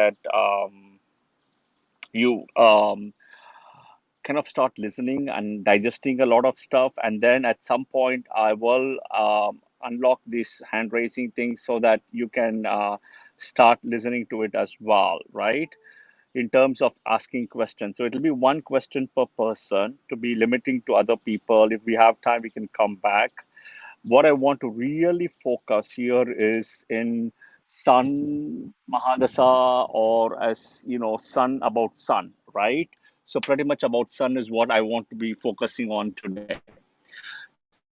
that you kind of start listening and digesting a lot of stuff, and then at some point I will unlock this hand raising thing so that you can start listening to it as well, right? In terms of asking questions, so it'll be one question per person to be limiting to other people. If we have time, we can come back. What I want to really focus here is in Sun Mahadasha, or as you know, Sun about Sun, right? So pretty much about Sun is what I want to be focusing on today.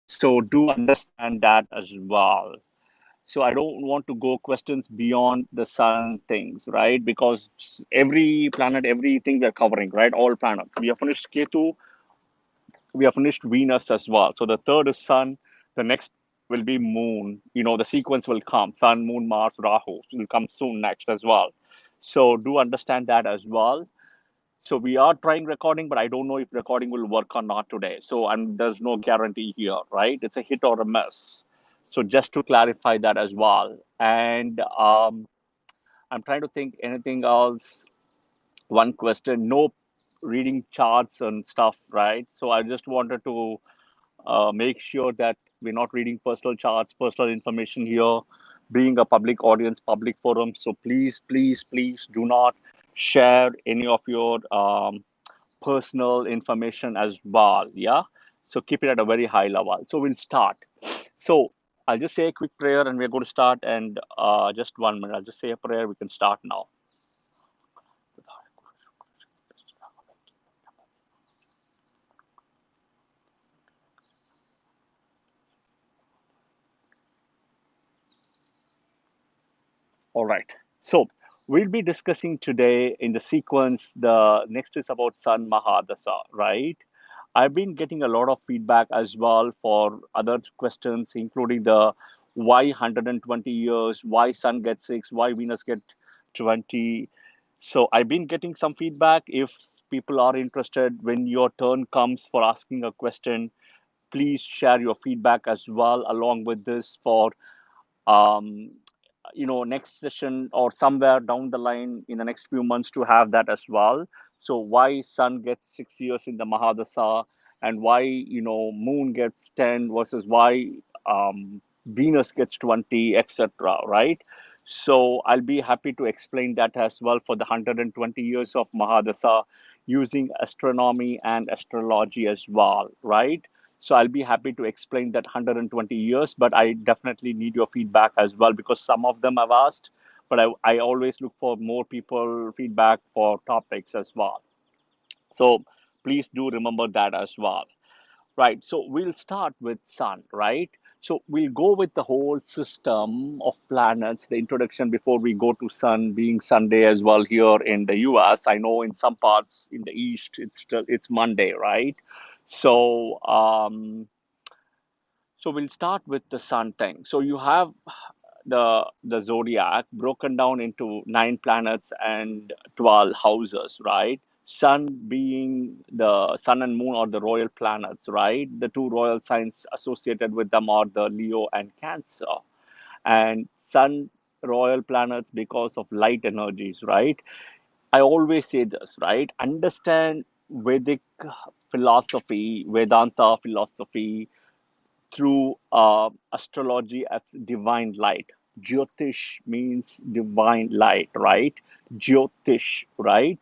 So do understand that as well. So I don't want to go questions beyond the sun things, right? Because every planet, everything we're covering, right? All planets. We have finished Ketu, we have finished Venus as well. So the third is Sun. The next will be Moon. You know, the sequence will come. Sun, Moon, Mars, Rahu will come soon next as well. So do understand that as well. So we are trying recording, but I don't know if recording will work or not today. So and there's no guarantee here, right? It's a hit or a miss. So just to clarify that as well. And I'm trying to think anything else. One question, no reading charts and stuff, right? So I just wanted to make sure that we're not reading personal charts, personal information here, being a public audience, public forum. So please, please, please do not share any of your personal information as well. Yeah. So keep it at a very high level. So we'll start. So I'll just say a quick prayer and we're going to start. And just 1 minute, I'll just say a prayer. We can start now. All right. So we'll be discussing today in the sequence. The next is about Sun Mahadasha, right? I've been getting a lot of feedback as well for other questions, including the why 120 years, why Sun gets 6, why Venus get 20. So I've been getting some feedback. If people are interested, when your turn comes for asking a question, please share your feedback as well along with this for um, next session or somewhere down the line in the next few months to have that as well. So why Sun gets 6 years in the Mahadasa, and why Moon gets 10 versus why Venus gets 20, etc., right? So I'll be happy to explain that as well for the 120 years of Mahadasa using astronomy and astrology as well, right? So I'll be happy to explain that 120 years, but I definitely need your feedback as well because some of them I've asked, but I always look for more people feedback for topics as well. So please do remember that as well. Right. So we'll start with Sun, right? So we'll go with the whole system of planets, the introduction before we go to Sun, being Sunday as well here in the US. I know in some parts in the East it's Monday, right? So we'll start with the Sun thing. So you have the zodiac broken down into 9 planets and 12 houses, right? Sun being the Sun and Moon are the royal planets, right? The two royal signs associated with them are the Leo and Cancer. And Sun royal planets because of light energies, right? I always say this, right? Understand Vedic philosophy, Vedanta philosophy, through astrology as divine light. Jyotish means divine light, right? Jyotish, right?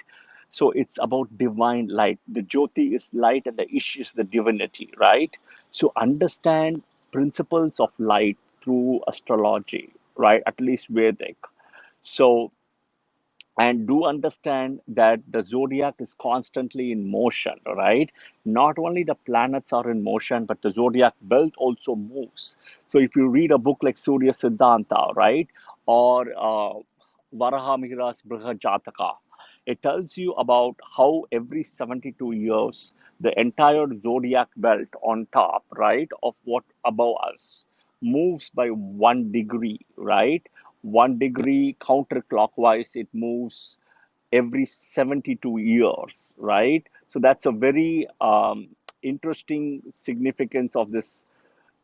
So it's about divine light. The Jyoti is light and the Ish is the divinity, right? So understand principles of light through astrology, right? At least Vedic. So and do understand that the zodiac is constantly in motion, right? Not only the planets are in motion, but the zodiac belt also moves. So if you read a book like Surya Siddhanta, right, or Varaha Mihira's Briha Jataka, it tells you about how every 72 years the entire zodiac belt on top, right, of what above us moves by 1 degree, right? 1 degree counterclockwise, it moves every 72 years, right? So that's a very interesting significance of this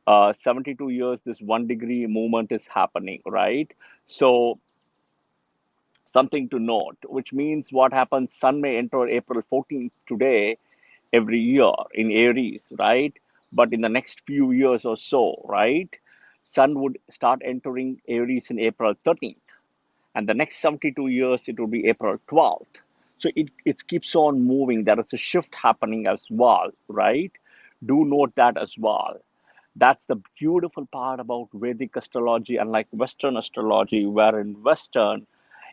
72 years, this 1 degree movement is happening, right? So Something to note, which means what happens, Sun may enter April 14th today every year in Aries, right? But in the next few years or so, right, Sun would start entering Aries in April 13th. And the next 72 years, it will be April 12th. So it keeps on moving. There is a shift happening as well, right? Do note that as well. That's the beautiful part about Vedic astrology, unlike Western astrology, where in Western,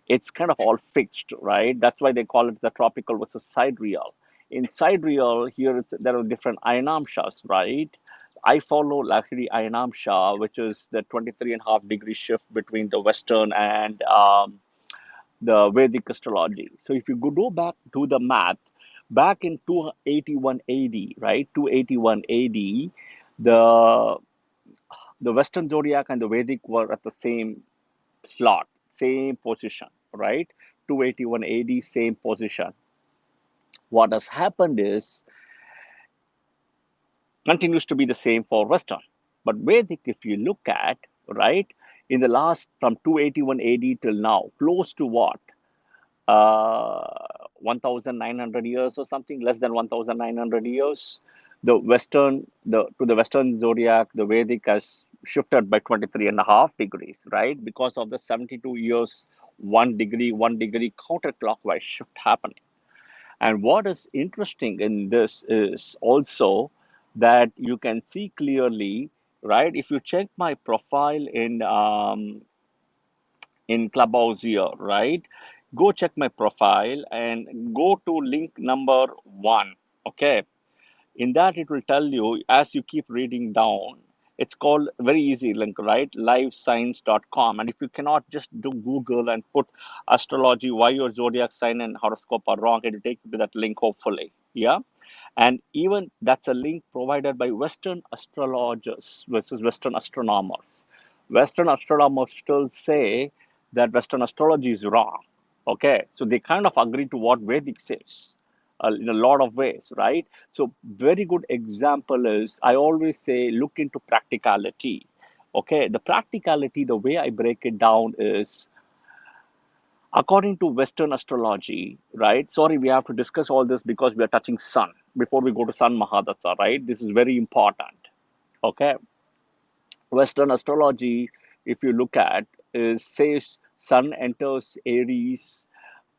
it's kind of all fixed, right? That's why they call it the tropical versus sidereal. In sidereal, here there are different ayanamshas, right? I follow Lahiri Ayanamsha, which is the 23.5 degree shift between the Western and the Vedic astrology. So if you go back to the math, back in 281 AD, right? 281 AD, the the Western zodiac and the Vedic were at the same slot, same position, right? 281 AD, same position. What has happened is continues to be the same for Western. But Vedic, if you look at, right, in the last from 281 AD till now, close to what? 1,900 years or something, less than 1,900 years. To the Western zodiac, the Vedic has shifted by 23.5 degrees, right? Because of the 72 years, 1 degree counterclockwise shift happening. And what is interesting in this is also that you can see clearly, right? If you check my profile in Clubhouse here, right? Go check my profile and go to link number 1. Okay. In that, it will tell you as you keep reading down. It's called very easy link, right? Livescience.com. And if you cannot just do Google and put astrology, why your zodiac sign and horoscope are wrong, it will take you to that link, hopefully. Yeah. And even that's a link provided by Western astrologers versus Western astronomers. Western astronomers still say that Western astrology is wrong. Okay, so they kind of agree to what Vedic says in a lot of ways, right? So, very good example is I always say look into practicality. Okay, the practicality, the way I break it down is according to Western astrology, right? Sorry, we have to discuss all this because we are touching Sun before we go to Sun Mahadasha, right? This is very important. Okay, Western astrology, if you look at, is says Sun enters Aries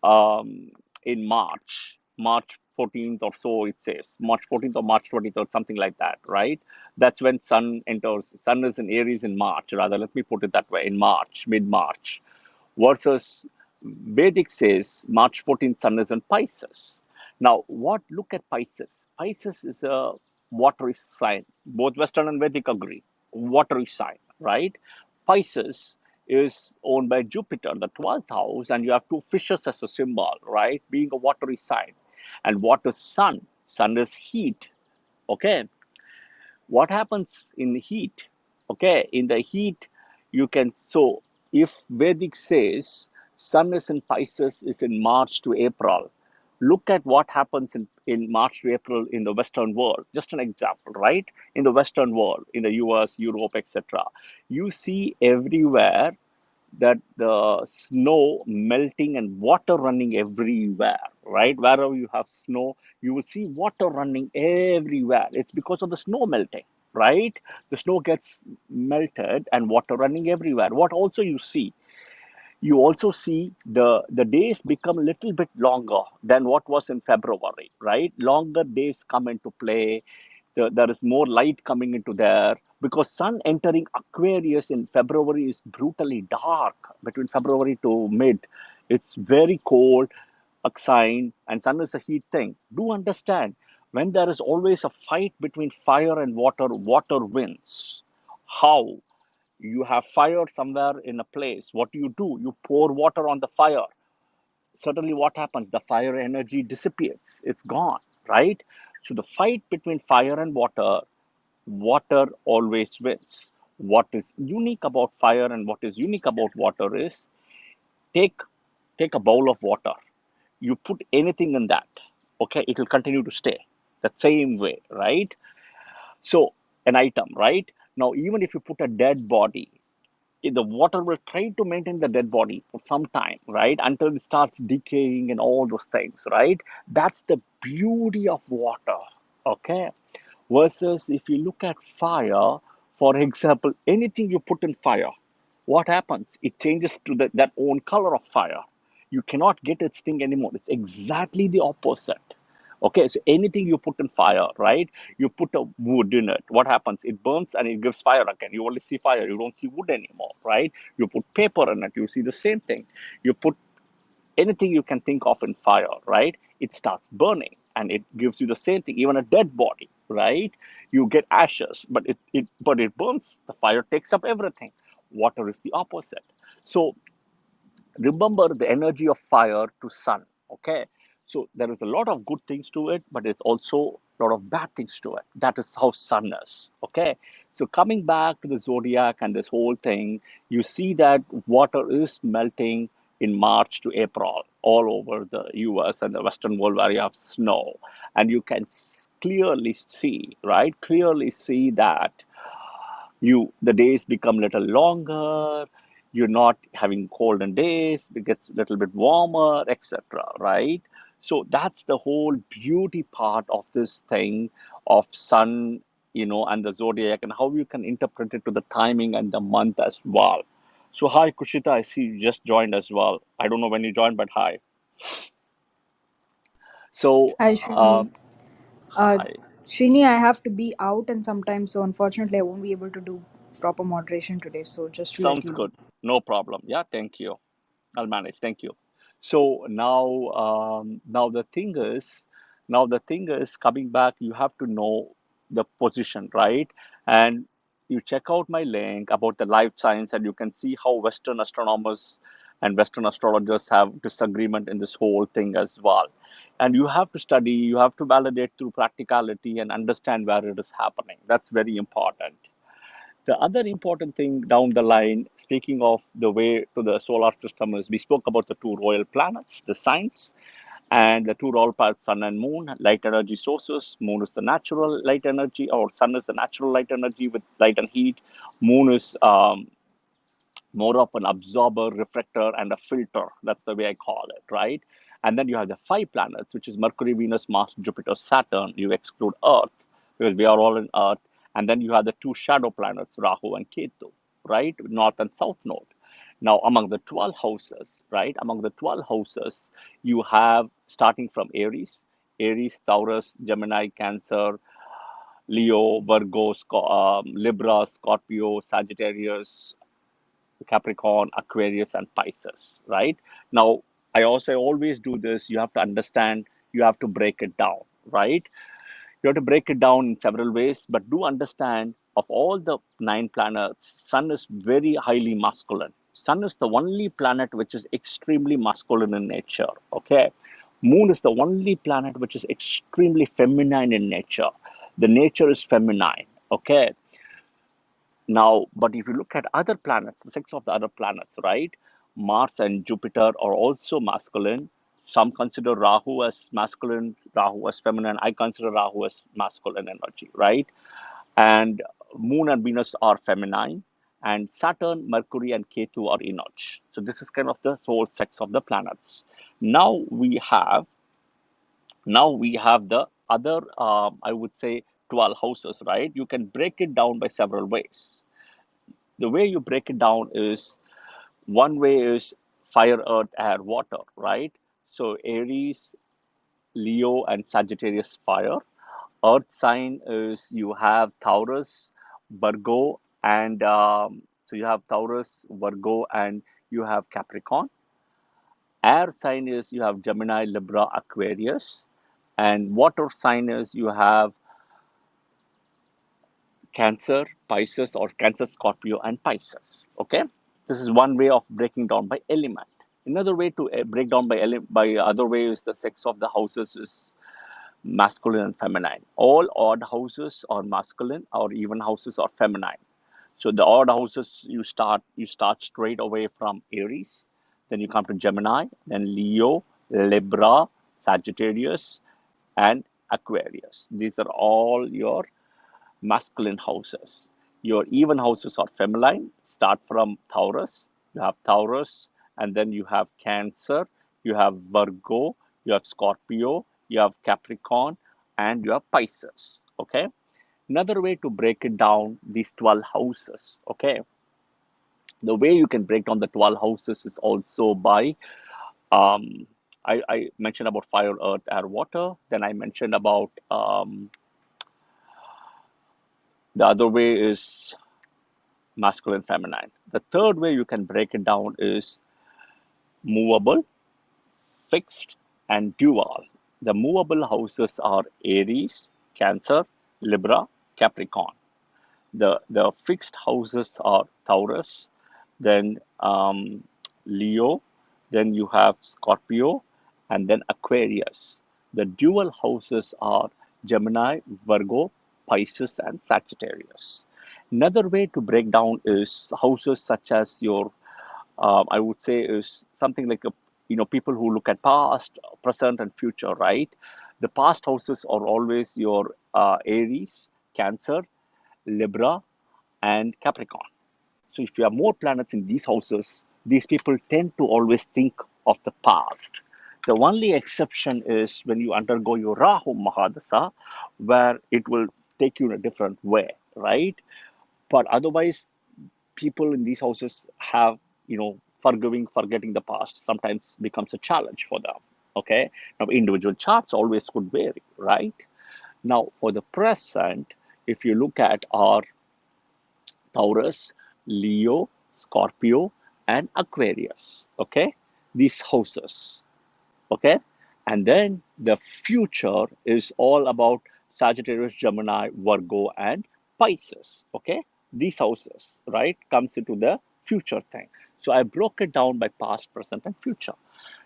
in March 14th or so. It says March 14th or March 23rd, something like that, right? That's when Sun enters. Sun is in Aries in March, rather. Let me put it that way, in March, mid March, versus Vedic says March 14th, Sun is in Pisces. Now, what? Look at Pisces. Pisces is a watery sign. Both Western and Vedic agree. Watery sign, right? Pisces is owned by Jupiter, the 12th house, and you have two fishes as a symbol, right? Being a watery sign. And what is Sun? Sun is heat. Okay, what happens in heat? Okay, in the heat, you can, so if Vedic says Sun is in Pisces is in March to April, look at what happens in March to April in the Western world. Just an example, right? In the Western world, in the US, Europe, etc., you see everywhere that the snow melting and water running everywhere, right? Wherever you have snow, you will see water running everywhere. It's because of the snow melting, right? The snow gets melted and water running everywhere. What also you also see the days become a little bit longer than what was in February, right? Longer days come into play. There is more light coming into there because Sun entering Aquarius in February is brutally dark. Between February to mid, it's very cold, a sign, and Sun is a heat thing. Do understand, when there is always a fight between fire and water, water wins. How? You have fire somewhere in a place. What do? You pour water on the fire. Suddenly, what happens? The fire energy dissipates, it's gone, right? So, the fight between fire and water, water always wins. What is unique about fire and what is unique about water is take take a bowl of water, you put anything in that, okay, it will continue to stay the same way, right? So, an item, right? Now, even if you put a dead body, the water will try to maintain the dead body for some time, right? Until it starts decaying and all those things, right? That's the beauty of water, okay? Versus if you look at fire, for example, anything you put in fire, what happens? It changes to that own color of fire. You cannot get its thing anymore. It's exactly the opposite. Okay, so anything you put in fire, right? You put a wood in it. What happens? It burns and it gives fire again. You only see fire. You don't see wood anymore, right? You put paper in it. You see the same thing. You put anything you can think of in fire, right? It starts burning and it gives you the same thing. Even a dead body, right? You get ashes, but it burns. The fire takes up everything. Water is the opposite. So remember the energy of fire to sun, okay? So there is a lot of good things to it, but it's also a lot of bad things to it. That is how sun is, okay? So coming back to the zodiac and this whole thing, you see that water is melting in March to April all over the US and the Western world where you have snow. And you can clearly see, right? Clearly see that the days become a little longer, you're not having colder days, it gets a little bit warmer, etc., right? So that's the whole beauty part of this thing of sun, and the zodiac, and how you can interpret it to the timing and the month as well. So hi Kushita, I see you just joined as well. I don't know when you joined, but hi. So Hi, Srini. Uh, hi. Srini, I have to be out and sometimes, so unfortunately, I won't be able to do proper moderation today. So, just to let Sounds you know. good. No problem. Yeah, thank you. I'll manage. Thank you. So now the thing is coming back. You have to know the position, right? And you check out my link about the life science, and you can see how Western astronomers and Western astrologers have disagreement in this whole thing as well. And you have to study. You have to validate through practicality and understand where it is happening. That's very important. The other important thing down the line, speaking of the way to the solar system, is we spoke about the two royal planets, the signs, and the two royal planets, sun and moon, light energy sources. Moon is the natural light energy, or sun is the natural light energy with light and heat. Moon is more of an absorber, reflector, and a filter. That's the way I call it, right? And then you have the five planets, which is Mercury, Venus, Mars, Jupiter, Saturn. You exclude Earth because we are all in Earth. And then you have the two shadow planets, Rahu and Ketu, right? North and South Node. Now, among the 12 houses, right? Among the 12 houses, you have starting from Aries, Taurus, Gemini, Cancer, Leo, Virgo, Libra, Scorpio, Sagittarius, Capricorn, Aquarius, and Pisces, right? Now, I also always do this. You have to understand, you have to break it down, right? You have to break it down in several ways, but do understand of all the nine planets, Sun is very highly masculine. Sun is the only planet which is extremely masculine in nature, okay? Moon is the only planet which is extremely feminine in nature. The nature is feminine, okay? Now, but if you look at other planets, the six of the other planets, right? Mars and Jupiter are also masculine. Some consider Rahu as masculine, Rahu as feminine. I consider Rahu as masculine energy, right? And Moon and Venus are feminine, and Saturn, Mercury, and Ketu are Enoch. So this is kind of the whole six of the planets. Now we have the other, I would say, 12 houses, right? You can break it down by several ways. The way you break it down is one way is fire, earth, air, water, right? So Aries, Leo, and Sagittarius fire. Earth sign is you have Taurus, Virgo, and so you have Taurus, Virgo, and you have Capricorn. Air sign is you have Gemini, Libra, Aquarius, and water sign is you have Cancer, Pisces, or Cancer, Scorpio, and Pisces. Okay, this is one way of breaking down by element. Another way to break down by other way is the sex of the houses is masculine and feminine. All odd houses are masculine, or even houses are feminine. So the odd houses you start straight away from Aries, then you come to Gemini, then Leo, Libra, Sagittarius, and Aquarius. These are all your masculine houses. Your even houses are feminine, start from Taurus. You have Taurus, and then you have Cancer, you have Virgo, you have Scorpio, you have Capricorn, and you have Pisces. Okay. Another way to break it down, these 12 houses. Okay. The way you can break down the 12 houses is also by I mentioned about fire, earth, air, water. Then I mentioned about the other way is masculine, feminine. The third way you can break it down is movable, fixed, and dual. The movable houses are Aries, Cancer, Libra, Capricorn. The fixed houses are Taurus, then Leo, then you have Scorpio, and then Aquarius. The dual houses are Gemini, Virgo, Pisces, and Sagittarius. Another way to break down is houses such as your, I would say, is something like a, people who look at past, present, and future, right? The past houses are always your Aries, Cancer, Libra, and Capricorn. So if you have more planets in these houses, these people tend to always think of the past. The only exception is when you undergo your Rahu Mahadasha, where it will take you in a different way, right? But otherwise, people in these houses have, forgetting the past sometimes becomes a challenge for them. Okay. Now, individual charts always could vary, right? Now, for the present, if you look at our Taurus, Leo, Scorpio, and Aquarius. Okay, these houses. Okay, and then the future is all about Sagittarius, Gemini, Virgo, and Pisces. Okay, these houses, right, comes into the future thing. So I broke it down by past, present, and future.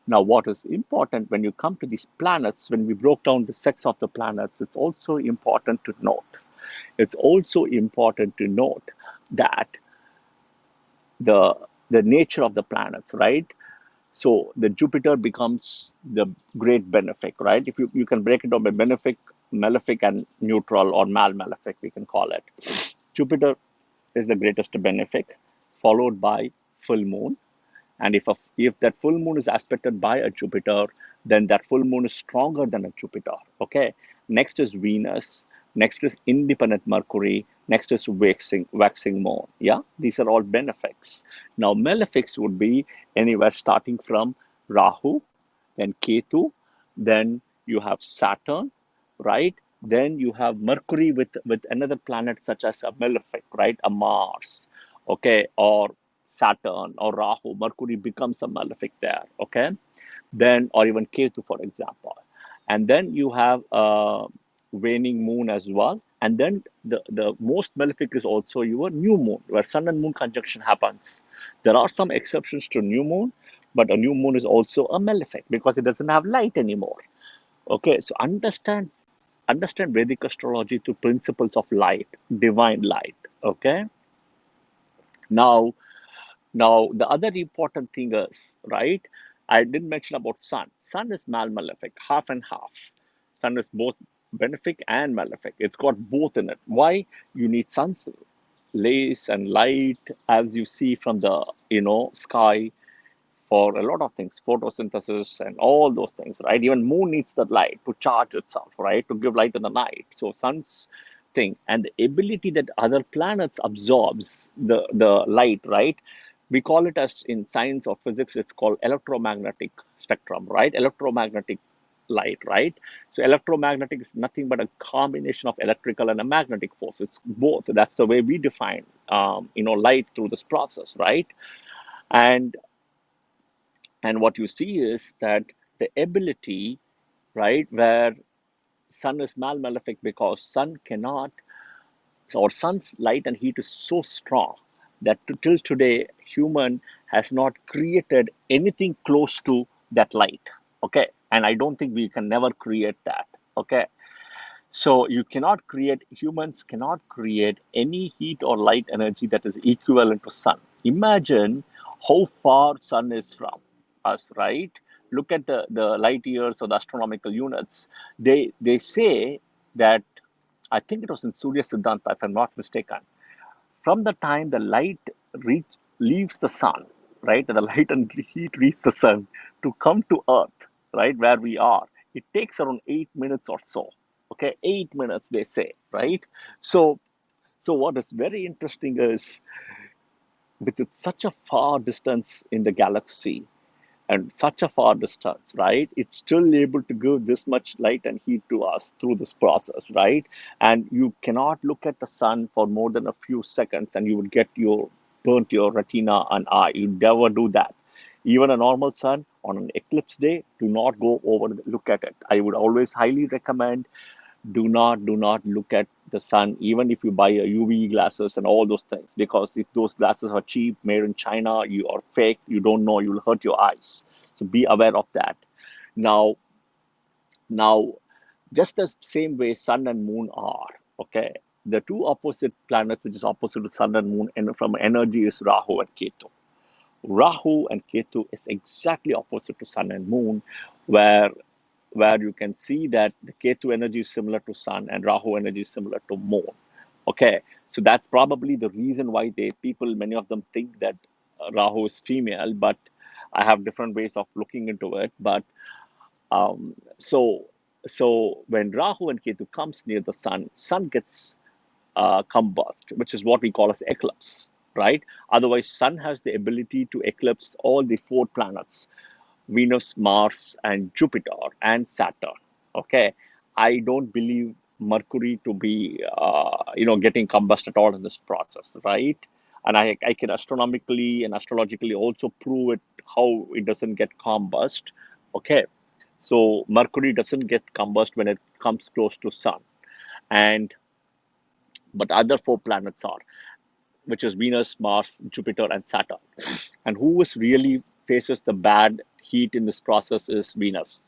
Now, what is important when you come to these planets, when we broke down the sex of the planets, it's also important to note. It's also important to note that the the nature of the planets, right? So the Jupiter becomes the great benefic, right? If you can break it down by benefic, malefic, and neutral or mal malefic, we can call it. Jupiter is the greatest benefic, followed by full moon. And if that full moon is aspected by a Jupiter, then that full moon is stronger than a Jupiter. Okay. Next is Venus. Next is independent Mercury. Next is waxing moon. Yeah, these are all benefics. Now malefics would be anywhere starting from Rahu, then Ketu, then you have Saturn, right? Then you have Mercury with another planet such as a malefic, right? A Mars, okay, or Saturn or Rahu. Mercury becomes a malefic there, okay? Then, or even Ketu, for example. And then you have a waning moon as well. And then the most malefic is also your new moon, where sun and moon conjunction happens. There are some exceptions to new moon, but a new moon is also a malefic because it doesn't have light anymore. Okay, so understand Vedic astrology through principles of light, divine light. Okay, now the other important thing is, right, I didn't mention about sun. Sun is malefic, half and half. Sun is both benefic and malefic. It's got both in it. Why? You need sun's rays and light as you see from the sky for a lot of things, photosynthesis and all those things, right? Even moon needs the light to charge itself, right? To give light in the night. So sun's thing and the ability that other planets absorbs the light, right? We call it as in science or physics, it's called electromagnetic spectrum, right? Electromagnetic light, right? So electromagnetic is nothing but a combination of electrical and a magnetic force. It's both. That's the way we define, light through this process, right? And and what you see is that the ability, right, where sun is malefic because sun cannot, or sun's light and heat is so strong that till today, human has not created anything close to that light. Okay. And I don't think we can never create that. Okay. So humans cannot create any heat or light energy that is equivalent to sun. Imagine how far sun is from us, right? Look at the light years or the astronomical units. They say that, I think it was in Surya Siddhanta, if I'm not mistaken, from the time the light reach leaves the sun, right? And the light and heat reach the sun to come to Earth, right, where we are. It takes around 8 minutes or so. Okay, 8 minutes they say, right? So, so what is very interesting is with such a far distance in the galaxy and such a far distance, right? It's still able to give this much light and heat to us through this process, right? And you cannot look at the sun for more than a few seconds and you would get your burnt your retina and eye. You never do that. Even a normal sun on an eclipse day, do not go over look at it. I would always highly recommend do not look at the sun even if you buy a UV glasses and all those things, because if those glasses are cheap, made in China, you are fake, you don't know, you'll hurt your eyes. So be aware of that. Now now just the same way sun and moon are, okay, the two opposite planets which is opposite to sun and moon and from energy is Rahu and Ketu. Rahu and Ketu is exactly opposite to Sun and Moon, where you can see that the Ketu energy is similar to Sun and Rahu energy is similar to Moon. Okay, so that's probably the reason why many of them think that Rahu is female, but I have different ways of looking into it. But um, so when Rahu and Ketu comes near the Sun gets combust, which is what we call as eclipse, right? Otherwise, Sun has the ability to eclipse all the four planets: Venus, Mars, and Jupiter and Saturn. Okay, I don't believe Mercury to be, getting combust at all in this process, right? And I can astronomically and astrologically also prove it how it doesn't get combust. Okay, so Mercury doesn't get combust when it comes close to Sun, and but other four planets are, which is Venus, Mars, Jupiter, and Saturn. And who is really faces the bad heat in this process is Venus.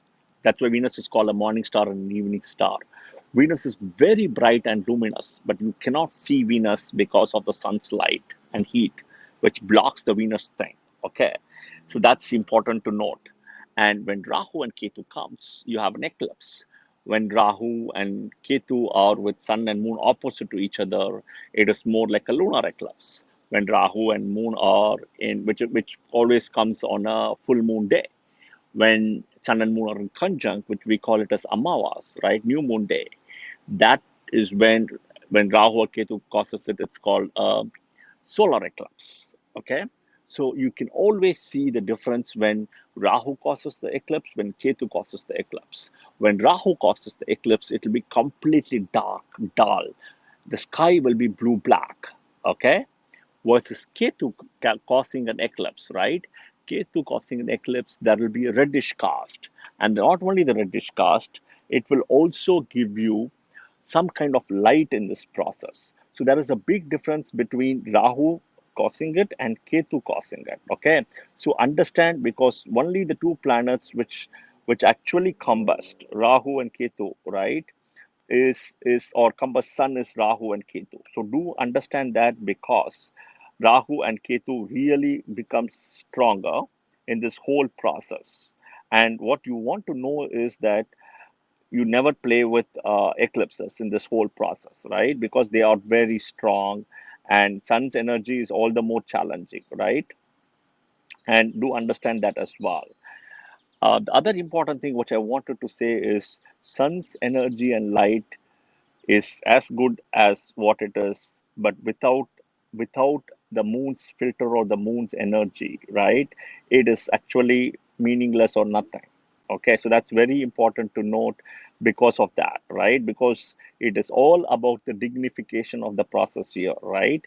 That's why Venus is called a morning star and an evening star. Venus is very bright and luminous, but you cannot see Venus because of the sun's light and heat, which blocks the Venus thing. Okay, so that's important to note. And when Rahu and Ketu comes, you have an eclipse. When Rahu and Ketu are with Sun and Moon opposite to each other, it is more like a lunar eclipse. When Rahu and Moon are in, which always comes on a full moon day. When Sun and Moon are in conjunct, which we call it as Amavas, right? New moon day. That is when Rahu or Ketu causes it. It's called a solar eclipse. Okay, so you can always see the difference when Rahu causes the eclipse, when Ketu causes the eclipse. When Rahu causes the eclipse, it will be completely dark, dull. The sky will be blue black. Okay, versus Ketu causing an eclipse, right? Ketu causing an eclipse, there will be a reddish cast. And not only the reddish cast, it will also give you some kind of light in this process. So there is a big difference between Rahu causing it and Ketu causing it. Okay, so understand, because only the two planets which actually combust, Rahu and Ketu, right, is or combust Sun is Rahu and Ketu. So do understand that, because Rahu and Ketu really becomes stronger in this whole process. And what you want to know is that you never play with eclipses in this whole process, right? Because they are very strong, and Sun's energy is all the more challenging, right? And do understand that as well. The other important thing which I wanted to say is Sun's energy and light is as good as what it is, but without the moon's filter or the moon's energy, right? It is actually meaningless or nothing. Okay, so that's very important to note because of that, right? Because it is all about the dignification of the process here, right?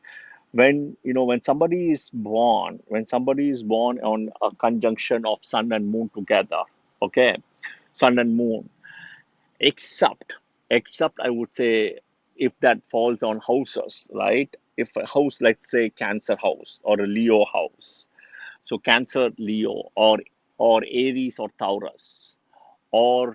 When somebody is born on a conjunction of sun and moon together, okay, sun and moon, except I would say, if that falls on houses, right? If a house, let's say Cancer house or a Leo house, so Cancer, Leo, or Aries or Taurus, or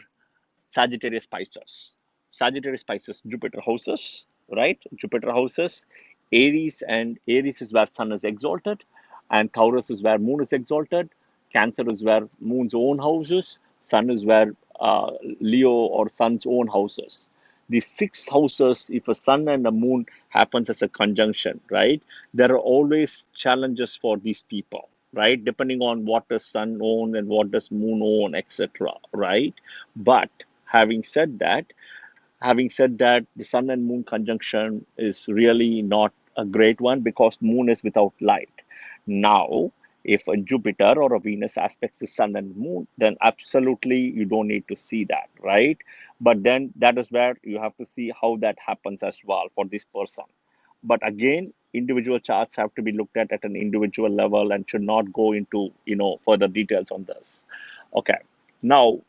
Sagittarius Pisces. Sagittarius Pisces, Jupiter houses, right? Jupiter houses. Aries is where Sun is exalted, and Taurus is where Moon is exalted. Cancer is where Moon's own houses. Sun is where Leo or Sun's own houses. The six houses, if a sun and a moon happens as a conjunction, right, there are always challenges for these people, right, depending on what does sun own and what does moon own, etc., right? But having said that, the sun and moon conjunction is really not a great one because moon is without light. Now, if a Jupiter or a Venus aspects the sun and moon, then absolutely you don't need to see that, right? But then that is where you have to see how that happens as well for this person. But again, individual charts have to be looked at an individual level and should not go into further details on this. Okay. Now,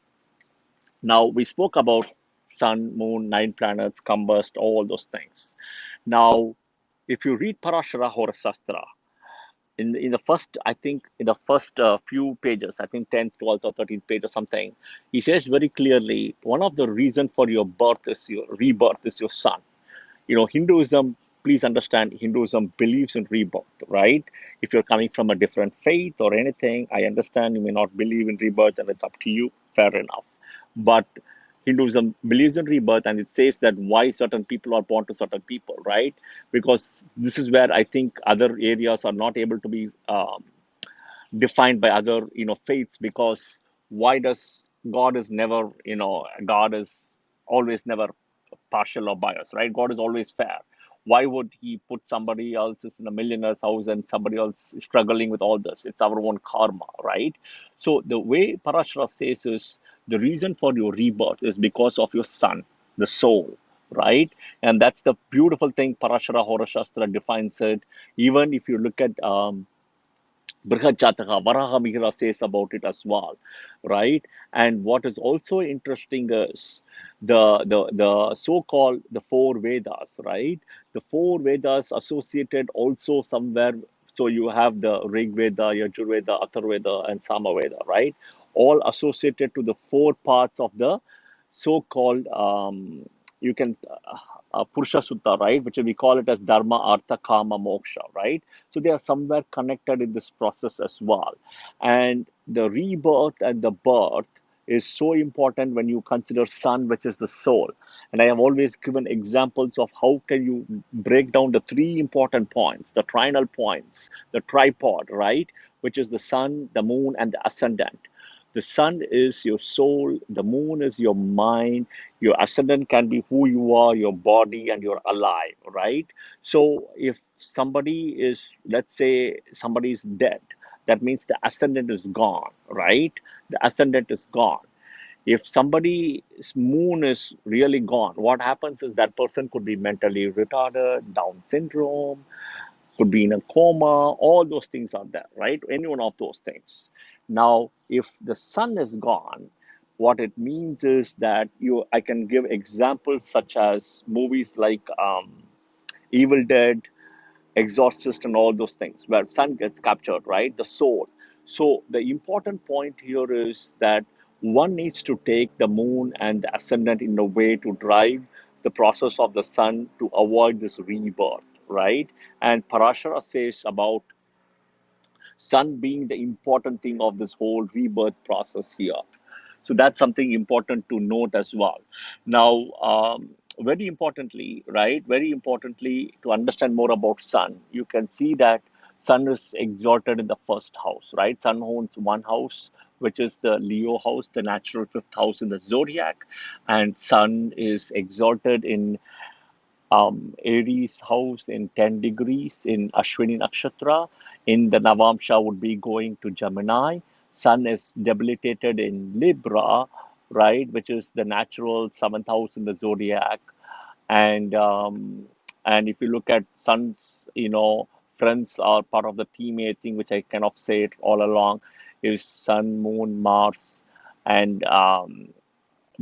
we spoke about sun, moon, nine planets, combust, all those things. Now, if you read Parashara Horasastra, in the first, I think, in the first few pages, I think 10th, 12th, or 13th page or something, he says very clearly one of the reason for your birth is your rebirth is your sun. Hinduism, please understand, Hinduism believes in rebirth, right? If you're coming from a different faith or anything, I understand you may not believe in rebirth and it's up to you, fair enough. But Hinduism believes in rebirth and it says that why certain people are born to certain people, right? Because this is where I think other areas are not able to be defined by other faiths, because why does God is always never partial or biased, right? God is always fair. Why would he put somebody else in a millionaire's house and somebody else struggling with all this? It's our own karma, right? So the way Parashara says is the reason for your rebirth is because of your sun, the soul, right? And that's the beautiful thing. Parashara Horashastra defines it. Even if you look at Brihad Jataka, Varaha Mihira says about it as well, right? And what is also interesting is the so-called the four Vedas, right? The four Vedas associated also somewhere. So you have the Rig Veda, Yajurveda, Atharveda, and Samaveda, right? All associated to the four parts of the so-called you can Purusha Sutta, right? Which we call it as Dharma, Artha, Kama, Moksha, right? So they are somewhere connected in this process as well. And the rebirth and the birth is so important when you consider sun, which is the soul. And I have always given examples of how can you break down the three important points, the trinal points, the tripod, right? Which is the sun, the moon, and the ascendant. The sun is your soul, the moon is your mind, your ascendant can be who you are, your body, and you're alive, right? So if somebody is, let's say, somebody is dead, that means the ascendant is gone, right? The ascendant is gone. If somebody's moon is really gone, what happens is that person could be mentally retarded, Down syndrome, could be in a coma, all those things are there, right? Any one of those things. Now, if the sun is gone, what it means is that I can give examples such as movies like Evil Dead, Exorcist, and all those things, where sun gets captured, right? The soul. So the important point here is that one needs to take the moon and the ascendant in a way to drive the process of the sun to avoid this rebirth, right? And Parashara says about sun being the important thing of this whole rebirth process here. So that's something important to note as well. Now, very importantly, right? Very importantly, to understand more about sun, you can see that sun is exalted in the first house, right? Sun owns one house, which is the Leo house, the natural fifth house in the zodiac, and sun is exalted in Aries house in 10 degrees in Ashwini Nakshatra. In the Navamsha would be going to Gemini. Sun is debilitated in Libra, right, which is the natural seventh house in the zodiac. And and if you look at Sun's, friends are part of the teammate thing, which I kind of say it all along, is Sun, Moon, Mars, and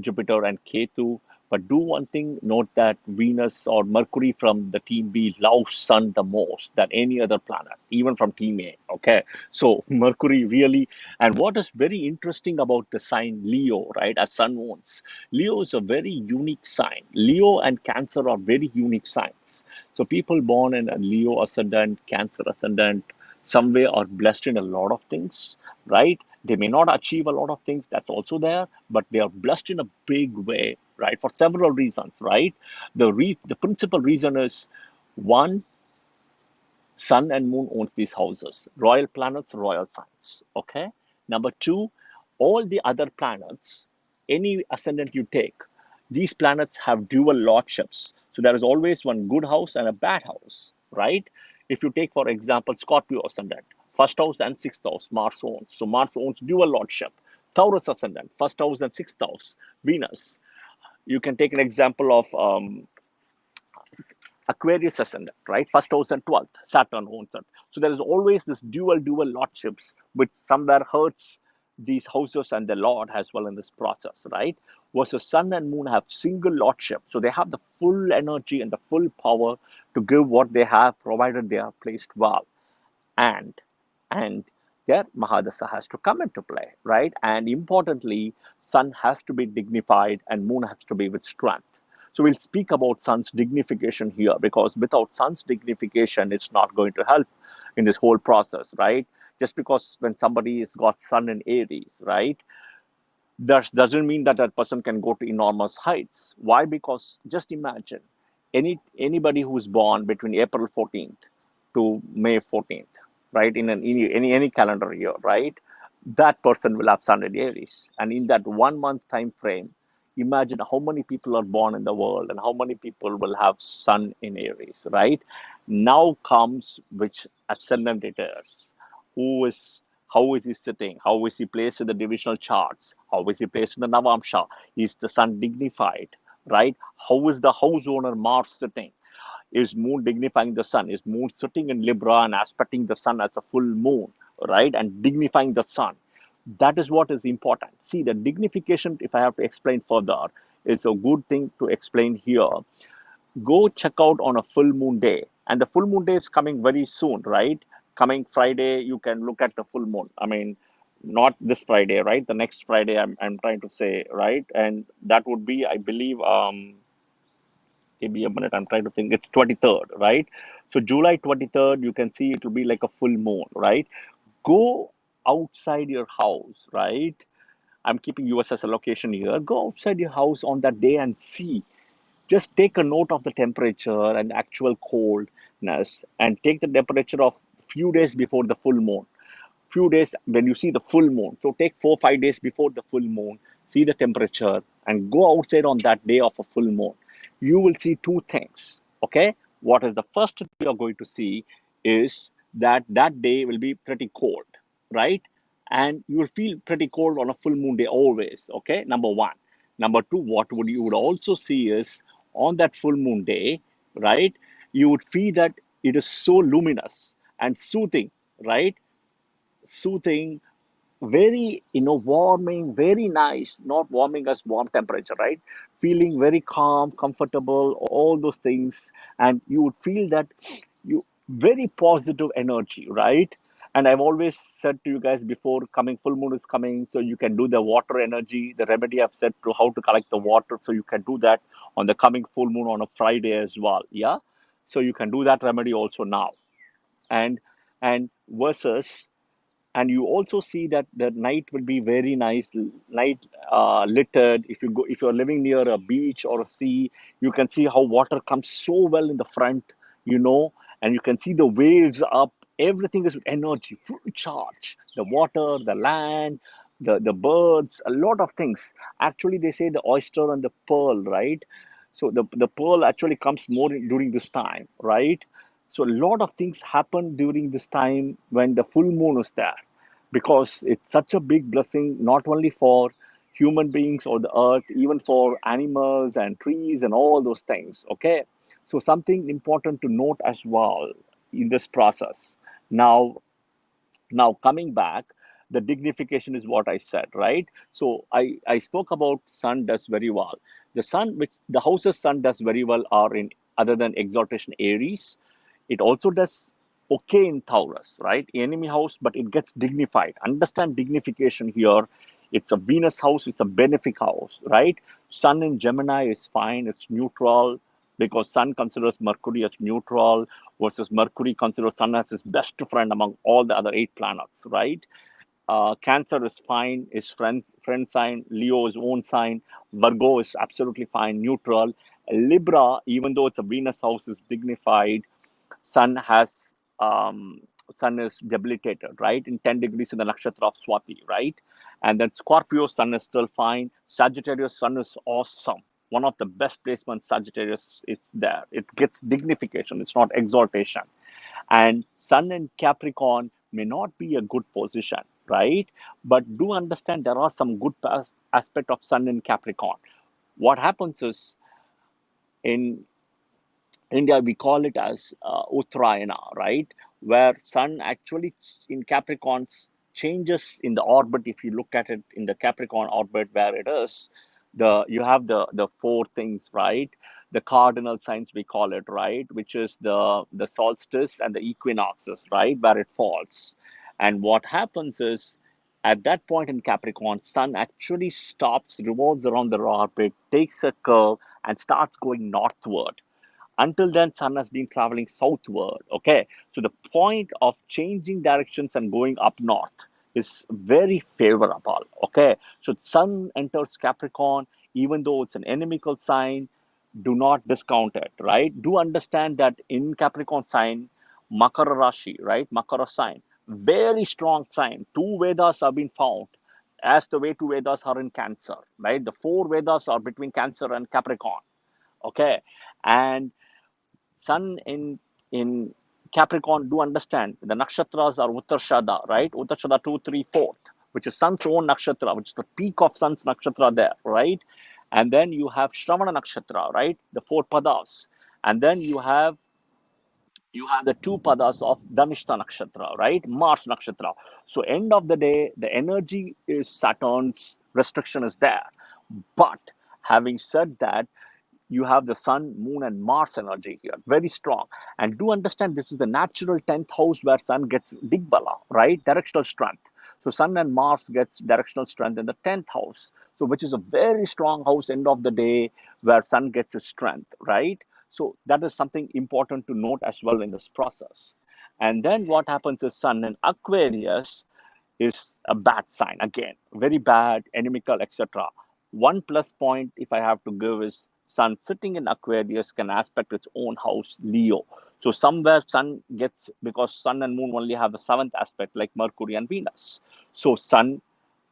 Jupiter and Ketu. But do one thing, note that Venus or Mercury from the team B loves Sun the most than any other planet, even from team A. Okay. So Mercury really, and what is very interesting about the sign Leo, right, as Sun owns, Leo is a very unique sign. Leo and Cancer are very unique signs. So people born in a Leo ascendant, Cancer ascendant, some way are blessed in a lot of things, right? They may not achieve a lot of things, that's also there, but they are blessed in a big way, right? For several reasons, right? The principal reason is one, Sun and Moon owns these houses. Royal planets, royal signs. Okay. Number two, all the other planets, any ascendant you take, these planets have dual lordships. So there is always one good house and a bad house, right? If you take, for example, Scorpio ascendant, first house and sixth house, Mars owns. So Mars owns dual lordship. Taurus ascendant, first house and sixth house, Venus. You can take an example of Aquarius ascendant, right? First house and 12th, Saturn owns it. So there is always this dual lordships, which somewhere hurts these houses and the Lord as well in this process, right? Versus Sun and Moon have single lordship. So they have the full energy and the full power to give what they have, provided they are placed well. And and their Mahadasha has to come into play, right? And importantly, Sun has to be dignified and Moon has to be with strength. So we'll speak about Sun's dignification here because without Sun's dignification, it's not going to help in this whole process, right? Just because when somebody has got Sun in Aries, right? That doesn't mean that that person can go to enormous heights. Why? Because just imagine anybody who's born between April 14th to May 14th, right? In any calendar year, right? That person will have Sun in Aries, and in that 1 month time frame, imagine how many people are born in the world and how many people will have Sun in Aries, right? Now comes which ascendant it is, who is how is he sitting, how is he placed in the divisional charts, how is he placed in the Navamsha, is the Sun dignified, right? How is the house owner Mars sitting? Is Moon dignifying the Sun? Is Moon sitting in Libra and aspecting the Sun as a full moon, right? And dignifying the Sun. That is what is important. See, the dignification, if I have to explain further, is a good thing to explain here. Go check out on a full moon day. And the full moon day is coming very soon, right? Coming Friday, you can look at the full moon. I mean, not this Friday, right? The next Friday, I'm trying to say, right? And that would be, I believe, give me a minute. I'm trying to think. It's 23rd, right? So July 23rd, you can see it will be like a full moon, right? Go outside your house, right? I'm keeping US as a location here. Go outside your house on that day and see. Just take a note of the temperature and actual coldness and take the temperature of few days before the full moon, few days when you see the full moon. So take 4 5 days before the full moon, see the temperature, and go outside on that day of a full moon. You will see two things. Okay, what is the first thing you're going to see is that that day will be pretty cold, right? And you will feel pretty cold on a full moon day always. Okay, number one. Number two, what would you would also see is on that full moon day, right? You would feel that it is so luminous and soothing, right? Soothing, very warming, very nice, not warming as warm temperature, right? Feeling very calm, comfortable, all those things, and you would feel that you very positive energy, right? And I've always said to you guys before, coming full moon is coming, so you can do the water energy, the remedy I've said to how to collect the water, so you can do that on the coming full moon on a Friday as well. Yeah, so you can do that remedy also now. And and versus, and you also see that the night will be very nice, night littered. If you go, if you're living near a beach or a sea, you can see how water comes so well in the front, you know and you can see the waves up. Everything is with energy, full charge, the water, the land, the birds, a lot of things. Actually, they say the oyster and the pearl, right? So the pearl actually comes more during this time, right? So a lot of things happen during this time when the full moon is there, because it's such a big blessing, not only for human beings or the earth, even for animals and trees and all those things. Okay. So something important to note as well in this process. Now, coming back, the dignification is what I said, right? So I spoke about Sun does very well. The Sun, which the houses Sun does very well are in, other than exaltation, Aries. It also does okay in Taurus, right? Enemy house, but it gets dignified. Understand dignification here. It's a Venus house, it's a benefic house, right? Sun in Gemini is fine, it's neutral, because Sun considers Mercury as neutral, versus Mercury considers Sun as his best friend among all the other eight planets, right? Cancer is fine, is friend sign. Leo is own sign. Virgo is absolutely fine, neutral. Libra, even though it's a Venus house, is dignified. Sun has Sun is debilitated, right? In 10 degrees in the nakshatra of Swati, right? And then Scorpio Sun is still fine. Sagittarius Sun is awesome. One of the best placements Sagittarius it's there. It gets dignification. It's not exaltation. And Sun in Capricorn may not be a good position, right? But do understand there are some good aspect of Sun in Capricorn. What happens is in India, we call it as Uttarayana, right? Where Sun actually in Capricorn changes in the orbit. If you look at it in the Capricorn orbit, where it is, you have the four things, right? The cardinal signs we call it, right? Which is the solstice and the equinoxes, right? Where it falls. And what happens is at that point in Capricorn, Sun actually stops, revolves around the orbit, takes a curve, and starts going northward. Until then, Sun has been traveling southward. Okay, so the point of changing directions and going up north is very favorable. Okay, so Sun enters Capricorn, even though it's an inimical sign, do not discount it, right? Do understand that in Capricorn sign, Makara Rashi, right? Makara sign, very strong sign. Two Vedas have been found as the way two Vedas are in Cancer, right? The four Vedas are between Cancer and Capricorn. Okay, and Sun in Capricorn, do understand the nakshatras are Uttarshada, right? Uttarshada 2, 3, 4, which is Sun's own nakshatra, which is the peak of Sun's nakshatra there, right? And then you have Shravana nakshatra, right? The four padas. And then you have the two padas of Dhanishta nakshatra, right? Mars nakshatra. So end of the day, the energy is Saturn's restriction is there. But having said that, you have the sun, moon, and Mars energy here, very strong. And do understand this is the natural 10th house where sun gets digbala, right? Directional strength. So sun and Mars gets directional strength in the 10th house. So which is a very strong house end of the day where sun gets its strength, right? So that is something important to note as well in this process. And then what happens is sun in Aquarius is a bad sign again, very bad, inimical, etc. One plus point, if I have to give, is Sun sitting in Aquarius can aspect its own house, Leo. So somewhere Sun gets, because Sun and Moon only have the seventh aspect, like Mercury and Venus. So Sun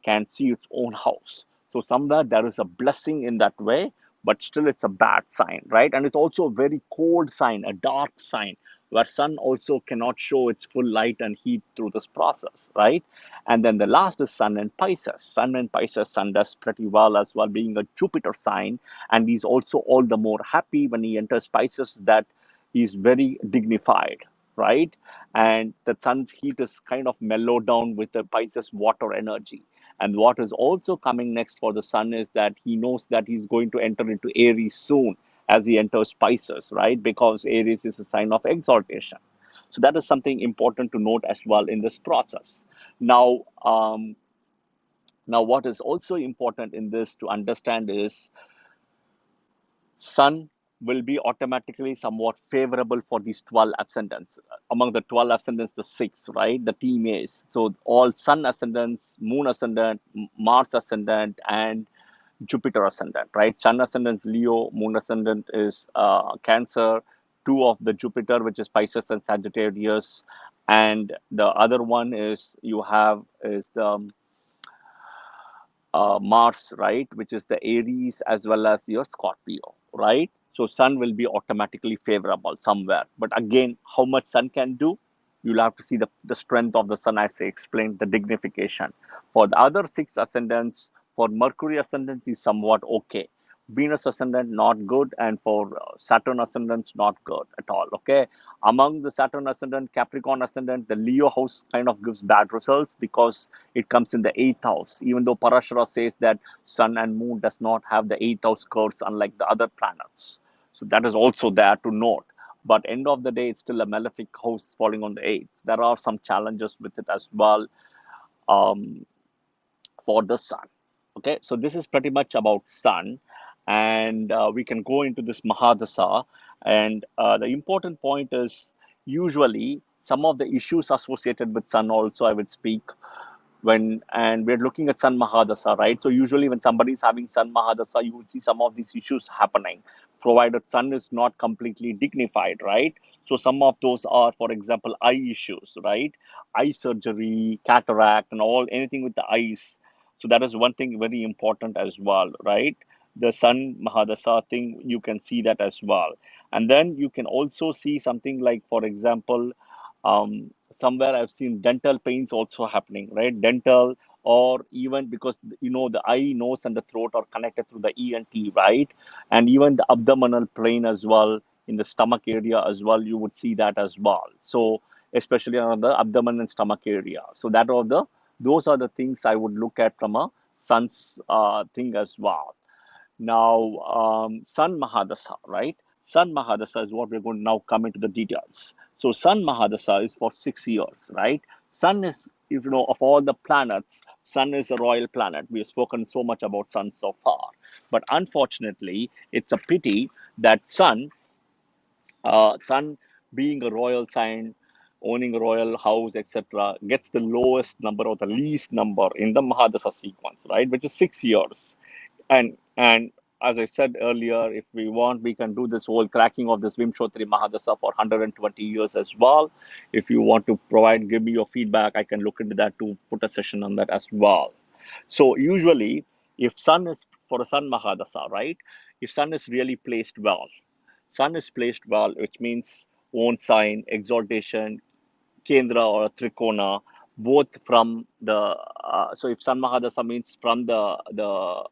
can see its own house. So somewhere there is a blessing in that way, but still it's a bad sign, right? And it's also a very cold sign, a dark sign, where sun also cannot show its full light and heat through this process, right? And then the last is sun and Pisces. Sun and Pisces, sun does pretty well as well, being a Jupiter sign, and he's also all the more happy when he enters Pisces that he's very dignified, right? And the sun's heat is kind of mellowed down with the Pisces water energy. And what is also coming next for the sun is that he knows that he's going to enter into Aries soon as he enters Pisces, right? Because Aries is a sign of exaltation. So that is something important to note as well in this process. Now, what is also important in this to understand is Sun will be automatically somewhat favorable for these 12 ascendants. Among the 12 ascendants, the six, right? The team is. So all Sun ascendants, Moon ascendant, Mars ascendant, and Jupiter ascendant, right? Sun ascendant Leo, Moon ascendant is Cancer, two of the Jupiter, which is Pisces and Sagittarius, and the other one is you have is the Mars, right, which is the Aries as well as your Scorpio, right? So Sun will be automatically favorable somewhere. But again, how much Sun can do, you'll have to see the strength of the Sun as I explained, the dignification. For the other six ascendants, for Mercury ascendant is somewhat okay. Venus ascendant not good, and for Saturn ascendants not good at all. Okay, among the Saturn ascendant, Capricorn ascendant, the Leo house kind of gives bad results because it comes in the eighth house. Even though Parashara says that Sun and Moon does not have the eighth house curse unlike the other planets, so that is also there to note. But end of the day, it's still a malefic house falling on the eighth. There are some challenges with it as well. Um, for the sun. Okay, so this is pretty much about sun, and we can go into this Mahadasha. And the important point is usually some of the issues associated with sun also I would speak. And we're looking at Sun Mahadasha, right? So usually when somebody is having Sun Mahadasha, you would see some of these issues happening, provided Sun is not completely dignified, right? So some of those are, for example, eye issues, right? Eye surgery, cataract, and all anything with the eyes. So that is one thing very important as well, right? The Sun Mahadasha thing, you can see that as well. And then you can also see something like, for example, somewhere I've seen dental pains also happening, right? Dental, or even because the eye, nose, and the throat are connected through the ENT, right? And even the abdominal plane as well, in the stomach area as well, you would see that as well. So especially on the abdomen and stomach area. So those are the things I would look at from a sun's thing as well. Now, Sun Mahadasha, right? Sun Mahadasha is what we're going to now come into the details. So, Sun Mahadasha is for 6 years, right? Sun is, if you know, of all the planets, Sun is a royal planet. We have spoken so much about Sun so far. But unfortunately, it's a pity that Sun being a royal sign, owning a royal house, etc., gets the lowest number or the least number in the Mahadasha sequence, right? Which is 6 years. And as I said earlier, if we want, we can do this whole cracking of this Vimshotri Mahadasa for 120 years as well. If you want to give me your feedback, I can look into that to put a session on that as well. So usually, if Sun is for a Sun Mahadasa, right? If Sun is really placed well, Sun is placed well, which means own sign, exaltation, Kendra or Trikona, both from the so if Sun Mahadasa means from the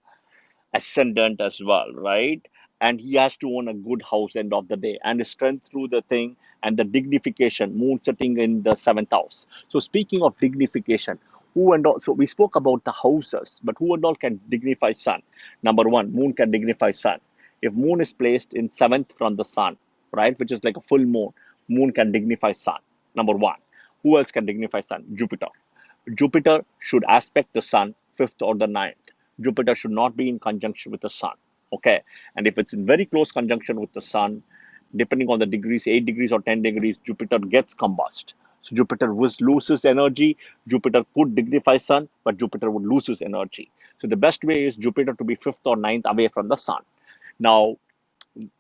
ascendant as well, right? And he has to own a good house end of the day, and his strength through the thing and the dignification, moon sitting in the seventh house. So speaking of dignification, who and all, so we spoke about the houses, but who and all can dignify sun? Number one, moon can dignify sun. If moon is placed in seventh from the sun, right, which is like a full moon can dignify sun. Number one. Who else can dignify sun? Jupiter. Jupiter should aspect the sun fifth or the ninth. Jupiter should not be in conjunction with the sun. Okay. And if it's in very close conjunction with the sun, depending on the degrees, 8 degrees or 10 degrees, Jupiter gets combust. So Jupiter loses energy. Jupiter could dignify sun, but Jupiter would lose his energy. So the best way is Jupiter to be fifth or ninth away from the sun. Now,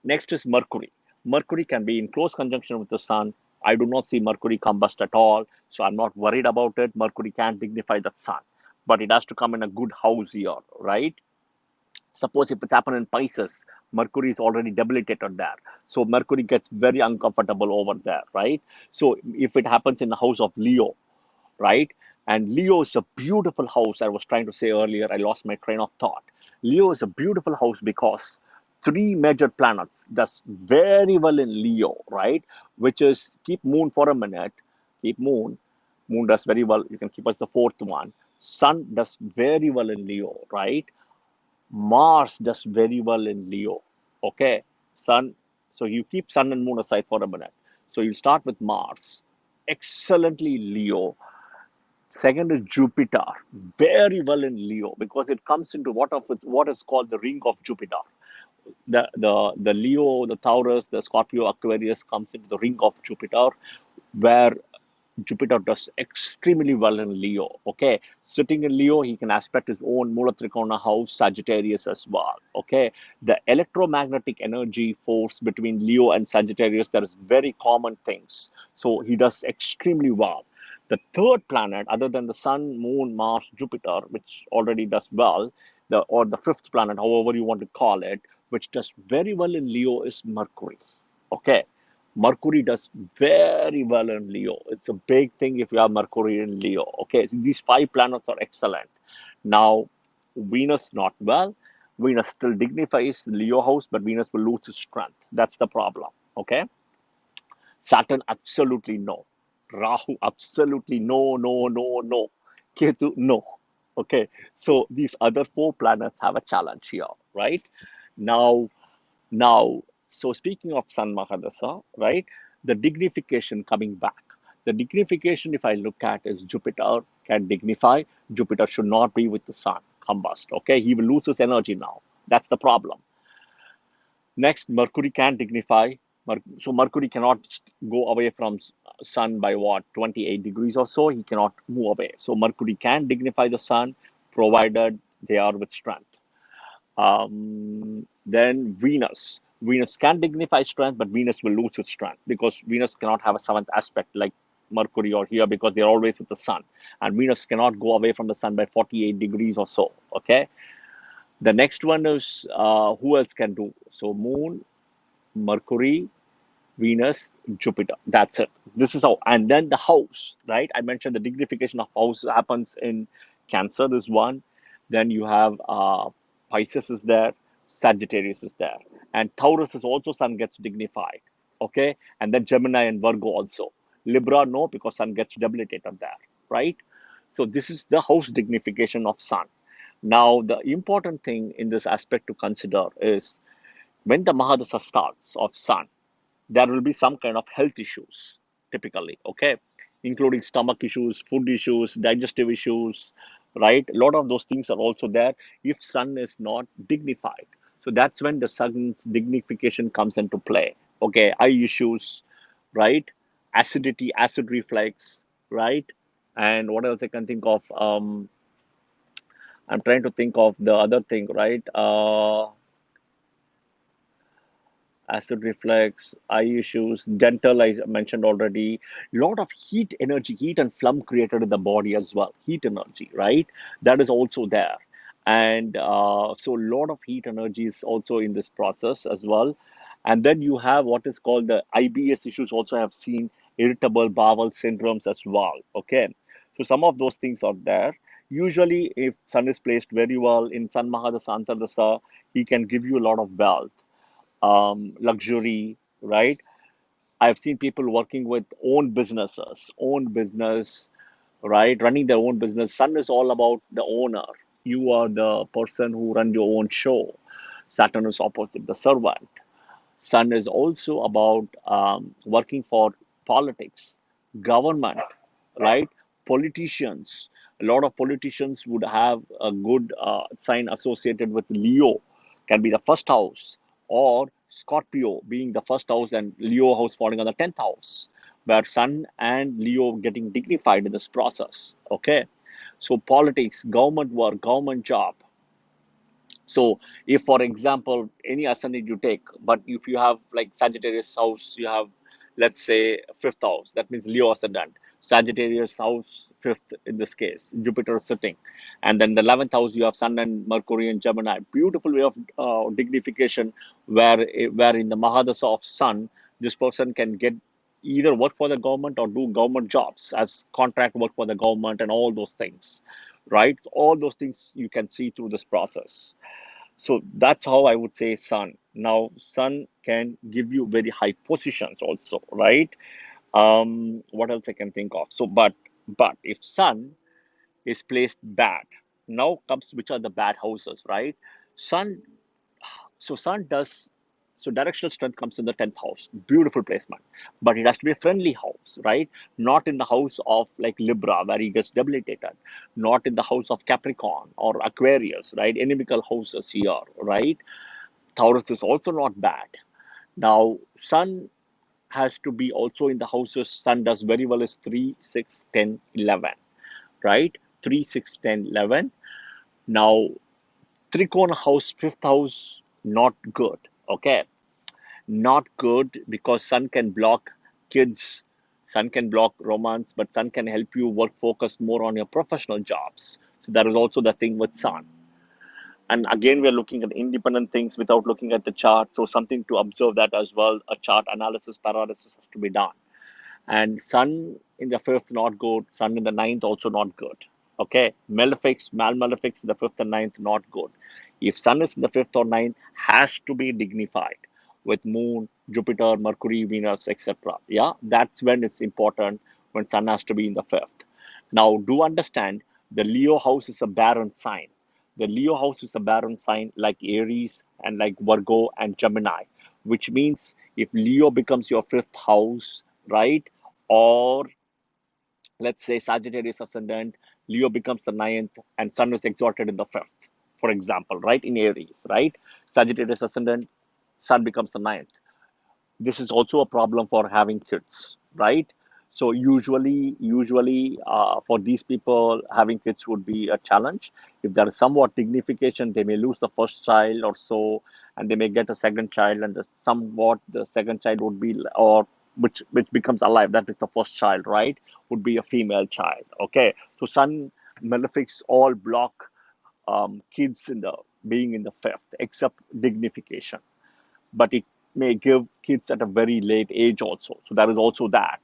next is Mercury. Mercury can be in close conjunction with the sun. I do not see Mercury combust at all, so I'm not worried about it. Mercury can dignify the sun, but it has to come in a good house here, right? Suppose if it's happened in Pisces, Mercury is already debilitated there. So Mercury gets very uncomfortable over there, right? So if it happens in the house of Leo, right? And Leo is a beautiful house. I was trying to say earlier, I lost my train of thought. Leo is a beautiful house because three major planets does very well in Leo, right? Which is keep Moon for a minute, keep Moon. Moon does very well. You can keep us the fourth one. Sun does very well in Leo, right? Mars does very well in Leo. Okay, Sun. So you keep Sun and Moon aside for a minute. So you start with Mars, excellently Leo. Second is Jupiter, very well in Leo because it comes into what is called the ring of Jupiter. The Leo, the Taurus, the Scorpio, Aquarius comes into the ring of Jupiter, where Jupiter does extremely well in Leo. Okay, sitting in Leo, he can aspect his own Mula Trikona house, Sagittarius as well. Okay, the electromagnetic energy force between Leo and Sagittarius, there is very common things. So he does extremely well. The third planet, other than the Sun, Moon, Mars, Jupiter, which already does well, or the fifth planet, however you want to call it, which does very well in Leo is Mercury. Okay, Mercury does very well in Leo. It's a big thing if you have Mercury in Leo. Okay, so these five planets are excellent. Now, Venus not well. Venus still dignifies Leo house, but Venus will lose its strength. That's the problem. Okay, Saturn absolutely no. Rahu absolutely no, no, no, no. Ketu no. Okay, so these other four planets have a challenge here, right? Now, now, so speaking of Sun Mahadasa, right, the dignification coming back. The dignification, if I look at, is Jupiter can dignify. Jupiter should not be with the Sun, combust. Okay, he will lose his energy now. That's the problem. Next, Mercury can dignify. So Mercury cannot go away from Sun by what, 28 degrees or so. He cannot move away. So Mercury can dignify the Sun, provided they are with strength. Then Venus. Venus can dignify strength, but Venus will lose its strength because Venus cannot have a seventh aspect like Mercury or here because they're always with the Sun. And Venus cannot go away from the Sun by 48 degrees or so. Okay. The next one is who else can do? So Moon, Mercury, Venus, Jupiter. That's it. This is how. And then the house, right? I mentioned the dignification of house happens in Cancer, is one. Then you have Pisces is there, Sagittarius is there. And Taurus is also Sun gets dignified. Okay. And then Gemini and Virgo also. Libra, no, because Sun gets debilitated there, right? So this is the house dignification of Sun. Now, the important thing in this aspect to consider is when the Mahadasha starts of Sun, there will be some kind of health issues typically, okay, including stomach issues, food issues, digestive issues, right? A lot of those things are also there if Sun is not dignified. So that's when the Sun's dignification comes into play. Okay, eye issues, right? Acidity, acid reflux, right? And what else I can think of? I'm trying to think of the other thing, right? Acid reflux, eye issues, dental, I mentioned already. Lot of heat energy, heat and phlegm created in the body as well. Heat energy, right? That is also there. And so a lot of heat energy is also in this process as well. And then you have what is called the IBS issues also have seen irritable bowel syndromes as well. Okay. So some of those things are there. Usually, if Sun is placed very well in Sun Mahadasha Antardasa, he can give you a lot of wealth, luxury, right? I've seen people working with own business, right? Running their own business. Sun is all about the owner. You are the person who run your own show. Saturn is opposite the servant. Sun is also about working for politics, government, right? Politicians. A lot of politicians would have a good sign associated with Leo, can be the first house, or Scorpio being the first house and Leo house falling on the 10th house, where Sun and Leo getting dignified in this process. Okay. So politics, government work, government job, so, if for example, any ascendant you take, but if you have like Sagittarius house, you have, let's say, fifth house, that means Leo ascendant. Sagittarius house, fifth in this case, Jupiter sitting. And then the 11th house, you have Sun and Mercury and Gemini. Beautiful way of dignification where in the Mahadasha of Sun, this person can get either work for the government or do government jobs as contract work for the government and all those things, right? All those things you can see through this process. So that's how I would say Sun. Now, Sun can give you very high positions also, right? What else I can think of? So, but if Sun is placed bad, now comes which are the bad houses, right? Sun so Sun does so directional strength comes in the 10th house. Beautiful placement. But it has to be a friendly house, right? Not in the house of like Libra where he gets debilitated. Not in the house of Capricorn or Aquarius, right? Inimical houses here, right? Taurus is also not bad. Now, Sun has to be also in the houses. Sun does very well is 3, 6, 10, 11, right? 3, 6, 10, 11. Now, Trikona house, fifth house, not good. Okay, not good because Sun can block kids, Sun can block romance, but Sun can help you work focus more on your professional jobs. So that is also the thing with Sun. And again, we are looking at independent things without looking at the chart. So something to observe that as well. A chart analysis paralysis has to be done. And Sun in the fifth, not good. Sun in the ninth, also not good. Okay. Malefics, malmalefics in the fifth and ninth, not good. If Sun is in the fifth or ninth, has to be dignified with Moon, Jupiter, Mercury, Venus, etc. Yeah, that's when it's important when Sun has to be in the fifth. Now, do understand the Leo house is a barren sign. The Leo house is a barren sign like Aries and like Virgo and Gemini, which means if Leo becomes your fifth house, right? Or let's say Sagittarius ascendant, Leo becomes the ninth, and Sun is exalted in the fifth, for example, right? In Aries, right? Sagittarius ascendant, Sun becomes the ninth. this is also a problem for having kids, right? So usually for these people, having kids would be a challenge. If there is somewhat dignification, they may lose the first child or so, and they may get a second child, and somewhat the second child would be, or which becomes alive. That is the first child, right? Would be a female child. Okay, so Sun malefics all block kids in the being in the fifth, except dignification, but it may give kids at a very late age also. So there is also that.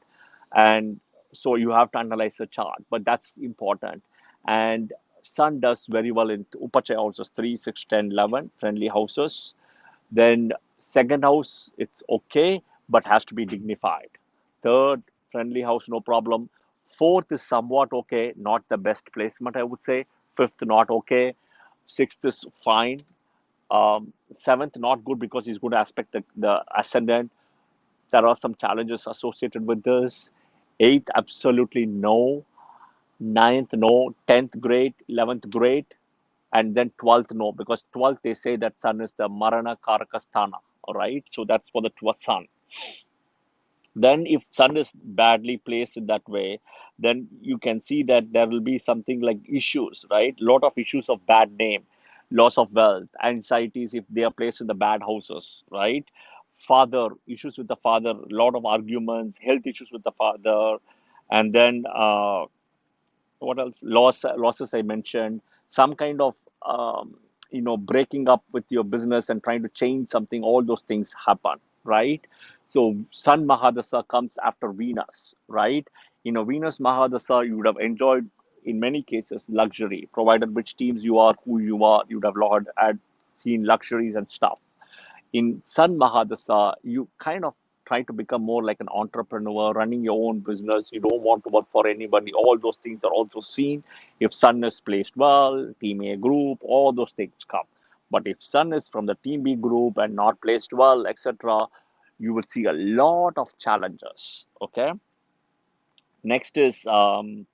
And so you have to analyze the chart, but that's important. And Sun does very well in Upachaya houses 3, 6, 10, 11, friendly houses. Then second house, it's okay, but has to be dignified. Third, friendly house, no problem. Fourth is somewhat okay, not the best placement, I would say. Fifth, not okay. Sixth is fine. Seventh, not good because he's going to aspect the ascendant. There are some challenges associated with this. Eighth, absolutely no. Ninth, no. 10th, great. 11th, great. And then 12th, no, because 12th, they say that sun is the Marana Karakasthana. All right. So that's for the 12th sun. Then if sun is badly placed in that way, then you can see that there will be something like issues, right? Lot of issues of bad name, loss of wealth, anxieties if they are placed in the bad houses, right? Father, issues with the father, lot of arguments, health issues with the father, and then what else, losses I mentioned, some kind of breaking up with your business and trying to change something. All those things happen, right? So Sun Mahadasha comes after Venus, right? Venus Mahadasha, you would have enjoyed in many cases luxury, provided which teams you are, who you are, you would have had seen luxuries and stuff. In Sun Mahadasa, you kind of try to become more like an entrepreneur, running your own business. You don't want to work for anybody. All those things are also seen. If Sun is placed well, Team A group, all those things come. But if Sun is from the Team B group and not placed well, etc., you will see a lot of challenges. Okay. Next is so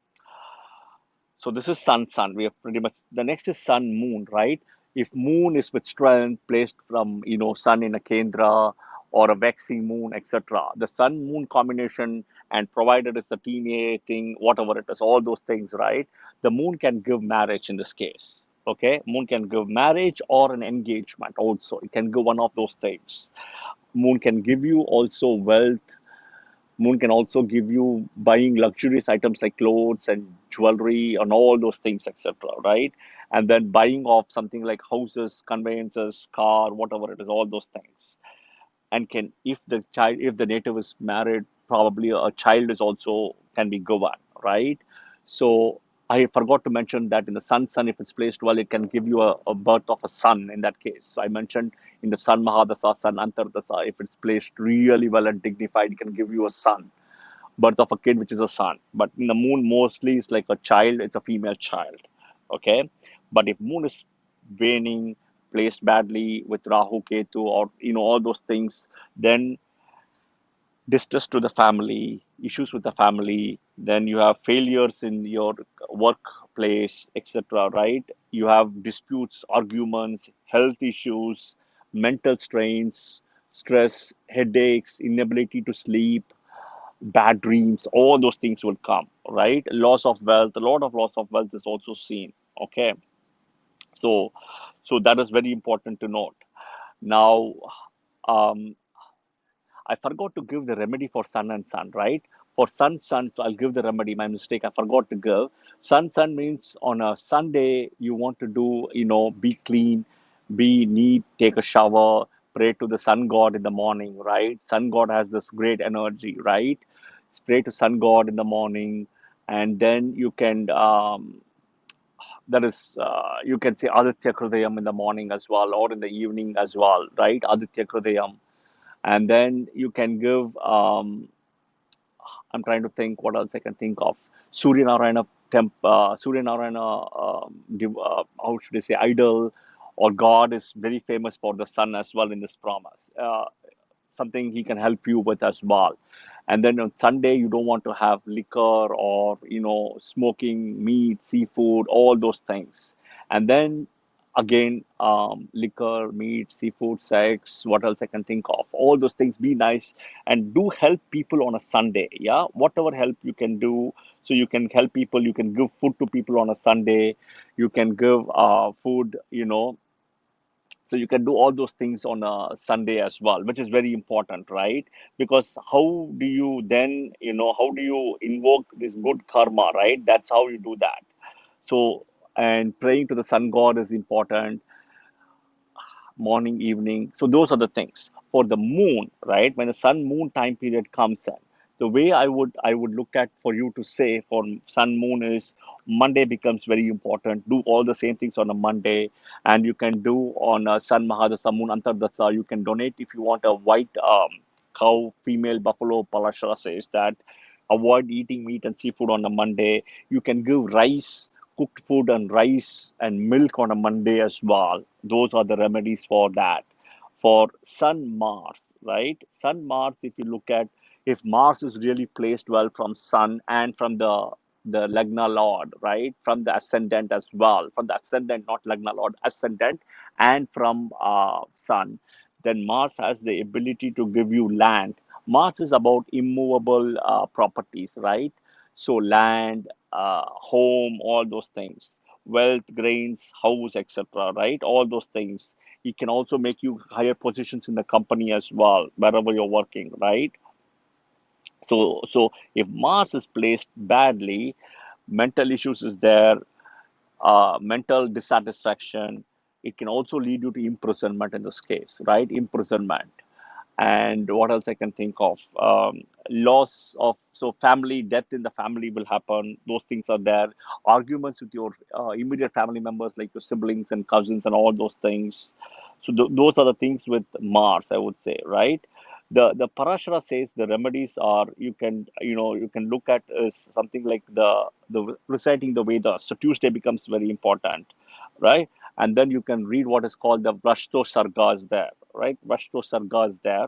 this is sun. We have pretty much the next is sun moon, right? If moon is with strength placed from sun in a kendra or a vexing moon, etc. The sun moon combination, and provided it's the team A thing, whatever it is, all those things, right? The moon can give marriage in this case. Okay, moon can give marriage or an engagement also. It can give one of those things. Moon can give you also wealth. Moon can also give you buying luxurious items like clothes and jewelry and all those things, etc. Right? And then buying of something like houses, conveyances, car, whatever it is, all those things. And can if the native is married, probably a child is also can be given, right? So I forgot to mention that in the sun, if it's placed well, it can give you a birth of a son in that case. So I mentioned in the Sun Mahadasa, Sun Antardasa, if it's placed really well and dignified, it can give you a son, birth of a kid, which is a son. But in the moon, mostly it's like a child, it's a female child. Okay. But if moon is waning, placed badly with Rahu, Ketu, or all those things, then distress to the family, issues with the family, then you have failures in your workplace, etc. Right? You have disputes, arguments, health issues, mental strains, stress, headaches, inability to sleep, bad dreams, all those things will come, right? Loss of wealth, a lot of loss of wealth is also seen. Okay, so that is very important to note. Now, um, I forgot to give the remedy for sun and sun, right? For sun, so I'll give the remedy. My mistake, I forgot to give. Sun means on a Sunday, you want to do, be clean, be neat, take a shower, pray to the sun god in the morning, right? Sun god has this great energy, right? Pray to sun god in the morning, and then you can, that is, you can say Aditya Kridayam in the morning as well, or in the evening as well, right? Aditya Kridayam, and then you can give I'm trying to think what else I can think of. Surya Narayana Surya Narayana how should I say, idol or god is very famous for the sun as well in this promise, something he can help you with as well. And then on Sunday you don't want to have liquor or smoking meat, seafood, all those things. And then Again, liquor, meat, seafood, sex, what else I can think of? All those things, be nice and do help people on a Sunday. Yeah, whatever help you can do. So you can help people, you can give food to people on a Sunday, you can give food, so you can do all those things on a Sunday as well, which is very important, right? Because how do you then, how do you invoke this good karma, right? That's how you do that. So, and praying to the sun god is important, morning, evening. So those are the things. For the moon, right? When the sun moon time period comes in, the way I would look at for you to say for sun moon is Monday becomes very important. Do all the same things on a Monday, and you can do on a Sun Mahadasha moon Antardasa. You can donate if you want a white cow, female buffalo. Parashara says that avoid eating meat and seafood on a Monday. You can give rice, cooked food and rice and milk on a Monday as well. Those are the remedies for that. For Sun Mars, right? Sun Mars, if you look at, if Mars is really placed well from Sun and from the Lagna Lord, right? From the ascendant as well, from the ascendant, not Lagna Lord, ascendant, and from Sun, then Mars has the ability to give you land. Mars is about immovable properties, right? So land, home, all those things, wealth, grains, house, etc. Right? All those things. It can also make you higher positions in the company as well, wherever you're working, right? So if Mars is placed badly, mental issues is there, mental dissatisfaction. It can also lead you to imprisonment in this case, right? Imprisonment. And what else I can think of? Loss of, so family, death in the family will happen. Those things are there. Arguments with your immediate family members, like your siblings and cousins, and all those things. So those are the things with Mars, I would say, right? The Parashara says the remedies are, you can look at is something like the reciting the Vedas. So Tuesday becomes very important, right? And then you can read what is called the Vrashto Sargas there, right? Vrashto Sargas there.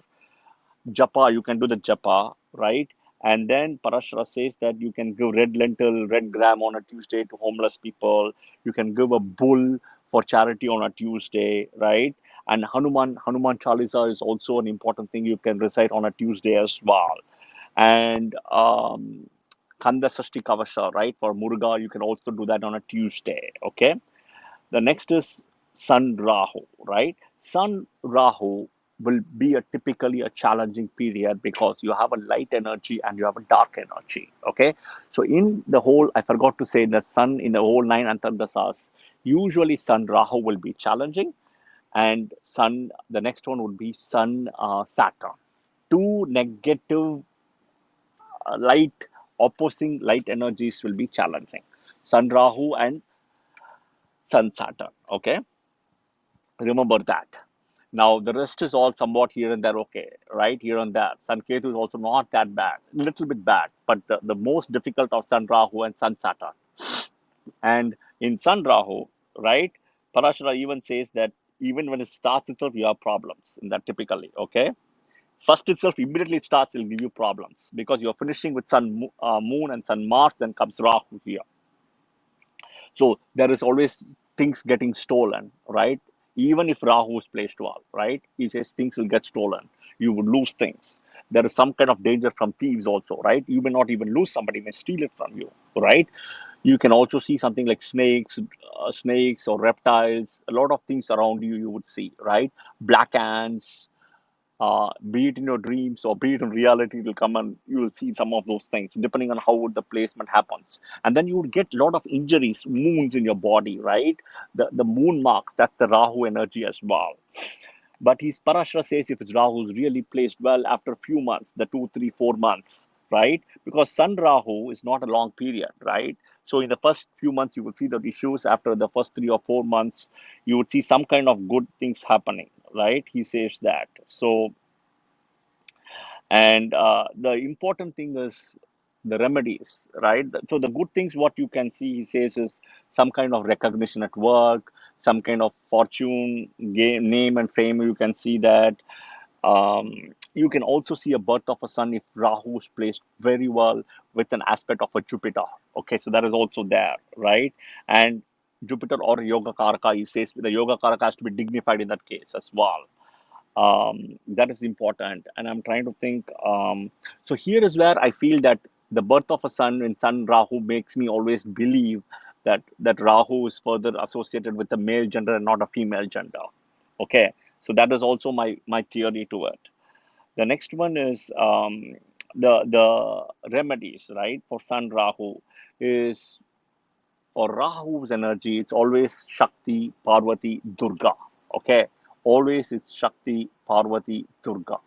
Japa, you can do the japa, right? And then Parashara says that you can give red lentil, red gram on a Tuesday to homeless people. You can give a bull for charity on a Tuesday, right? And Hanuman Chalisa is also an important thing you can recite on a Tuesday as well. And Kanda Sashti Kavasha, right? For Muruga, you can also do that on a Tuesday, okay? The next is Sun Rahu, right? Sun Rahu will be typically a challenging period because you have a light energy and you have a dark energy. Okay, so in the whole, I forgot to say the Sun in the whole nine antardasas. Usually, Sun Rahu will be challenging, and Sun. The next one would be Sun Saturn. Two negative light opposing light energies will be challenging. Sun Rahu and Sun Saturn. Okay, remember that. Now the rest is all somewhat here and there, okay, right? Here and there. Sun Ketu is also not that bad, a little bit bad, but the most difficult are Sun Rahu and Sun Saturn. And in Sun Rahu, right? Parashara even says that even when it starts itself, you have problems in that typically, okay? First itself, immediately it starts, it'll give you problems because you're finishing with Moon and Sun Mars, then comes Rahu here. So there is always things getting stolen, right? Even if Rahu is placed well, right? He says things will get stolen. You would lose things. There is some kind of danger from thieves also, right? You may not even lose, somebody may steal it from you, right? You can also see something like snakes or reptiles. A lot of things around you, you would see, right? Black ants, be it in your dreams or be it in reality, it will come and you will see some of those things depending on how the placement happens. And then you would get a lot of injuries, wounds in your body, right? The moon marks, that's the Rahu energy as well. But his Parashara says if it's Rahu is really placed well after a few months, the 2, 3, 4 months, right? Because Sun Rahu is not a long period, right? So in the first few months, you will see the issues. After the first 3 or 4 months, you would see some kind of good things happening, right? He says that. So, and the important thing is the remedies, right? So the good things, what you can see, he says, is some kind of recognition at work, some kind of fortune, game, name and fame. You can see that. You can also see a birth of a sun if Rahu is placed very well with an aspect of a Jupiter. Okay, so that is also there, right? And Jupiter or Yoga Karaka, he says the Yoga Karaka has to be dignified in that case as well. That is important. And I'm trying to think. So here is where I feel that the birth of a sun in Sun Rahu makes me always believe that Rahu is further associated with the male gender and not a female gender. Okay, so that is also my theory to it. The next one is the remedies, right, for Sun Rahu is for Rahu's energy, it's always Shakti, Parvati, Durga. Okay, always it's Shakti, Parvati, Durga.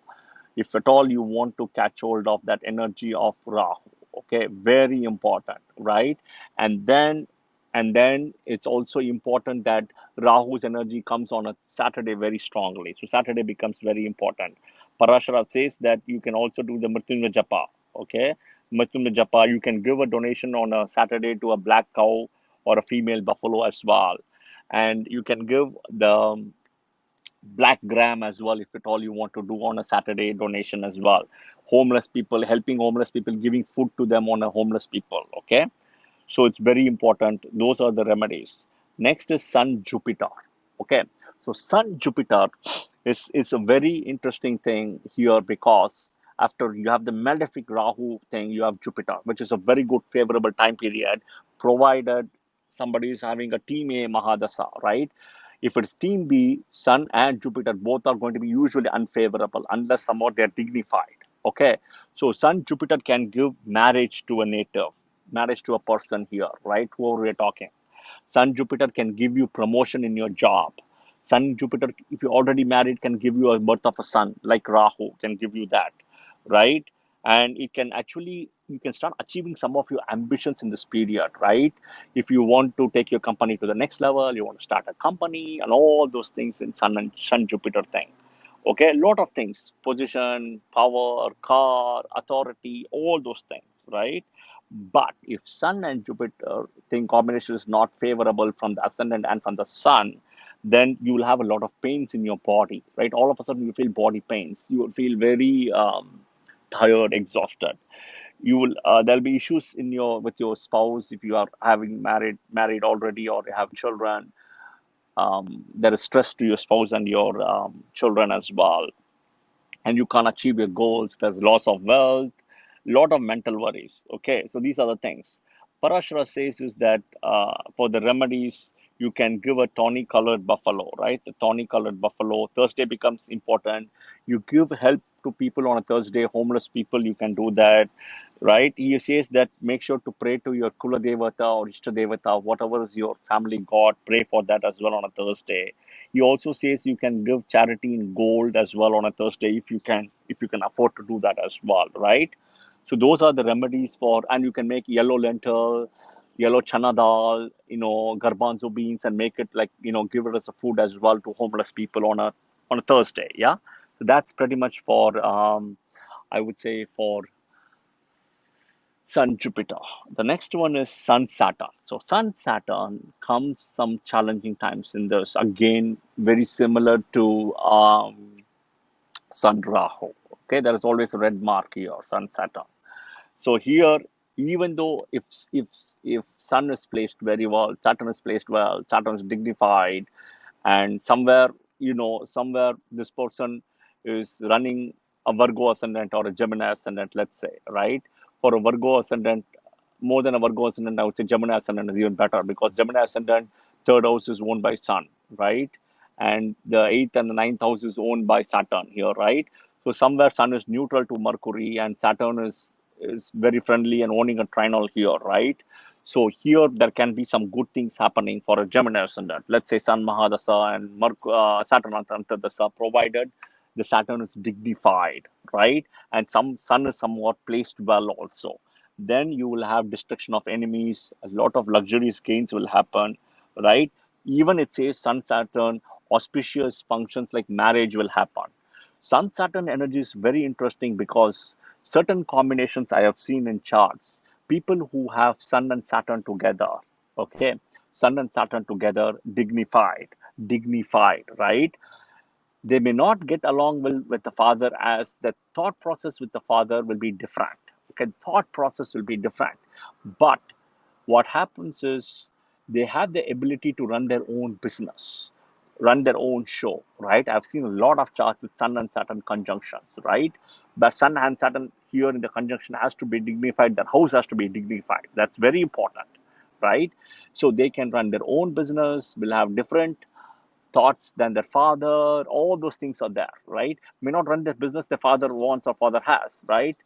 If at all you want to catch hold of that energy of Rahu, okay, very important, right? And then it's also important that Rahu's energy comes on a Saturday very strongly. So Saturday becomes very important. Parashara says that you can also do the Mrityunjaya Japa, okay? Mrityunjaya Japa, you can give a donation on a Saturday to a black cow or a female buffalo as well. And you can give the black gram as well if at all you want to do on a Saturday donation as well. Homeless people, helping homeless people, giving food to them on a homeless people, okay? So it's very important. Those are the remedies. Next is Sun Jupiter. Okay. So Sun Jupiter is a very interesting thing here because after you have the malefic Rahu thing, you have Jupiter, which is a very good favorable time period, provided somebody is having a team A Mahadasha, right? If it's team B, Sun and Jupiter both are going to be usually unfavorable unless somewhat they're dignified. Okay. So Sun Jupiter can give marriage to a native, marriage to a person here, right? Whoever we're talking. Sun Jupiter can give you promotion in your job. Sun Jupiter, if you're already married, can give you a birth of a son, like Rahu can give you that, right? And it can actually, you can start achieving some of your ambitions in this period, right? If you want to take your company to the next level, you want to start a company and all those things in Sun and Sun Jupiter thing. Okay, a lot of things, position, power, car, authority, all those things, right? But if Sun and Jupiter thing combination is not favorable from the ascendant and from the Sun, then you will have a lot of pains in your body, right? All of a sudden you feel body pains. You will feel very tired, exhausted. You will there'll be issues in your with your spouse if you are having married already or you have children. There is stress to your spouse and your children as well, and you can't achieve your goals. There's loss of wealth, lot of mental worries. Okay, so these are the things. Parashara says is that for the remedies, you can give a tawny colored buffalo, right? The tawny colored buffalo. Thursday becomes important. You give help to people on a Thursday, homeless people, you can do that, right? He says that make sure to pray to your Kula Devata or Ishta Devata, whatever is your family god, pray for that as well on a Thursday. He also says you can give charity in gold as well on a Thursday if you can afford to do that as well, right? So those are the remedies for, and you can make yellow lentil, yellow chana dal, garbanzo beans, and make it like give it as a food as well to homeless people on a Thursday. Yeah, so that's pretty much for I would say for Sun Jupiter. The next one is Sun Saturn. So Sun Saturn comes some challenging times in this. Again, very similar to Sun Rahu. Okay, there is always a red mark here, Sun Saturn. So here, even though if Sun is placed very well, Saturn is placed well, Saturn is dignified, and somewhere this person is running a Virgo ascendant or a Gemini ascendant, let's say, right? For a Virgo ascendant, more than a Virgo ascendant, I would say Gemini ascendant is even better because Gemini ascendant, third house is owned by Sun, right? And the eighth and the ninth house is owned by Saturn here, right? So somewhere Sun is neutral to Mercury and Saturn is very friendly and owning a trinal here, right? So here there can be some good things happening for a Gemini ascendant. Let's say Sun Mahadasha and Saturn Antardasa, provided the Saturn is dignified, right? And some Sun is somewhat placed well also. Then you will have destruction of enemies, a lot of luxurious gains will happen, right? Even it says Sun Saturn, auspicious functions like marriage will happen. Sun Saturn energy is very interesting because certain combinations I have seen in charts, people who have Sun and Saturn together, okay, Sun and Saturn together, dignified, right? They may not get along well with the father as the thought process with the father will be different. Okay, thought process will be different. But what happens is they have the ability to run their own business, run their own show, right? I've seen a lot of charts with Sun and Saturn conjunctions, right? But Sun and Saturn here in the conjunction has to be dignified, their house has to be dignified. That's very important, right? So they can run their own business, will have different thoughts than their father, all those things are there, right? May not run their business their father wants or father has, right?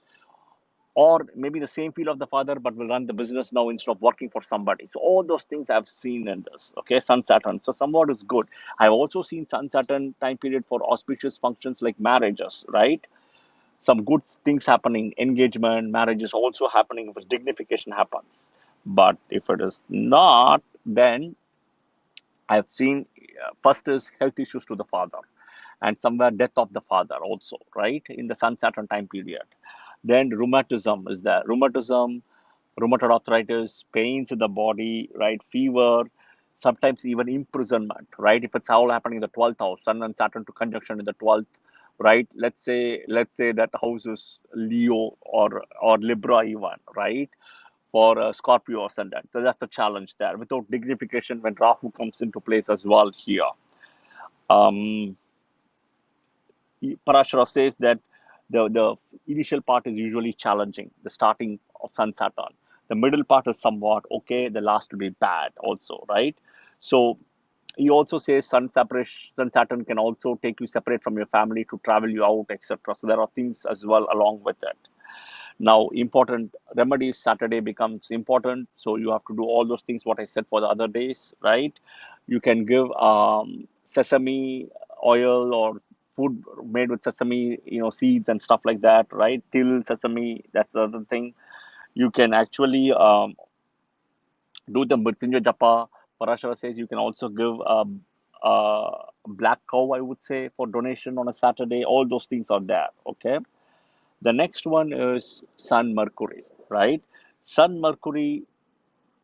Or maybe the same field of the father but will run the business now instead of working for somebody. So all those things I've seen in this, okay, Sun Saturn. So somewhat is good. I've also seen Sun Saturn time period for auspicious functions like marriages, right? Some good things happening, engagement, marriage is also happening if dignification happens. But if it is not, then I've seen first is health issues to the father, and somewhere death of the father also, right? In the Sun Saturn time period. Then rheumatism is there. Rheumatism, rheumatoid arthritis, pains in the body, right? Fever, sometimes even imprisonment, right? If it's all happening in the 12th house, Sun and Saturn to conjunction in the 12th, right? Let's say that house is Leo or Libra even, right? For Scorpio ascendant. So that's the challenge there. Without dignification, when Rahu comes into place as well here. Um, Parashara says that the initial part is usually challenging, the starting of Sun Saturn. The middle part is somewhat okay, the last will be bad also, right? So he also says Sun separation, Sun Saturn can also take you separate from your family to travel you out, etc. So there are things as well along with it. Now, important remedies, Saturday becomes important. So you have to do all those things what I said for the other days, right? You can give sesame oil or food made with sesame, seeds and stuff like that, right? Till sesame, that's the other thing. You can actually do the Mrityunjay Japa. Parashara says you can also give a black cow, I would say, for donation on a Saturday. All those things are there, okay? The next one is Sun Mercury, right? Sun Mercury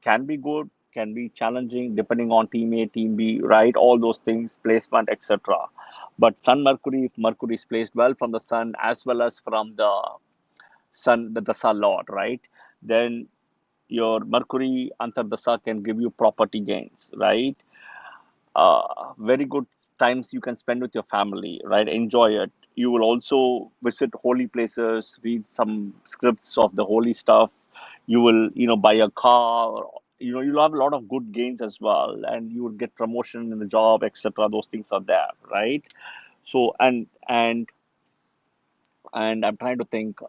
can be good, can be challenging depending on team A, team B, right? All those things, placement, etc. But Sun Mercury, if Mercury is placed well from the Sun as well as from the Sun, the Dasa Lord, right? Then your Mercury Antardasa can give you property gains, right? Very good times you can spend with your family, right? Enjoy it. You will also visit holy places, read some scripts of the holy stuff. You will, buy a car. You'll have a lot of good gains as well, and you will get promotion in the job, etc. Those things are there, right? So and I'm trying to think.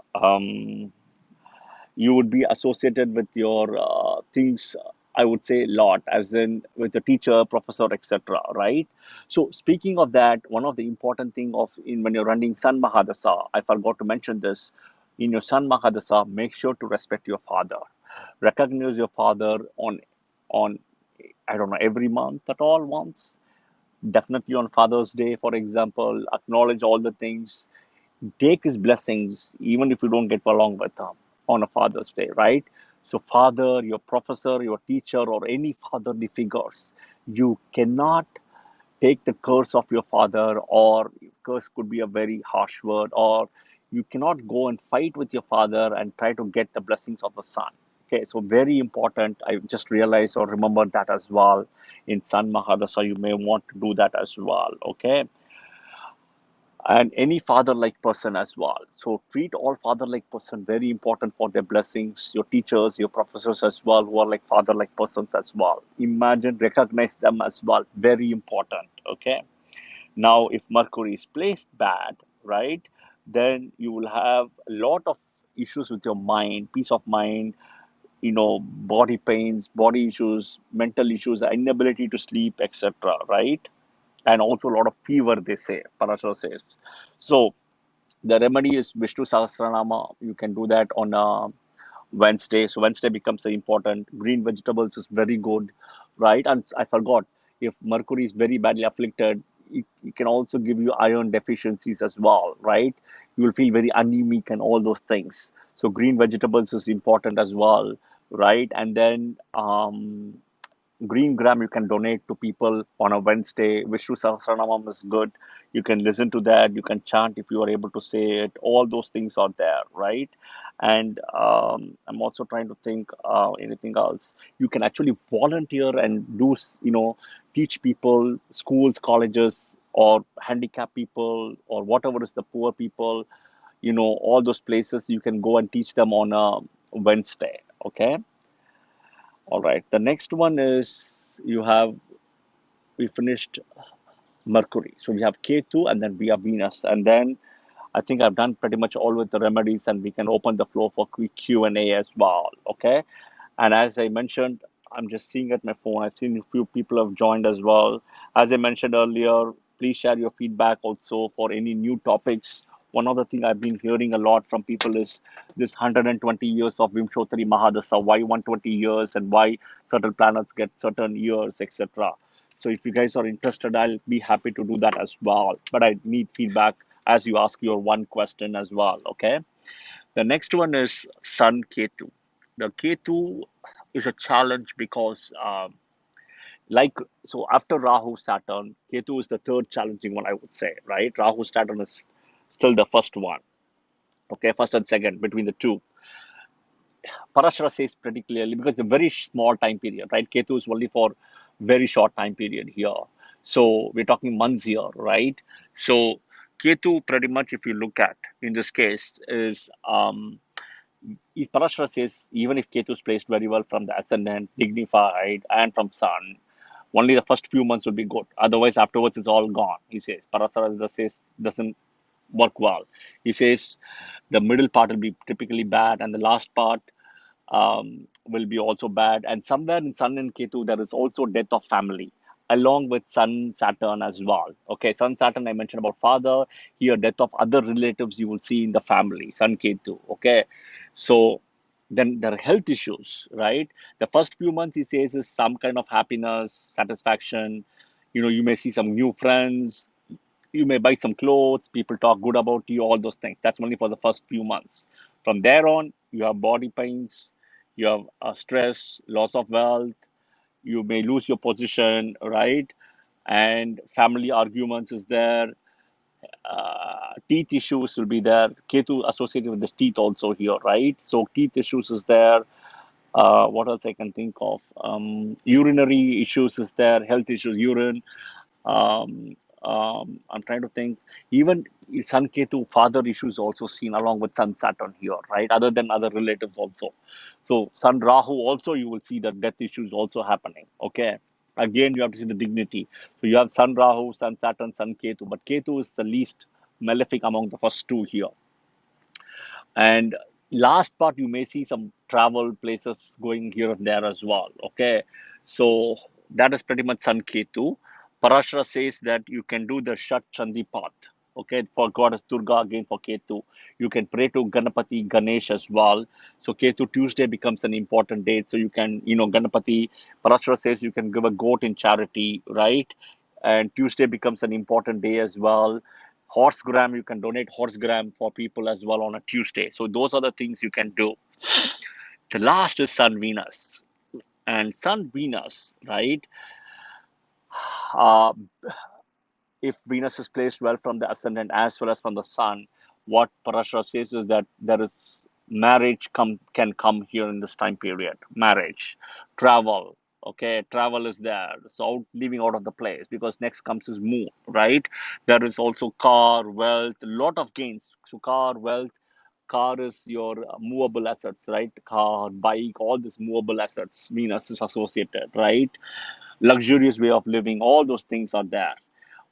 You would be associated with your things, I would say lot, as in with a teacher, professor, etc., right? So speaking of that, one of the important thing of in when you're running Sun Mahadasa, I forgot to mention this. In your Sun Mahadasa, make sure to respect your father, recognize your father on I don't know, every month at all once, definitely on Father's Day, for example. Acknowledge all the things, take his blessings, even if you don't get along with him on a Father's Day, right? So, father, your professor, your teacher, or any fatherly figures, you cannot take the curse of your father, or curse could be a very harsh word, or you cannot go and fight with your father and try to get the blessings of the son. Okay, so very important. I just realized or remember that as well. In Sun Mahadasha, you may want to do that as well. Okay, and any father-like person as well. So treat all father-like person very important for their blessings. Your teachers, your professors as well, who are like father-like persons as well. Imagine, recognize them as well. Very important. Okay. Now, if Mercury is placed bad, right, then you will have a lot of issues with your mind, peace of mind, body pains, body issues, mental issues, inability to sleep, etc. Right, and also a lot of fever. They say Parashara says. So the remedy is Vishnu Sahasranama. You can do that on Wednesday. So Wednesday becomes important. Green vegetables is very good, right? And I forgot, if Mercury is very badly afflicted, it can also give you iron deficiencies as well, right? You will feel very anemic and all those things. So green vegetables is important as well, right? And then green gram you can donate to people on a Wednesday. Vishnu Sahasranamam is good. You can listen to that. You can chant if you are able to say it. All those things are there, right? And I'm also trying to think anything else. You can actually volunteer and do, teach people, schools, colleges, or handicapped people, or whatever is the poor people, all those places you can go and teach them on a Wednesday. Okay. All right. The next one is we finished Mercury. So we have Ketu and then we have Venus. And then I think I've done pretty much all with the remedies, and we can open the floor for quick Q&A as well. Okay. And as I mentioned, I'm just seeing at my phone, I've seen a few people have joined as well. As I mentioned earlier, please share your feedback also for any new topics. One of the things I've been hearing a lot from people is this 120 years of Vimshottari Mahadasha, why 120 years and why certain planets get certain years, etc. So if you guys are interested, I'll be happy to do that as well. But I need feedback as you ask your one question as well. Okay. The next one is Sun Ketu. The Ketu is a challenge because, like, so after Rahu Saturn, Ketu is the third challenging one, I would say, right? Rahu Saturn is still the first one, okay, first and second between the two. Parashara says pretty clearly because it's a very small time period, right? Ketu is only for very short time period here. So we're talking months here, right? So Ketu, pretty much, if you look at in this case, is Parashara says even if Ketu is placed very well from the ascendant, dignified, and from Sun, only the first few months will be good. Otherwise, afterwards, it's all gone. He says Parashara says doesn't work well. He says the middle part will be typically bad, and the last part will be also bad. And somewhere in Sun and Ketu, there is also death of family, along with Sun Saturn as well. Okay, Sun Saturn, I mentioned about father. Here, death of other relatives you will see in the family, Sun Ketu. Okay, so then there are health issues, right? The first few months, he says, is some kind of happiness, satisfaction. You may see some new friends, you may buy some clothes, people talk good about you, all those things. That's only for the first few months. From there on, you have body pains, you have stress, loss of wealth, you may lose your position, right? And family arguments is there, teeth issues will be there. Ketu associated with the teeth also here, right? So teeth issues is there. What else I can think of? Urinary issues is there, health issues, urine. I'm trying to think. Even Sun Ketu father issues also seen along with Sun Saturn here, right? Other than other relatives also. So Sun Rahu also you will see the death issues also happening. Okay. Again, you have to see the dignity. So you have Sun Rahu, Sun Saturn, Sun Ketu, but Ketu is the least malefic among the first two here. And last part, you may see some travel places going here and there as well. Okay. So that is pretty much Sun Ketu. Parashara says that you can do the Shat Chandi path. Okay. For Goddess Durga, again for Ketu. You can pray to Ganapati Ganesh as well. So Ketu Tuesday becomes an important date. So you can, Ganapati, Parashara says you can give a goat in charity, right? And Tuesday becomes an important day as well. Horse gram, you can donate horse gram for people as well on a Tuesday. So those are the things you can do. The last is Sun Venus. And Sun Venus, right? Uh, if Venus is placed well from the ascendant as well as from the sun, what Parashara says is that there is marriage can come here in this time period. Marriage, travel. Okay, travel is there. So living out of the place because next comes is moon, right? There is also car, wealth, a lot of gains. So car, wealth, car is your movable assets, right? Car, bike, all these movable assets. Venus is associated, right? Luxurious way of living, all those things are there.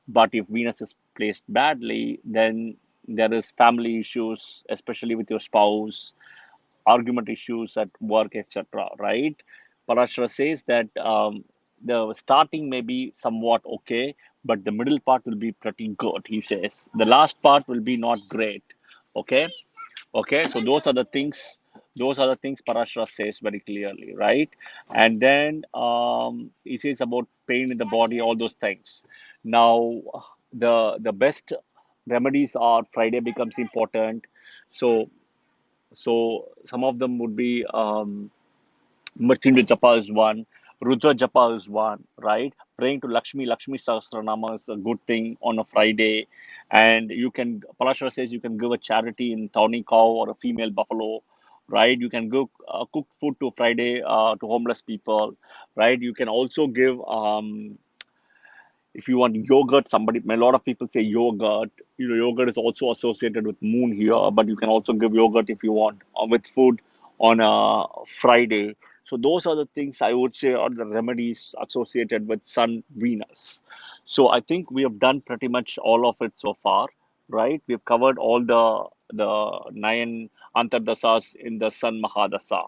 But if Venus is placed badly, then there is family issues, especially with your spouse, argument issues at work, etc. Right? Parashara says that the starting may be somewhat okay, but the middle part will be pretty good. He says the last part will be not great. Okay, okay. So those are the things. Those are the things Parashara says very clearly, right? And then he says about pain in the body, all those things. Now, the best remedies are Friday becomes important. So some of them would be Mrityunjaya Japa is one, Rudra Japa is one, right? Praying to Lakshmi Sahasranama is a good thing on a Friday. And Parashara says you can give a charity in tawny cow or a female buffalo. right? You can go cook food to Friday to homeless people, right? You can also give if you want yogurt, somebody, a lot of people say yogurt. You know, yogurt is also associated with moon here, but you can also give yogurt if you want with food on a Friday. So those are the things I would say are the remedies associated with Sun Venus. So I think we have done pretty much all of it so far, right? We've covered all the nine antardasas in the Sun Mahadasha.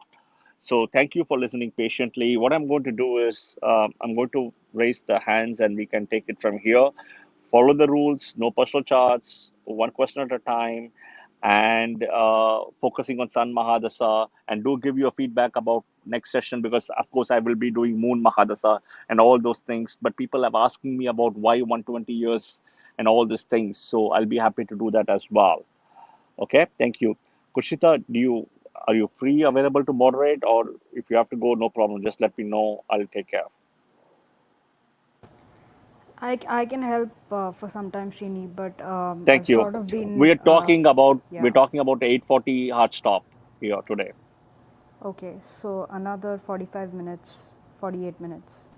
So thank you for listening patiently. What I'm going to do is I'm going to raise the hands and we can take it from here. Follow the rules, no personal charts, one question at a time, and focusing on Sun Mahadasa. And do give your feedback about next session because, of course, I will be doing Moon Mahadasa and all those things. But people have asking me about why 120 years and all these things. So I'll be happy to do that as well. Okay, thank you. Kushita, are you free, available to moderate, or if you have to go, no problem. Just let me know. I'll take care. I can help for some time, Srini, but Thank I've you. sort of been, We're yeah. talking about 8:40 hard stop here today. Okay, so another 45 minutes, 48 minutes.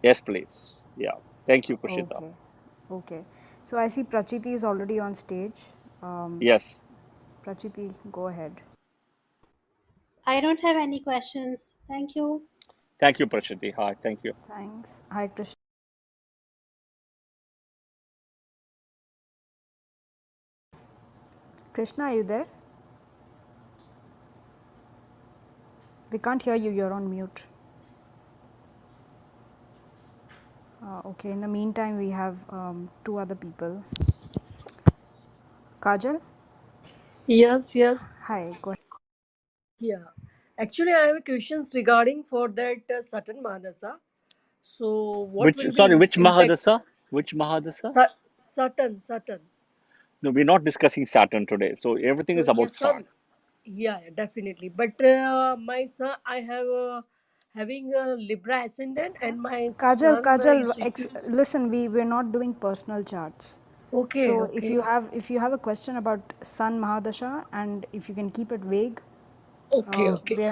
Yes, please. Yeah. Thank you, Kushita. Okay, okay. So I see Prachiti is already on stage. Um, Yes. Prachiti, go ahead. I don't have any questions. Thank you. Thank you, Prashiti. Hi. Thank you. Thanks. Hi, Krishna. Krishna, are you there? We can't hear you. You're on mute. Okay, in the meantime, we have two other people. Kajal? Yes, yes. Hi, go ahead. Yeah. Actually, I have questions regarding for that Saturn Mahadasa. So, what Which will be sorry, which impact? Mahadasa? Which Mahadasa? Saturn. No, we're not discussing Saturn today. So everything So, is about yes, Sun. sorry. Yeah, yeah, definitely. But my son, I have having a Libra ascendant, and my Kajal, son Kajal, is situated. listen, we're not doing personal charts. Okay, So okay, if you have a question about Sun Mahadasha and if you can keep it vague, okay, okay. I we're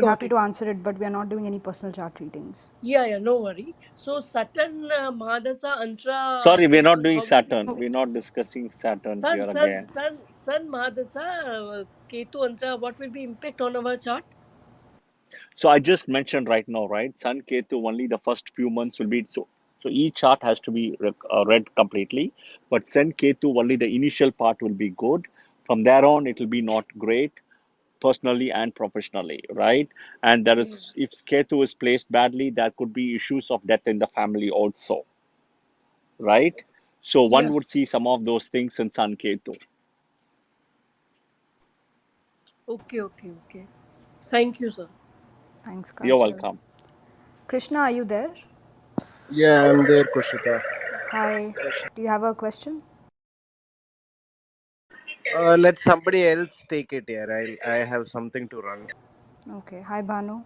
got happy it. to answer it, but we are not doing any personal chart readings. Yeah, yeah, no worry. So, Saturn Mahadasa Antra Sorry, we're not Ketu, doing how will be? Saturn. We're not discussing Saturn here again. Sun Mahadasa, Ketu Antra, what will be impact on our chart? So I just mentioned right now, right? Sun Ketu only the first few months will be so. So each chart has to be read completely, but Sun Ketu only the initial part will be good. From there on, it will be not great personally and professionally, right? And there Okay. is if Ketu is placed badly, there could be issues of death in the family also, right? So one Yeah. would see some of those things in Sun Ketu. Okay, okay, okay. Thank you, sir. Thanks, You're Kajal. welcome. Krishna, are you there? Yeah, I'm there, Kushita. Hi. Do you have a question? Let somebody else take it here. I have something to run. Okay. Hi, Bhanu.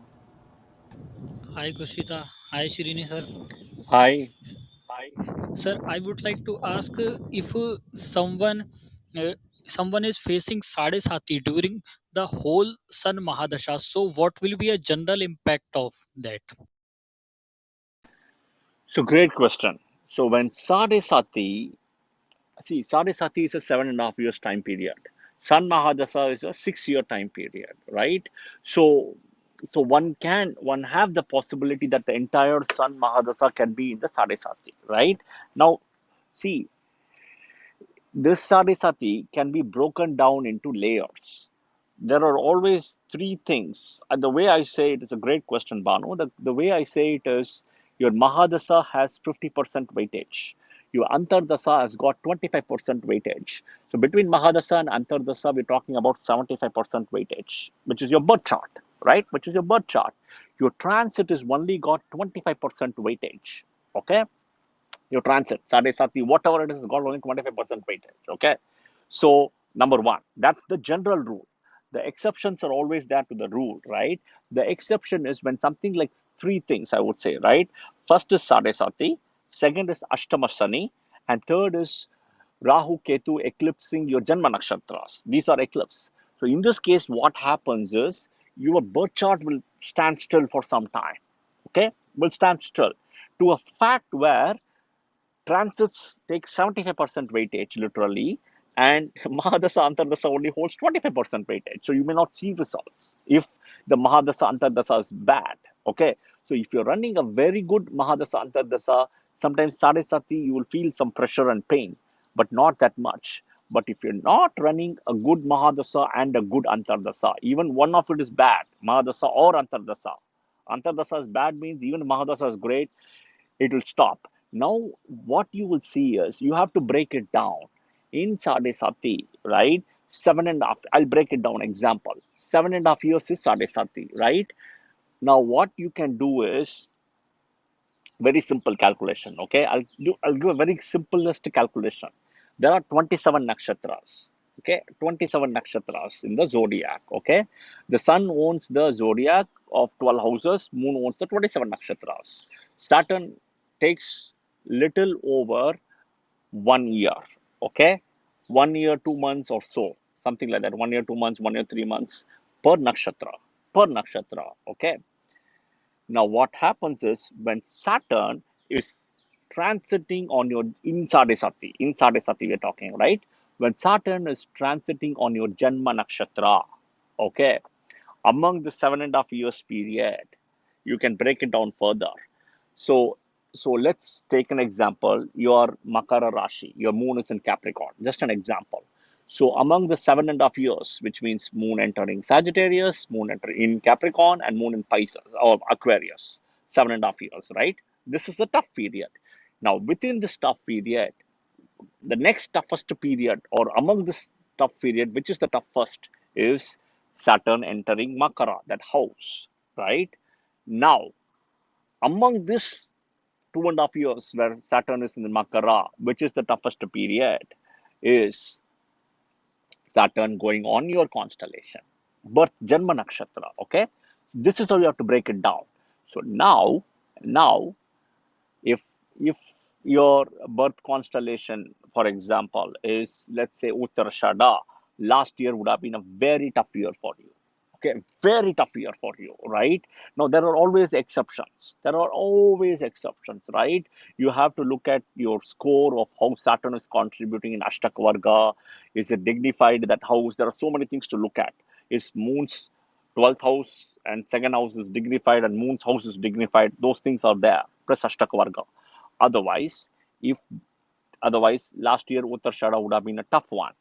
Hi Kushita. Hi Shirini sir. Hi. Hi. Sir, I would like to ask if uh, someone is facing Sadesati during the whole Sun Mahadasha, so what will be a general impact of that? So great question. So when Sade Sati, see, Sadesati is a 7.5 years time period. Sun Mahadasa is a 6 year time period, right? So, so one have the possibility that the entire Sun Mahadasa can be in the Sadesati, right? Now, see, this sadesati can be broken down into layers. There are always three things. And the way I say it is a great question, Banu. The way I say it is your Mahadasa has 50% weightage. Your Antardasa has got 25% weightage. So between Mahadasa and Antardasa, we're talking about 75% weightage, which is your birth chart, right? Which is your birth chart. Your transit is only got 25% weightage. Okay, your transit, Sadesati, whatever it is, got only 25% weightage. Okay. So, number one, that's the general rule. The exceptions are always there to the rule, right? The exception is when something like three things, I would say, right? First is Sadesati, second is Ashtama Sani, and third is Rahu Ketu eclipsing your Janma Nakshatras. These are eclipse. So in this case, what happens is your birth chart will stand still for some time. Okay, will stand still to a fact where transits take 75% weightage literally, and Mahadasa Antardasa only holds 25% weightage. So you may not see results if the Mahadasa Antardasa is bad. Okay, so if you're running a very good Mahadasa Antardasa, sometimes Sadesati you will feel some pressure and pain, but not that much. But if you're not running a good Mahadasa and a good Antardasa, even one of it is bad, Mahadasa or Antardasa. Antardasa is bad means even Mahadasa is great, it will stop. Now, what you will see is you have to break it down in Sade Sati, right? 7.5, I'll break it down. Example 7.5 years is Sade Sati, right? Now, what you can do is very simple calculation. Okay, I'll give a very simplest calculation. There are 27 nakshatras. Okay, 27 nakshatras in the zodiac. Okay, the sun owns the zodiac of 12 houses, moon owns the 27 nakshatras. Saturn takes little over 1 year. Okay, 1 year, 2 months or so, something like that. 1 year, 2 months, 1 year, 3 months per nakshatra. Per nakshatra. Okay, now, what happens is when Saturn is transiting on your in Sadesati we're talking, right? When Saturn is transiting on your Janma Nakshatra, okay, among the 7.5 years period, you can break it down further. So, so let's take an example. Your Makara Rashi, your moon is in Capricorn. Just an example. So among the 7.5 years, which means moon entering Sagittarius, moon entering in Capricorn, and moon in Pisces or Aquarius, 7.5 years, right? This is a tough period. Now, within this tough period, the next toughest period, or among this tough period, which is the toughest, is Saturn entering Makara, that house, right? Now, among this 2.5 years where Saturn is in the Makara, which is the toughest period, is Saturn going on your constellation, birth Janma Nakshatra. Okay, this is how you have to break it down. So now, if if your birth constellation, for example, is let's say Uttarashada, last year would have been a very tough year for you. Okay, very tough year for you, right? Now there are always exceptions. There are always exceptions, right? You have to look at your score of how Saturn is contributing in Ashtaka Varga. Is it dignified, that house? There are so many things to look at. Is Moon's 12th house and second house is dignified and Moon's house is dignified? Those things are there, plus Ashtaka Varga. Otherwise, if otherwise, last year Uttarashada would have been a tough one.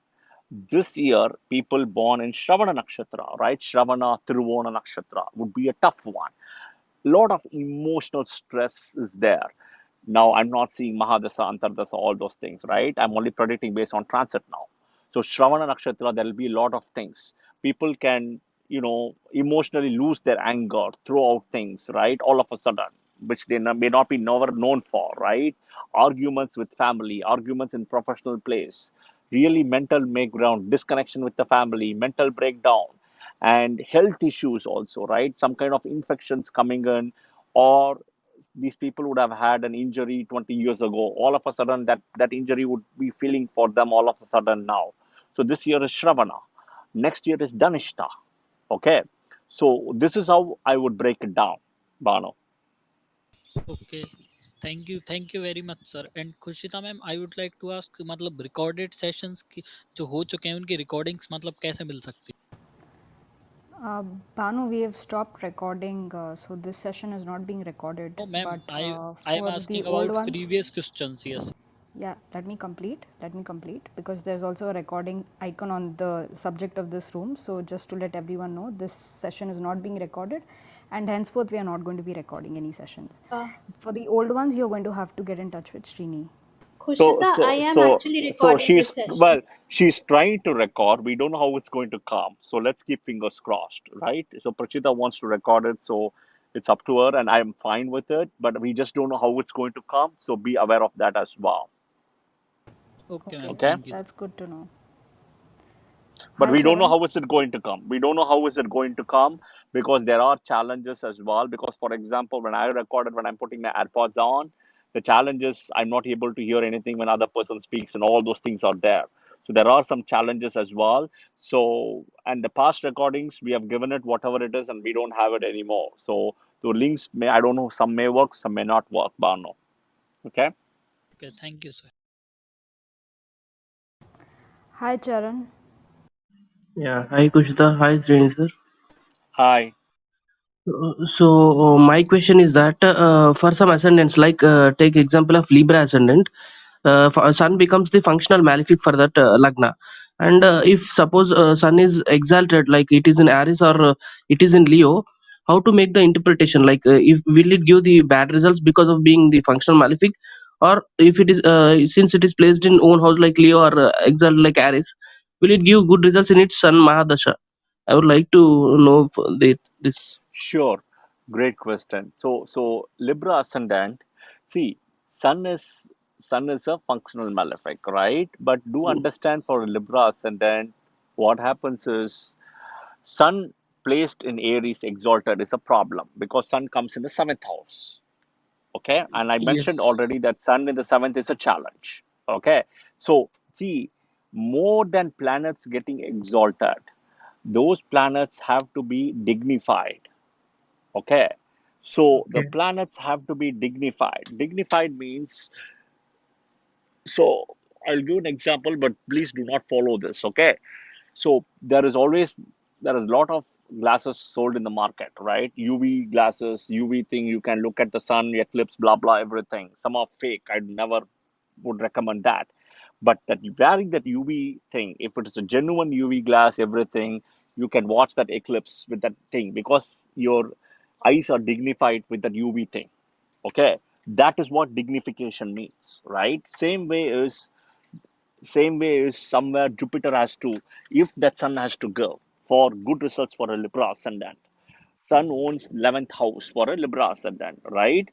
This year, people born in Shravana Nakshatra, right? Shravana, Trivona Nakshatra would be a tough one. Lot of emotional stress is there. Now, I'm not seeing Mahadasa, Antardasa, all those things, right? I'm only predicting based on transit now. So, Shravana Nakshatra, there will be a lot of things. People can, emotionally lose their anger, throw out things, right? All of a sudden, which they may not be never known for, right? Arguments with family, arguments in professional place, really mental breakdown, disconnection with the family, mental breakdown, and health issues also, right? Some kind of infections coming in, or these people would have had an injury 20 years ago. All of a sudden, that injury would be feeling for them all of a sudden now. So this year is Shravana. Next year is Dhanishta. Okay. So this is how I would break it down, Bano. Okay, thank you very much sir. And Khushita ma'am, I would like to ask, मतलब recorded sessions की जो हो चुके हैं उनकी recordings मतलब कैसे मिल सकती Banu, we have stopped recording, so this session is not being recorded. है? No ma'am, But I am for the asking old about ones, previous questions. Yes. yeah, let me complete. Let me complete because there's also a recording icon on the subject of this room. So just to let everyone know, this session is not being recorded, and henceforth we are not going to be recording any sessions. Uh, For the old ones, you're going to have to get in touch with Srini. So, Kushita, I so, am so, actually so recording this she's, session. well, she's trying to record. We don't know how it's going to come. So let's keep fingers crossed, right? So Prachita wants to record it. So it's up to her and I'm fine with it, but we just don't know how it's going to come. So be aware of that as well. Okay ma'am, Okay, Okay. Thank you. that's good to know. But Hi, we don't know Shravan. how is it going to come. We don't know how is it going to come because there are challenges as well. Because for example, when I recorded, when I'm putting my AirPods on, the challenge is I'm not able to hear anything when other person speaks, and all those things are there. So there are some challenges as well. So, and the past recordings, we have given it whatever it is, and we don't have it anymore. So the links may, I don't know, some may work, some may not work, Bano. Okay. Okay, thank you, sir. Hi, Charan. Yeah, hi Kushita, hi Srini sir. Hi. My question is that for some ascendants, like take example of Libra ascendant, Sun becomes the functional malefic for that lagna, and if suppose Sun is exalted, like it is in Aries or it is in Leo, how to make the interpretation? Like if will it give the bad results because of being the functional malefic, or if it is since it is placed in own house like Leo or exalted like Aries, will it give good results in its Sun Mahadasha? I would like to know this. Sure. Great question. So Libra ascendant, see, Sun is Sun is a functional malefic, right? But do understand for a Libra ascendant, what happens is Sun placed in Aries exalted is a problem because Sun comes in the seventh house. Okay, and I Yes. mentioned already that Sun in the seventh is a challenge. Okay, so see, more than planets getting exalted, those planets have to be dignified. Okay, so the Okay. planets have to be dignified. Dignified means, so I'll give an example, but please do not follow this. Okay, so there is a lot of glasses sold in the market, right? UV glasses, UV thing. You can look at the sun, eclipse, blah blah, everything. Some are fake. I never would recommend that. But that wearing that UV thing, if it is a genuine UV glass, everything, you can watch that eclipse with that thing because your eyes are dignified with that UV thing. Okay, that is what dignification means, right? Same way is somewhere Jupiter has to, if that Sun has to go for good results for a Libra ascendant. Sun owns 11th house for a Libra ascendant, right?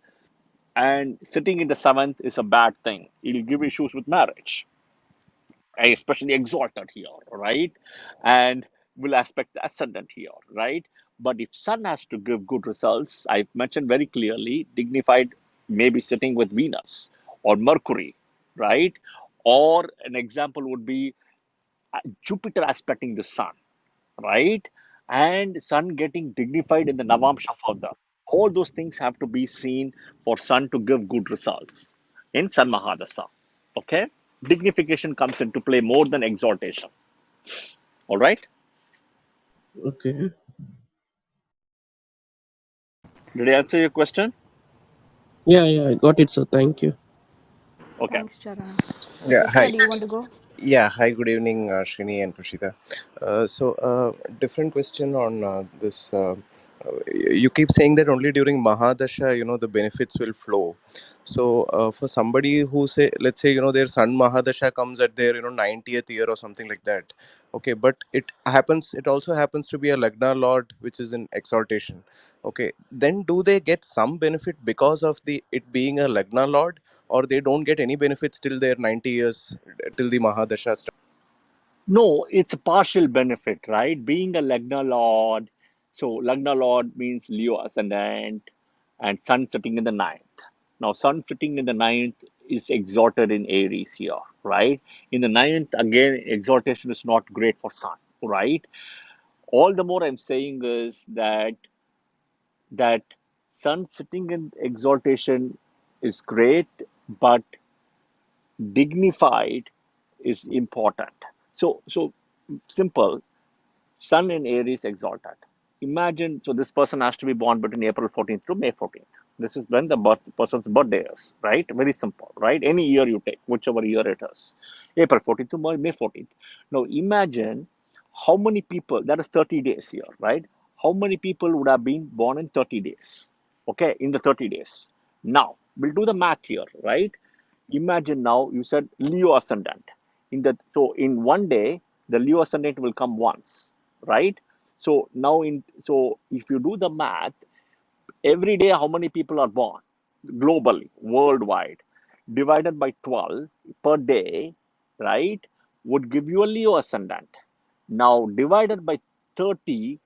And sitting in the seventh is a bad thing. It'll give issues with marriage, especially exalted here, right? And will aspect the ascendant here, right? But if Sun has to give good results, I mentioned very clearly, dignified, maybe sitting with Venus or Mercury, right? Or an example would be Jupiter aspecting the Sun, right? And Sun getting dignified in the Navamsha further. All those things have to be seen for Sun to give good results in Sun Mahadasha. Okay? Dignification comes into play more than exaltation. All right? Okay. Did I answer your question? Yeah, I got it, sir. Thank you. Okay. Thanks, Charan. Yeah, Kushita, hi. do you want to go? Yeah, hi, good evening, Srini and Kushita. Different question on this. You keep saying that only during Mahadasha, the benefits will flow. So, for somebody who say, let's say, their Sun Mahadasha comes at their, 90th year or something like that. Okay, but it also happens to be a Lagna Lord, which is in exaltation. Okay, then do they get some benefit because of it being a Lagna Lord, or they don't get any benefits till their 90 years, till the Mahadasha starts? No, it's a partial benefit, right? Being a Lagna Lord. So, Lagna Lord means Leo ascendant and Sun sitting in the ninth. Now, Sun sitting in the ninth is exalted in Aries here, right? In the ninth, again, exaltation is not great for Sun, right? All the more I'm saying is that Sun sitting in exaltation is great, but dignified is important. So simple. Sun in Aries exalted. Imagine, so this person has to be born between April 14th to May 14th. This is when the person's birthday is, right? Very simple, right? Any year you take, whichever year it is. April 14th to May 14th. Now imagine how many people, that is 30 days here, right? How many people would have been born in 30 days? Okay, in the 30 days. Now, we'll do the math here, right? Imagine now you said Leo ascendant. In one day, the Leo ascendant will come once, right? So if you do the math, every day how many people are born globally, worldwide, divided by 12 per day, right, would give you a Leo ascendant. Now divided by 30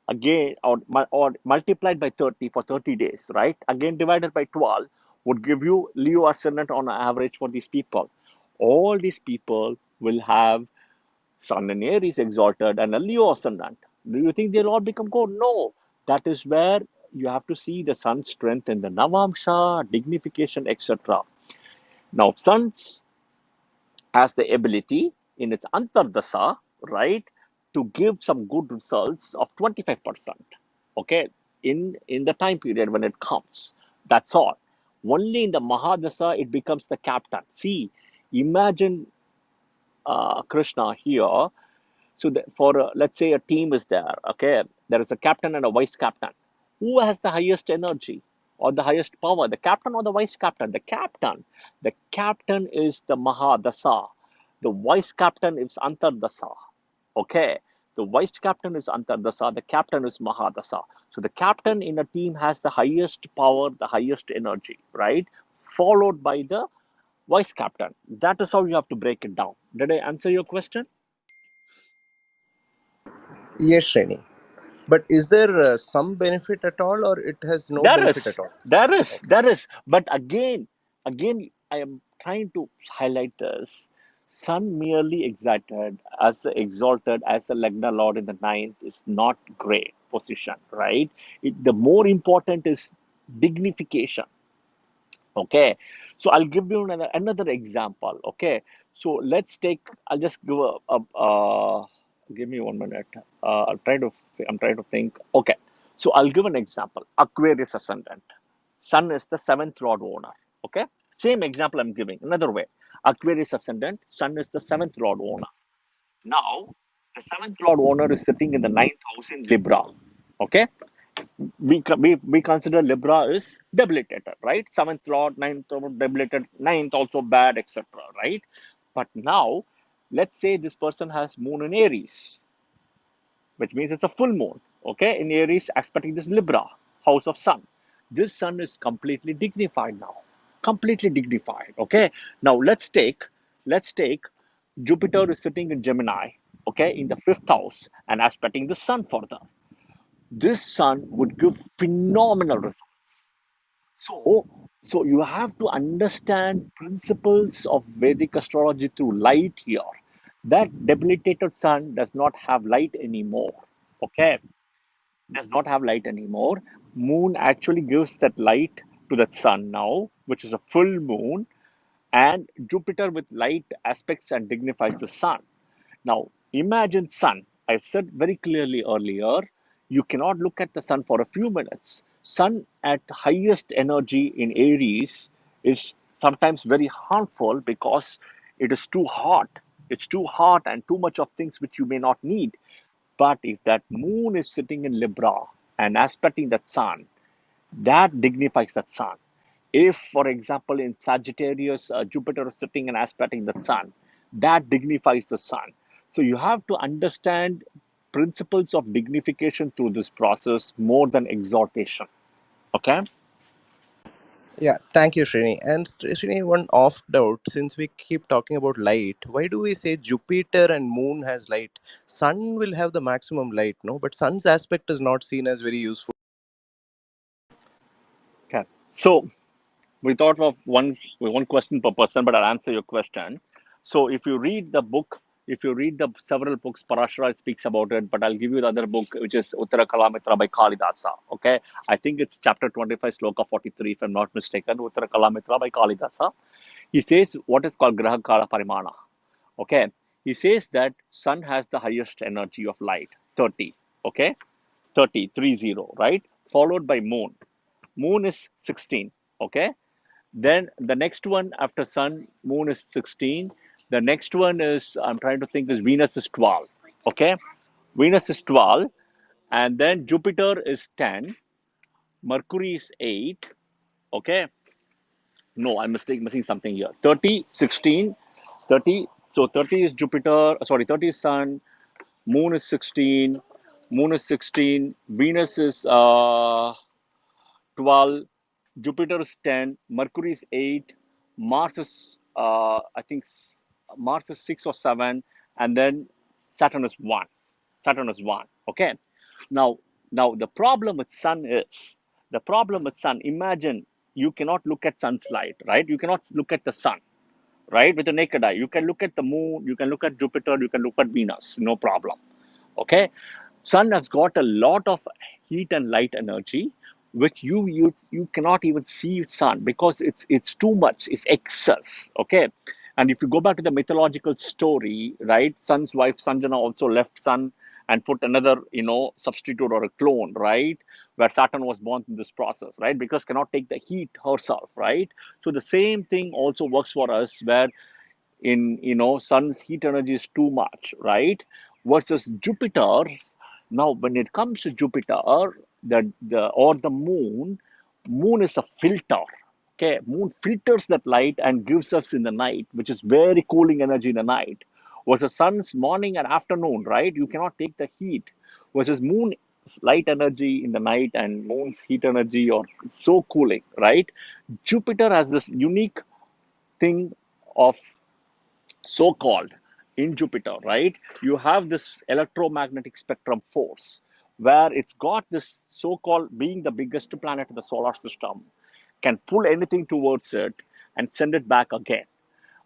again, or multiplied by 30 for 30 days, right? Again divided by 12 would give you Leo ascendant on average for these people. All these people will have Sun in Aries exalted and a Leo ascendant. Do you think they'll all become gold? No. That is where you have to see the Sun's strength in the Navamsha, dignification, etc. Now, Sun's has the ability in its Antardasa, right, to give some good results of 25%. Okay, in the time period when it comes. That's all. Only in the Mahadasa it becomes the captain. See, imagine Krishna here. So for let's say a team is there, okay, there is a captain and a vice captain. Who has the highest energy or the highest power, the captain or the vice captain? The captain. The captain is the Mahadasa. The vice captain is Antardasa. Okay, the vice captain is Antardasa. The captain is Mahadasa. So the captain in a team has the highest power, the highest energy, right? Followed by the vice captain. That is how you have to break it down. Did I answer your question? Yes, Srini. But is there some benefit at all, or it has no There benefit at is, all? there is, Okay. there is. But again, I am trying to highlight this. Sun merely exalted as the Lagna Lord in the ninth is not great position, right? The more important is dignification. Okay, so I'll give you another example. Okay, so let's take. I'll just give give me 1 minute. I'm trying to think. Okay, so I'll give an example. Aquarius ascendant. Sun is the seventh lord owner. Okay, same example I'm giving. Another way. Aquarius ascendant. Sun is the seventh lord owner. Now, the seventh lord owner is sitting in the ninth house in Libra. Okay, we consider Libra is debilitated, right? Seventh lord, ninth lord debilitated, ninth also bad, etc. Right? But now, let's say this person has moon in Aries, which means it's a full moon. Okay, in Aries, aspecting this Libra, house of Sun. This Sun is completely dignified now, completely dignified. Okay, now let's take Jupiter is sitting in Gemini. Okay, in the fifth house and aspecting the Sun further. This Sun would give phenomenal results. So you have to understand principles of Vedic astrology through light here. That debilitated Sun does not have light anymore. Okay, does not have light anymore. Moon actually gives that light to that Sun now, which is a full moon, and Jupiter with light aspects and dignifies the Sun. Now, imagine Sun. I've said very clearly earlier, you cannot look at the Sun for a few minutes. Sun at highest energy in Aries is sometimes very harmful because it is too hot. It's too hot and too much of things which you may not need. But if that moon is sitting in Libra and aspecting that Sun, that dignifies that Sun. If, for example, in Sagittarius, Jupiter is sitting and aspecting the Sun, that dignifies the Sun. So you have to understand principles of dignification through this process more than exaltation. Okay? Yeah, thank you, Srini. And Srini, one off doubt, since we keep talking about light, why do we say Jupiter and Moon has light? Sun will have the maximum light, no? But Sun's aspect is not seen as very useful. Okay. So we thought of one question per person, but I'll answer your question. So if you read the several books, Parashara speaks about it, but I'll give you the other book, which is Uttara Kalamitra by Kalidasa. Okay, I think it's chapter 25, sloka 43, if I'm not mistaken. Uttara Kalamitra by Kalidasa. He says what is called Graha Kala Parimana. Okay, he says that sun has the highest energy of light, 30. Okay, 30, right? Followed by moon. Moon is 16. Okay, then the next one after Sun, Moon is 16. The next one is, I'm trying to think, is Venus is 12. Okay. Venus is 12. And then Jupiter is 10. Mercury is 8. Okay. No, I'm missing something here. 30, 16, 30. So 30 is Jupiter. Sorry, 30 is Sun. Moon is 16. Moon is 16. Venus is 12, Jupiter is 10, Mercury is 8, Mars is, I think, Mars is 6 or 7, and then Saturn is 1. Saturn is 1. Okay. Now, now the problem with Sun, imagine you cannot look at sun's light, right? You cannot look at the Sun, right? With the naked eye. You can look at the moon, you can look at Jupiter, you can look at Venus, no problem. Okay? Sun has got a lot of heat and light energy, which you cannot even see sun because it's too much, it's excess. Okay? And if you go back to the mythological story, right, Sun's wife Sanjana also left Sun and put another, substitute or a clone, right? Where Saturn was born in this process, right? Because cannot take the heat herself, right? So the same thing also works for us, where in sun's heat energy is too much, right? Versus Jupiter. Now when it comes to Jupiter, the or the moon is a filter. Okay, moon filters that light and gives us in the night, which is very cooling energy in the night. Versus sun's morning and afternoon, right? You cannot take the heat. Versus moon's light energy in the night and moon's heat energy or so cooling, right? Jupiter has this unique thing of so called in Jupiter, right? You have this electromagnetic spectrum force where it's got this so called, being the biggest planet in the solar system, can pull anything towards it and send it back again.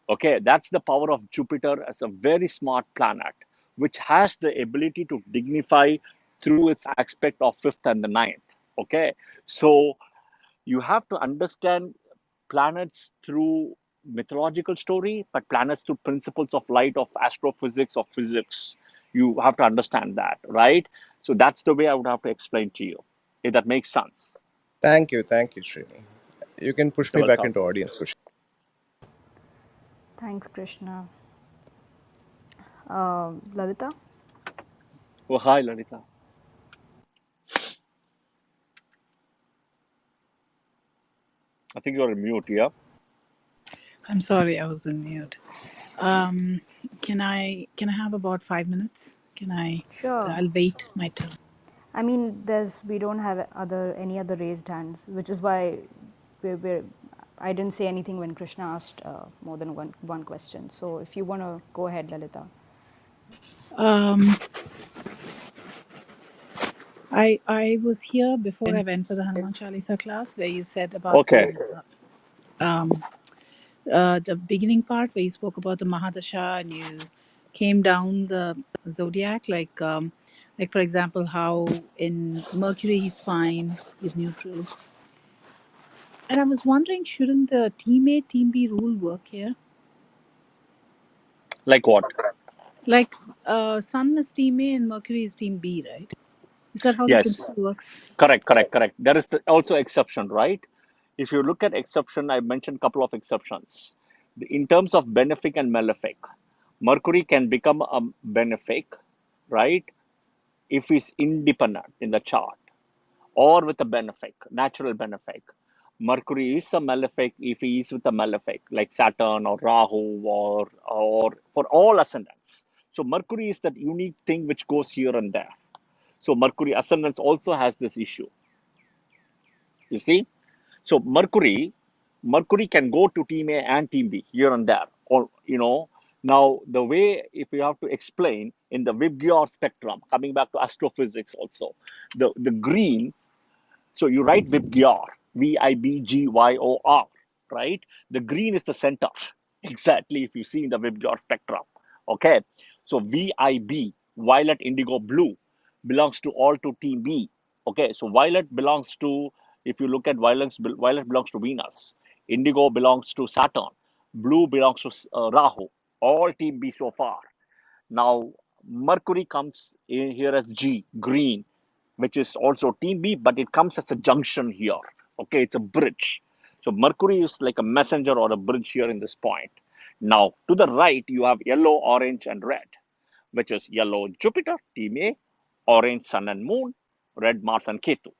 Okay, that's the power of Jupiter as a very smart planet, which has the ability to dignify through its aspect of fifth and the ninth. Okay, so you have to understand planets through mythological story, but planets through principles of light, of astrophysics, of physics. You have to understand that, right? So that's the way I would have to explain to you, if that makes sense. Thank you, Srini. You can push You're me back welcome. into audience, Kushi. Thanks, Krishna. Lalita? Oh, hi, Lalita. I think you're on mute, yeah? I'm sorry, I was on mute. Um, can I have about 5 minutes? Can I? Sure. I'll wait my turn. I mean, we don't have any other raised hands, which is why we're I didn't say anything when Krishna asked more than one question. So if you want to go ahead, Lalita. Um, I was here before I went for the Hanuman Chalisa class where you said about Okay. um, the beginning part where you spoke about the Mahadasha and you came down the zodiac, like for example, how in Mercury he's fine, he's neutral. And I was wondering, shouldn't the team A, team B rule work here? Like what? Like Sun is team A and Mercury is team B, right? Is that how the Yes. principle works? Correct. There is also exception, right? If you look at exception, I mentioned a couple of exceptions. In terms of benefic and malefic, Mercury can become a benefic, right? If it's independent in the chart or with a benefic, natural benefic. Mercury is a malefic if he is with a malefic, like Saturn or Rahu or for all ascendants. So Mercury is that unique thing which goes here and there. So Mercury ascendants also has this issue. You see? So Mercury can go to team A and team B here and there. Or now the way if you have to explain in the Vibgyor spectrum, coming back to astrophysics also, the green. So you write Vibgyor, Vibgyor, right? The green is the center, exactly if you see in the Vibgyor spectrum. Okay, so VIB, violet, indigo, blue, belongs to all to team B. Okay, so violet belongs to, if you look at violet belongs to Venus, indigo belongs to Saturn, blue belongs to Rahu, all team B so far. Now, Mercury comes in here as G, green, which is also team B, but it comes as a junction here. Okay, it's a bridge. So Mercury is like a messenger or a bridge here in this point. Now, to the right, you have yellow, orange, and red, which is yellow Jupiter, team A, orange Sun and Moon, red Mars and Ketu,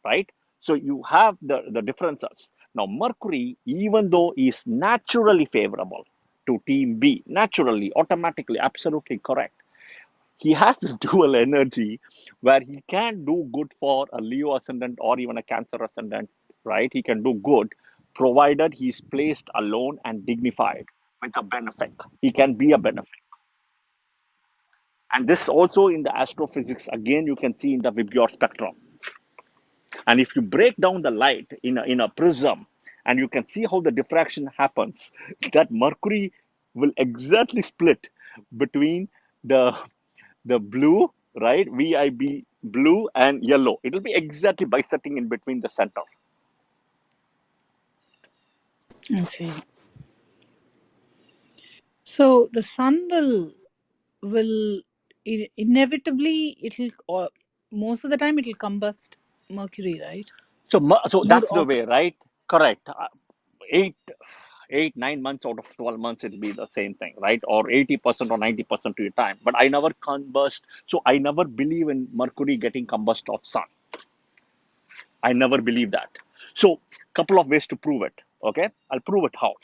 right? So you have the differences. Now, Mercury, even though is naturally favorable to team B, naturally, automatically, absolutely correct, he has this dual energy where he can do good for a Leo ascendant or even a Cancer ascendant, right? He can do good provided he's placed alone and dignified with a benefit. He can be a benefit. And this also in the astrophysics, again, you can see in the Vibgyor spectrum. And if you break down the light in a prism and you can see how the diffraction happens. That Mercury will exactly split between the blue, right? VIB blue and yellow. It'll be exactly bisecting in between the center. I see. So the sun will inevitably it'll most of the time it'll combust Mercury, right? So, so More that's the often. way, right? Correct. 8, 8, 9 months out of 12 months, it'll be the same thing, right? Or 80% or 90% to your time. But I never combust. So I never believe in Mercury getting combust of sun. I never believe that. So, couple of ways to prove it. Okay, I'll prove it how.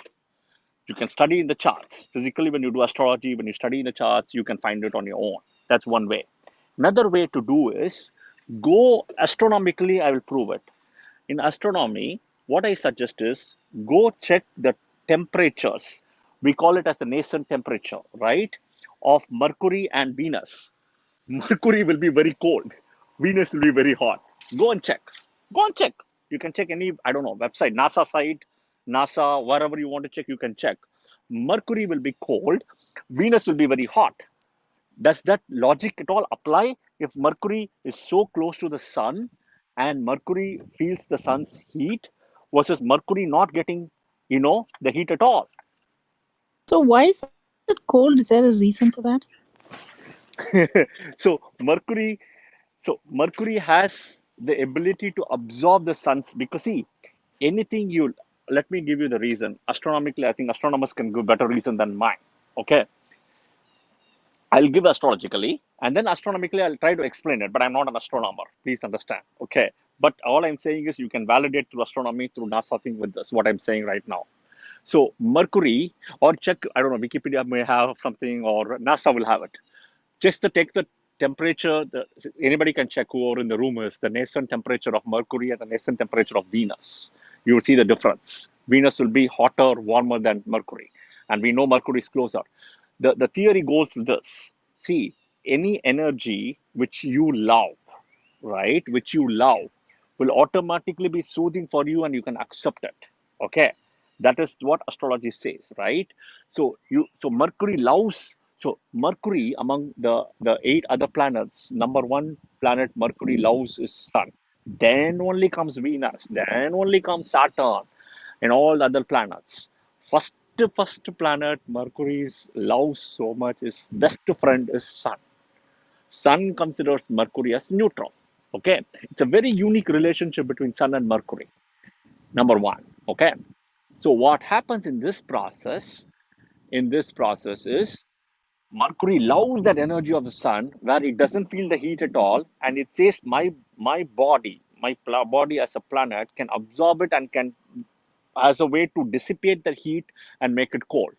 You can study in the charts. Physically, when you do astrology, when you study in the charts, you can find it on your own. That's one way. Another way to do is go astronomically, I will prove it. In astronomy, what I suggest is go check the temperatures. We call it as the nascent temperature, right? Of Mercury and Venus. Mercury will be very cold. Venus will be very hot. Go and check. Go and check. You can check any, I don't know, website, NASA site, NASA, wherever you want to check, you can check. Mercury will be cold. Venus will be very hot. Does that logic at all apply? If Mercury is so close to the sun and Mercury feels the sun's heat versus Mercury not getting, the heat at all. So why is it cold? Is there a reason for that? so Mercury So Mercury has the ability to absorb the sun's, because see, anything you let me give you the reason. Astronomically, I think astronomers can give better reason than mine. Okay. I'll give astrologically and then astronomically I'll try to explain it, but I'm not an astronomer. Please understand. Okay. But all I'm saying is you can validate through astronomy, through NASA thing with this, what I'm saying right now. So Mercury, or check, I don't know, Wikipedia may have something or NASA will have it. Just to take the temperature, anybody can check, whoever in the room is, the nascent temperature of Mercury and the nascent temperature of Venus. You will see the difference. Venus will be hotter, warmer than Mercury. And we know Mercury is closer. The theory goes to this. See, any energy which you love, right, which you love, will automatically be soothing for you and you can accept it. Okay. That is what astrology says, right? So Mercury loves, so Mercury among the 8 other planets, number one planet Mercury loves is Sun. Then only comes Venus, then only comes Saturn and all the other planets. First planet Mercury loves so much, his best friend is Sun. Sun considers Mercury as neutral. Okay, it's a very unique relationship between Sun and Mercury. Number one. Okay, so what happens in this process? In this process is Mercury loves that energy of the sun, where it doesn't feel the heat at all, and it says my body, body as a planet can absorb it and can as a way to dissipate the heat and make it cold.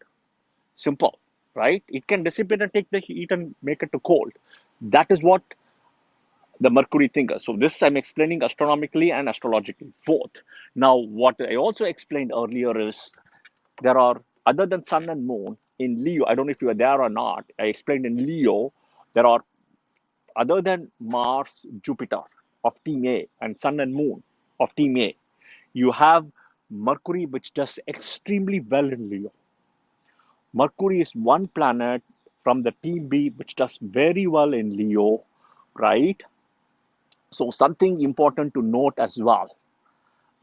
Simple, right? It can dissipate and take the heat and make it to cold. That is what the Mercury thinker. So this I'm explaining astronomically and astrologically, both. Now, what I also explained earlier is there are, other than Sun and Moon, in Leo, I don't know if you are there or not, I explained in Leo, there are, other than Mars, Jupiter of team A and Sun and Moon of team A, you have Mercury, which does extremely well in Leo. Mercury is one planet from the team B which does very well in Leo, right? So something important to note as well,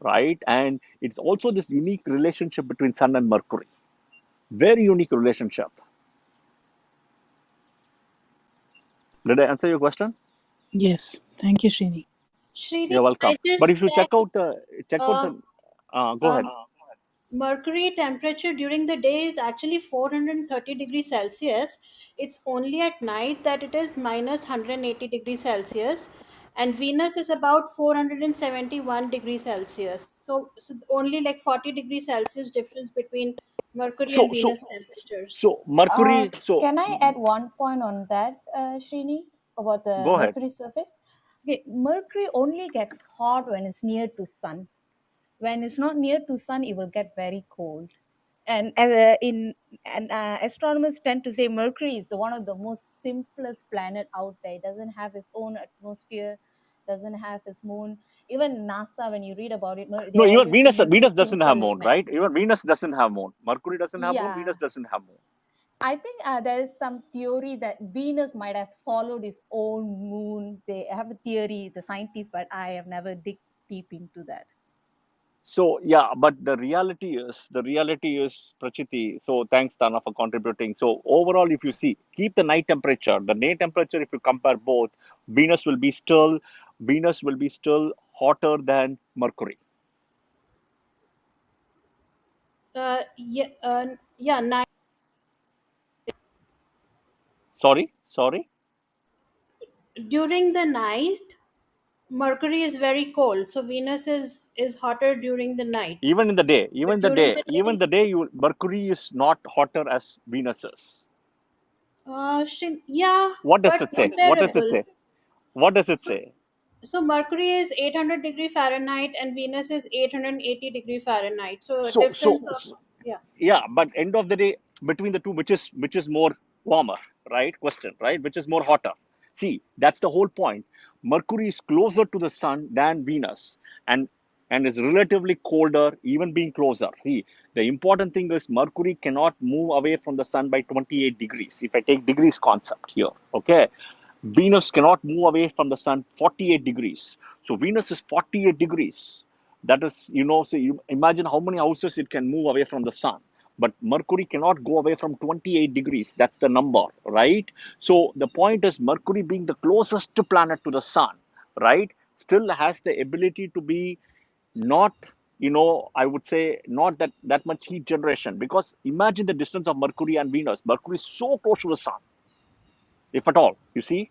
right? And it's also this unique relationship between Sun and Mercury. Very unique relationship. Did I answer your question? Yes. Thank you, Srini. Srini, You're welcome. I But just if you check out uh, the, go ahead. um, mercury temperature during the day is actually 430 degrees Celsius. It's only at night that it is minus 180 degrees Celsius. And Venus is about 471 degrees Celsius. So only like 40 degrees Celsius difference between Mercury So and so Venus temperatures. so Mercury. So Can I add one point on that, Srini, about the go ahead. Mercury surface? Okay, Mercury only gets hot when it's near to sun. When it's not near to sun, it will get very cold. And astronomers tend to say Mercury is one of the most simplest planet out there. It doesn't have its own atmosphere. doesn't have its moon. Even NASA, when you read about it, No, they even always say moon Venus is doesn't have simple, moon, man. right? Even Venus doesn't have moon. Mercury doesn't have moon. Yeah, Venus doesn't have moon. I think there is some theory that Venus might have swallowed its own moon. They have a theory, the scientists, but I have never dig deep into that. So yeah, but the reality is Prachiti. So thanks, Tana, for contributing. So overall, if you see, keep the night temperature. The day temperature, if you compare both, Venus will be still, Venus will be still hotter than Mercury. Yeah, night. Sorry. During the night, Mercury is very cold, so Venus is hotter during the night. Even in the day, But even the during day, the even day, the day, Mercury is not hotter as Venus is. yeah, What does but it say? What does it comparable. say? What does it So say? so Mercury is 800-degree Fahrenheit and Venus is 880-degree Fahrenheit. So a So, so, difference of, yeah. yeah, but end of the day, between the two, which is more warmer, right? Question, right? Which is more hotter? See, that's the whole point. Mercury is closer to the sun than Venus, and and is relatively colder, even being closer. See, the important thing is Mercury cannot move away from the sun by 28 degrees. If I take degrees concept here, okay, Venus cannot move away from the sun 48 degrees. So Venus is 48 degrees. That is, so you imagine how many houses it can move away from the sun. But Mercury cannot go away from 28 degrees. That's the number, right? So the point is Mercury being the closest planet to the sun, right, still has the ability to be not, I would say not that much heat generation, because imagine the distance of Mercury and Venus. Mercury is so close to the sun, if at all, you see.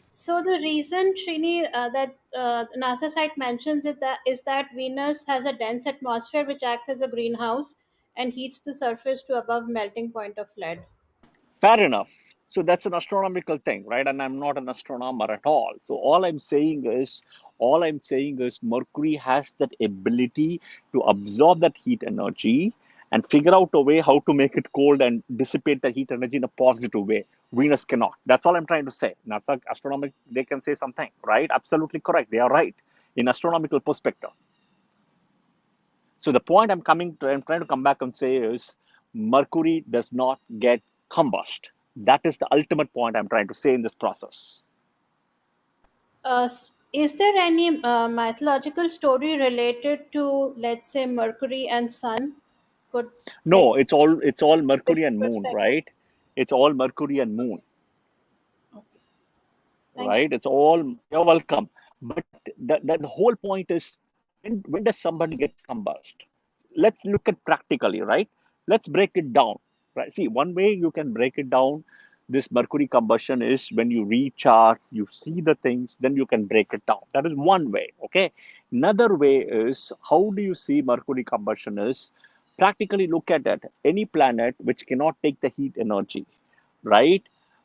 So the reason, Trini, that NASA site mentions it that is that Venus has a dense atmosphere which acts as a greenhouse and heats the surface to above melting point of lead. Fair enough. So that's an astronomical thing, right? And I'm not an astronomer at all. So all I'm saying is Mercury has that ability to absorb that heat energy and figure out a way how to make it cold and dissipate the heat energy in a positive way. Venus cannot. That's all I'm trying to say. NASA astronomic, they can say something, right? Absolutely correct. They are right in astronomical perspective. So the point I'm trying to come back and say is Mercury does not get combust. That is the ultimate point I'm trying to say in this process. Is there any mythological story related to, let's say, Mercury and Sun? Could, like, No, it's all Mercury and different Moon, perspective? right? It's all Mercury and Moon, Okay, okay. Thank you. right? It's all, you're welcome. But the whole point is, when does somebody get combust? Let's look at practically, right? Let's break it down, right? See, one way you can break it down, this Mercury combustion, is when you read charts, you see the things, then you can break it down. That is one way, okay? Another way is, how do you see Mercury combustion is, practically look at it. Any planet which cannot take the heat energy, right?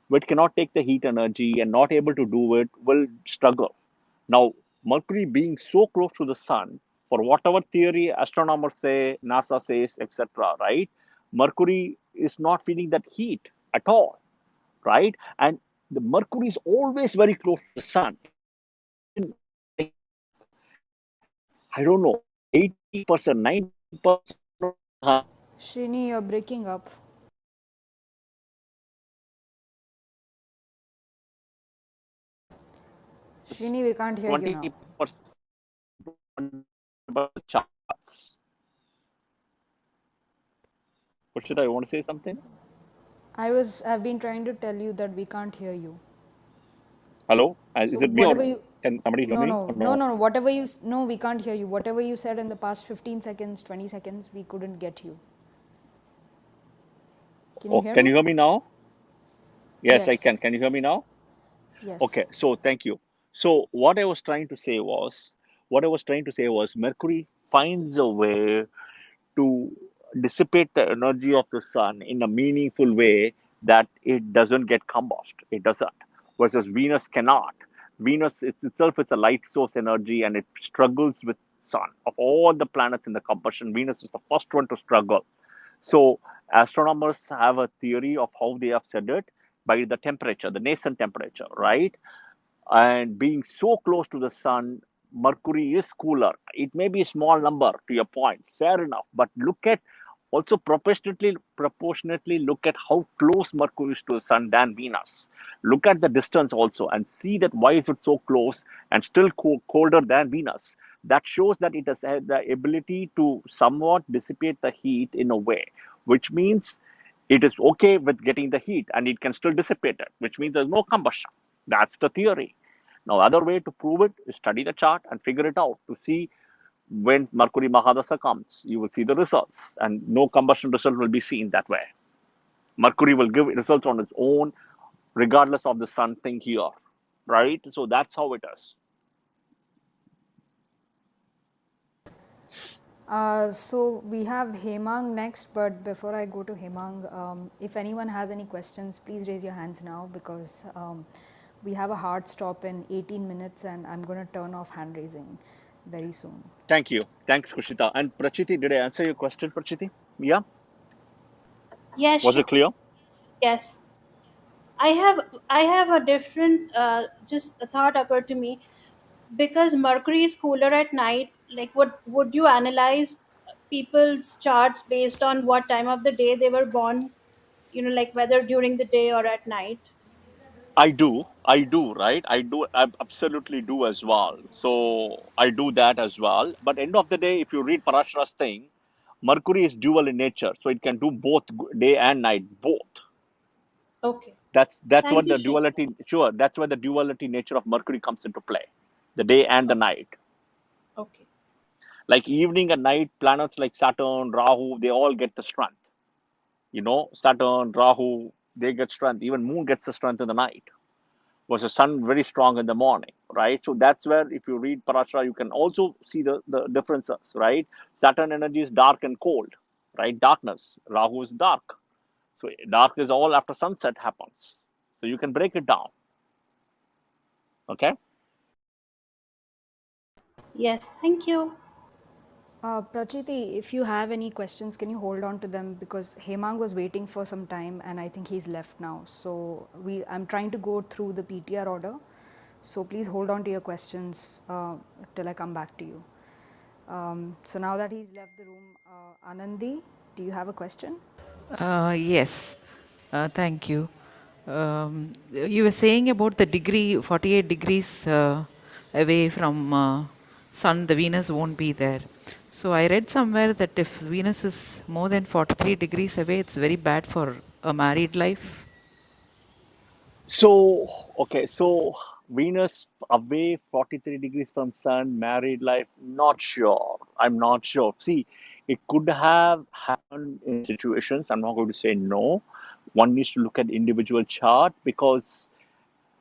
Which cannot take the heat energy and not able to do it will struggle. Now, Mercury being so close to the sun, for whatever theory astronomers say, NASA says, etc., right? Mercury is not feeling that heat at all, right? And the Mercury is always very close to the sun. Imagine, like, I don't know, 80%, 90%. Srini, you're breaking up. Srini, we can't hear you now. 20% charts. What should I want to say something? I've been trying to tell you that we can't hear you. Hello? So Is it me or whatever no? you, Can somebody hear no, me no, or no, no? no, whatever you, no, we can't hear you. Whatever you said in the past 15 seconds, 20 seconds, we couldn't get you. Can you Oh, hear can me? you hear me now? Yes, I can. Yes, Can you hear me now? Okay, yes. so thank you. So what I was trying to say was Mercury finds a way to dissipate the energy of the sun in a meaningful way that it doesn't get combust. It doesn't. Versus Venus cannot. Venus itself is a light source energy and it struggles with sun. Of all the planets in the combustion, Venus is the first one to struggle. So astronomers have a theory of how they have said it by the temperature, the nascent temperature, right? and being so close to the sun, Mercury is cooler. It may be a small number to your point, fair enough, but look at also proportionately look at how close Mercury is to the sun than Venus. Look at the distance also and see that why is it so close and still colder than Venus. That shows that it has had the ability to somewhat dissipate the heat in a way, which means it is okay with getting the heat and it can still dissipate it, which means there's no combustion. That's the theory. Now, other way to prove it is study the chart and figure it out to see when Mercury Mahadasha comes. You will see the results, and no combustion result will be seen that way. Mercury will give results on its own, regardless of the sun thing here, right? So that's how it is. So we have Hemang next, but before I go to Hemang, if anyone has any questions, please raise your hands now because we have a hard stop in 18 minutes and I'm going to turn off hand raising very soon. Thank you. Thanks, Kushita. And Prachiti, did I answer your question, Prachiti? Yeah? Yes, Was sure. it clear? Yes. I have a different just a thought occurred to me, because Mercury is cooler at night. Like, what would you analyze people's charts based on what time of the day they were born? Like whether during the day or at night. I do, right? I absolutely do as well. So I do that as well. But end of the day, if you read Parashara's thing, Mercury is dual in nature, so it can do both day and night, both. Okay. That's Thank what you, the Shri. duality. Sure, that's where the duality nature of Mercury comes into play, the day and the Oh, night. okay. Like evening and night, planets like Saturn, Rahu, they all get the strength. Saturn, Rahu, they get strength. Even Moon gets the strength in the night. Was the sun very strong in the morning, right? So that's where, if you read Parashara, you can also see the differences, right? Saturn energy is dark and cold, right? Darkness. Rahu is dark. So dark is all after sunset happens. So you can break it down, okay? Yes, thank you. Prachiti, if you have any questions, can you hold on to them because Hemang was waiting for some time and I think he's left now. So I'm trying to go through the PTR order. So please hold on to your questions till I come back to you. So now that he's left the room, Anandi, do you have a question? Yes, thank you. You were saying about the degree, 48 degrees away from Sun, the Venus won't be there. So I read somewhere that if Venus is more than 43 degrees away, it's very bad for a married life. So, okay, so Venus away 43 degrees from Sun, married life, not sure. I'm not sure. See, it could have happened in situations. I'm not going to say no. One needs to look at individual chart because,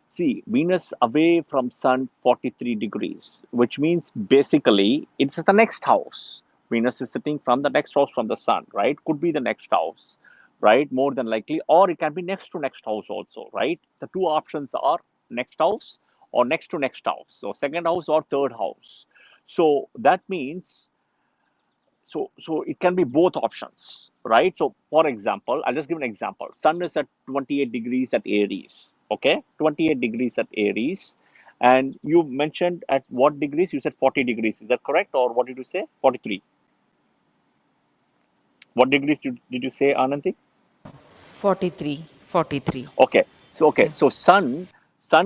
see, Venus away from Sun 43 degrees, which means basically it's the next house. Venus is sitting from the next house from the Sun, right? Could be the next house, right? More than likely, or it can be next to next house also, right? The two options are next house or next to next house. So, second house or third house. So, that means so it can be both options, right? So for example, I'll just give an example. Sun is at 28 degrees at Aries, okay? 28 degrees at Aries. And you mentioned at what degrees? You said 40 degrees. Is that correct? Or what did you say? 43. What degrees did you say, Anandi? 43, 43. Okay. So okay. Yeah. So sun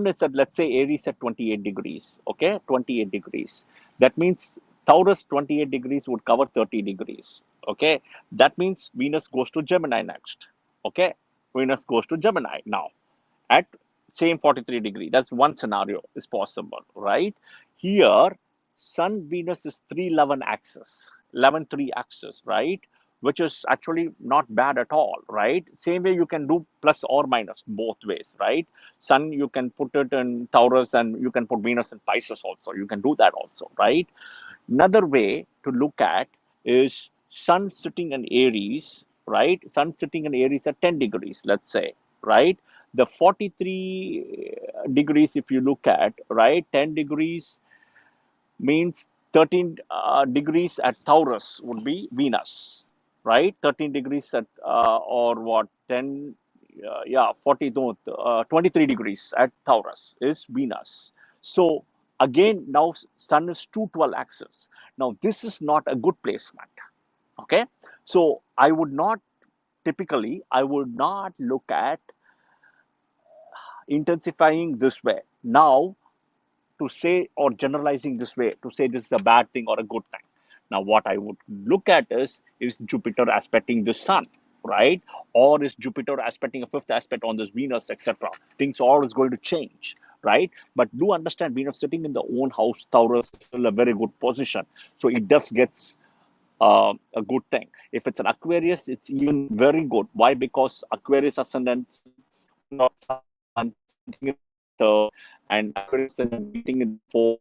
is at, let's say, Aries at 28 degrees. Okay, 28 degrees. That means Taurus 28 degrees would cover 30 degrees. Okay. That means Venus goes to Gemini next. Okay. Venus goes to Gemini now at same 43-degree. That's one scenario is possible, right? Here, Sun Venus is 311 axis, 11:3 axis, right? Which is actually not bad at all, right? Same way you can do plus or minus both ways, right? Sun, you can put it in Taurus and you can put Venus in Pisces also. You can do that also, right? Another way to look at is Sun sitting in Aries, right? Sun sitting in Aries at 10 degrees, let's say, right? The 43 degrees, if you look at, right, 10 degrees means 13 degrees at Taurus would be Venus, right? 13 degrees at, or what, 10, 23 degrees at Taurus is Venus. So again, now Sun is 212 axis. Now this is not a good placement. Okay, so I would not look at intensifying this way. Now, to say or generalizing this way to say this is a bad thing or a good thing. Now, what I would look at is Jupiter aspecting the Sun, right? Or is Jupiter aspecting a fifth aspect on this Venus, etc. Things all is going to change, right? But do understand Venus sitting in the own house, Taurus is still a very good position. So it does gets a good thing. If it's an Aquarius, it's even very good. Why? Because Aquarius ascendant not Sun sitting in the third and Aquarius ascendant meeting in the fourth,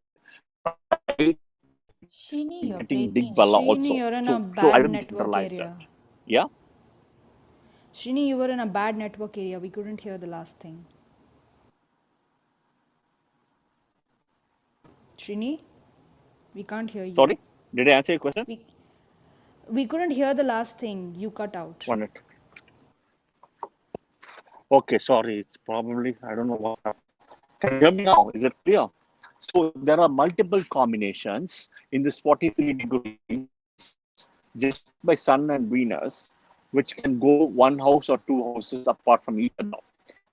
right? Shini, you're Getting big breaking. bala Srini, also. you're in a So I bad don't network generalize it. area. Yeah. Srini, you were in a bad network area. We couldn't hear the last thing. Srini, we can't hear you. Sorry. Did I answer your question? We we couldn't hear the last thing. You cut out. 1 minute. Okay. Sorry. It's probably I don't know what's happening. Can you hear me now? Is it clear? So there are multiple combinations in this 43 degrees just by Sun and Venus, which can go one house or two houses apart from each other.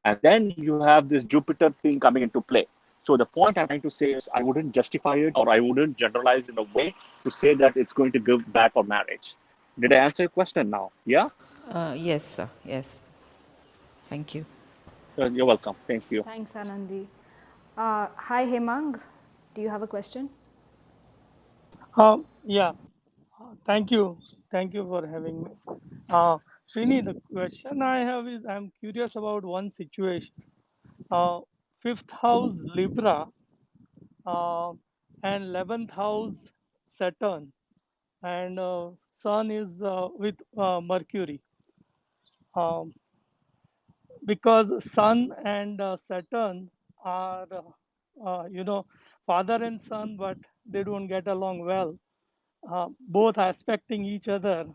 And then you have this Jupiter thing coming into play. So the point I'm trying to say is I wouldn't justify it or I wouldn't generalize in a way to say that it's going to give bad for marriage. Did I answer your question now? Yeah? Yes, sir. Yes. Thank you. You're welcome. Thank you. Thanks, Anandi. Hi, Hemang. Do you have a question? Yeah, thank you. Thank you for having me. Srini, the question I have is I'm curious about one situation. Fifth house Libra and 11th house Saturn, and Sun is with Mercury. Um, because Sun and Saturn are, father and son, but they don't get along well. Both aspecting each other.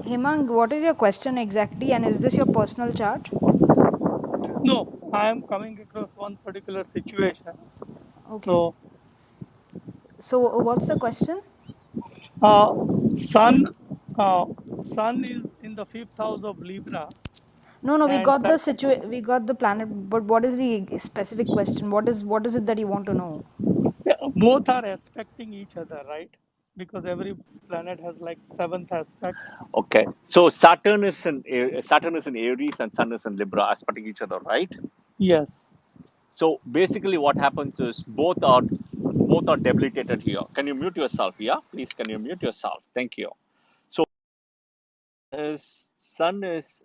Hemang, what is your question exactly? And is this your personal chart? No, I am coming across one particular situation. Okay. So, So, what's the question? uh, Sun, uh, Sun is in the fifth house of Libra, No, no, and we got the planet, but what is the specific question? What is it that you want to know? both are aspecting each other, right? Because every planet has like seventh aspect. Okay. So Saturn is in Aries and Sun is in Libra, aspecting each other, right? Yes. So basically, what happens is both are debilitated here. Can you mute yourself? Yeah, please. Can you mute yourself? Thank you. So is Sun is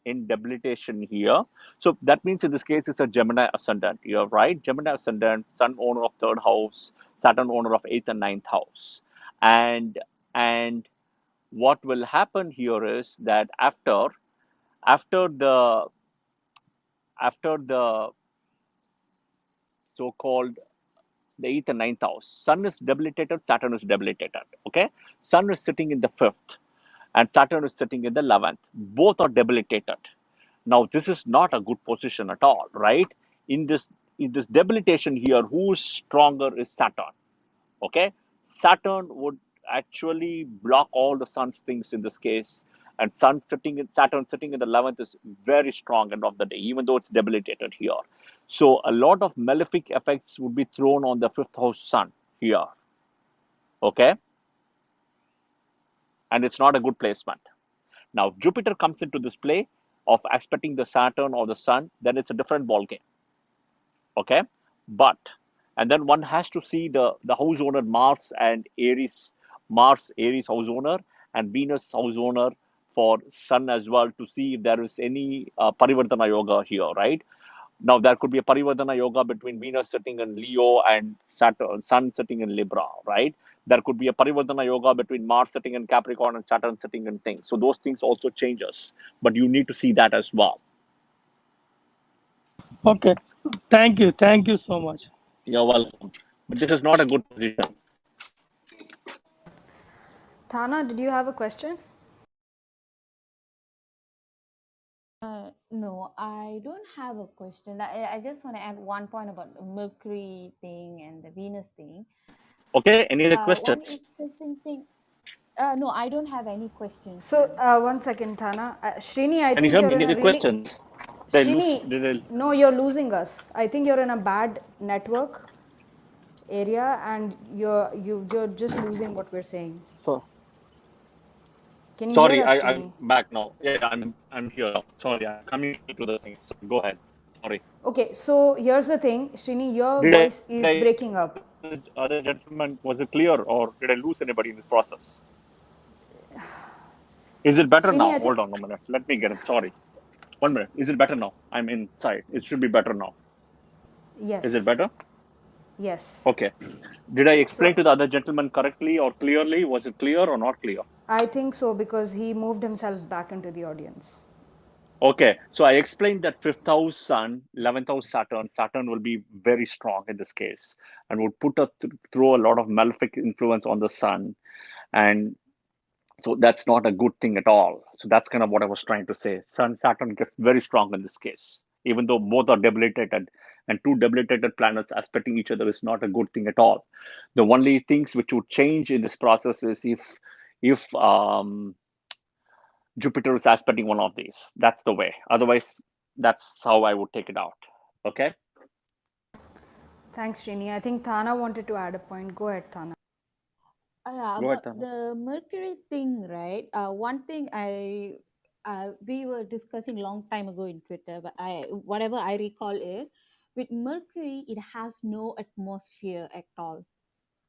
in debilitation here. So that means in this case it's a Gemini ascendant. You're right. Gemini ascendant, Sun owner of third house, Saturn owner of eighth and ninth house, and and what will happen here is that after the after the so-called the eighth and ninth house. Sun is debilitated, Saturn is debilitated. Okay, Sun is sitting in the fifth, and Saturn is sitting in the 11th. Both are debilitated. Now, this is not a good position at all, right? In this debilitation here, who's stronger is Saturn. Okay, Saturn would actually block all the Sun's things in this case, and Saturn sitting in the 11th is very strong end of the day, even though it's debilitated here. So a lot of malefic effects would be thrown on the fifth house Sun here. Okay, and it's not a good placement. Now Jupiter comes into this play of aspecting the Saturn or the Sun, then it's a different ball game. Okay, but and then one has to see the house owner Mars Aries house owner and Venus house owner for Sun as well to see if there is any Parivartana yoga here, right? Now there could be a Parivartana yoga between Venus sitting in Leo and Saturn, Sun sitting in Libra, right? There could be a Parivartana yoga between Mars sitting in Capricorn and Saturn sitting in things. So those things also changes, but you need to see that as well. Okay. Thank you. Thank you so much. You're welcome. But this is not a good position. Thana, did you have a question? No, I don't have a question. I just want to add one point about the Mercury thing and the Venus thing. Okay, any other One questions? interesting thing. No, I don't have any questions, So, Srini. 1 second, Thana. Srini, I Can you think hear you're me? in Any a other really. questions? Did I lose? Srini, Did I? no, you're losing us. I think you're in a bad network area and you're just losing what we're saying. So Can you hear sorry, us, I'm Srini? back now. Yeah, I'm here now. Sorry, I'm coming to the thing. So go ahead. Sorry. Okay, so here's the thing, Srini, your Did I voice is breaking up. other gentleman, was it clear, or did I lose anybody in this process? Is it better Srini, now? I think Hold on a minute. Let me get it. Sorry. 1 minute. Is it better now? I'm inside. It should be better now. Is it yes, better? yes. Okay. Did I explain So to the other gentleman correctly or clearly? Was it clear or not clear? I think so because he moved himself back into the audience. Okay. So I explained that fifth house Sun, 11th house Saturn. Saturn will be very strong in this case and would put through a lot of malefic influence on the Sun. And so that's not a good thing at all. So that's kind of what I was trying to say. Sun Saturn gets very strong in this case, even though both are debilitated, and two debilitated planets aspecting each other is not a good thing at all. The only things which would change in this process is if Jupiter is aspecting one of these. That's the way. Otherwise, that's how I would take it out. Okay, Thanks, Srini. I think Thana wanted to add a point. Go ahead, Thana. Yeah, go ahead, about Tana. the Mercury thing, right? One thing we were discussing long time ago in Twitter, but whatever I recall is with Mercury, it has no atmosphere at all to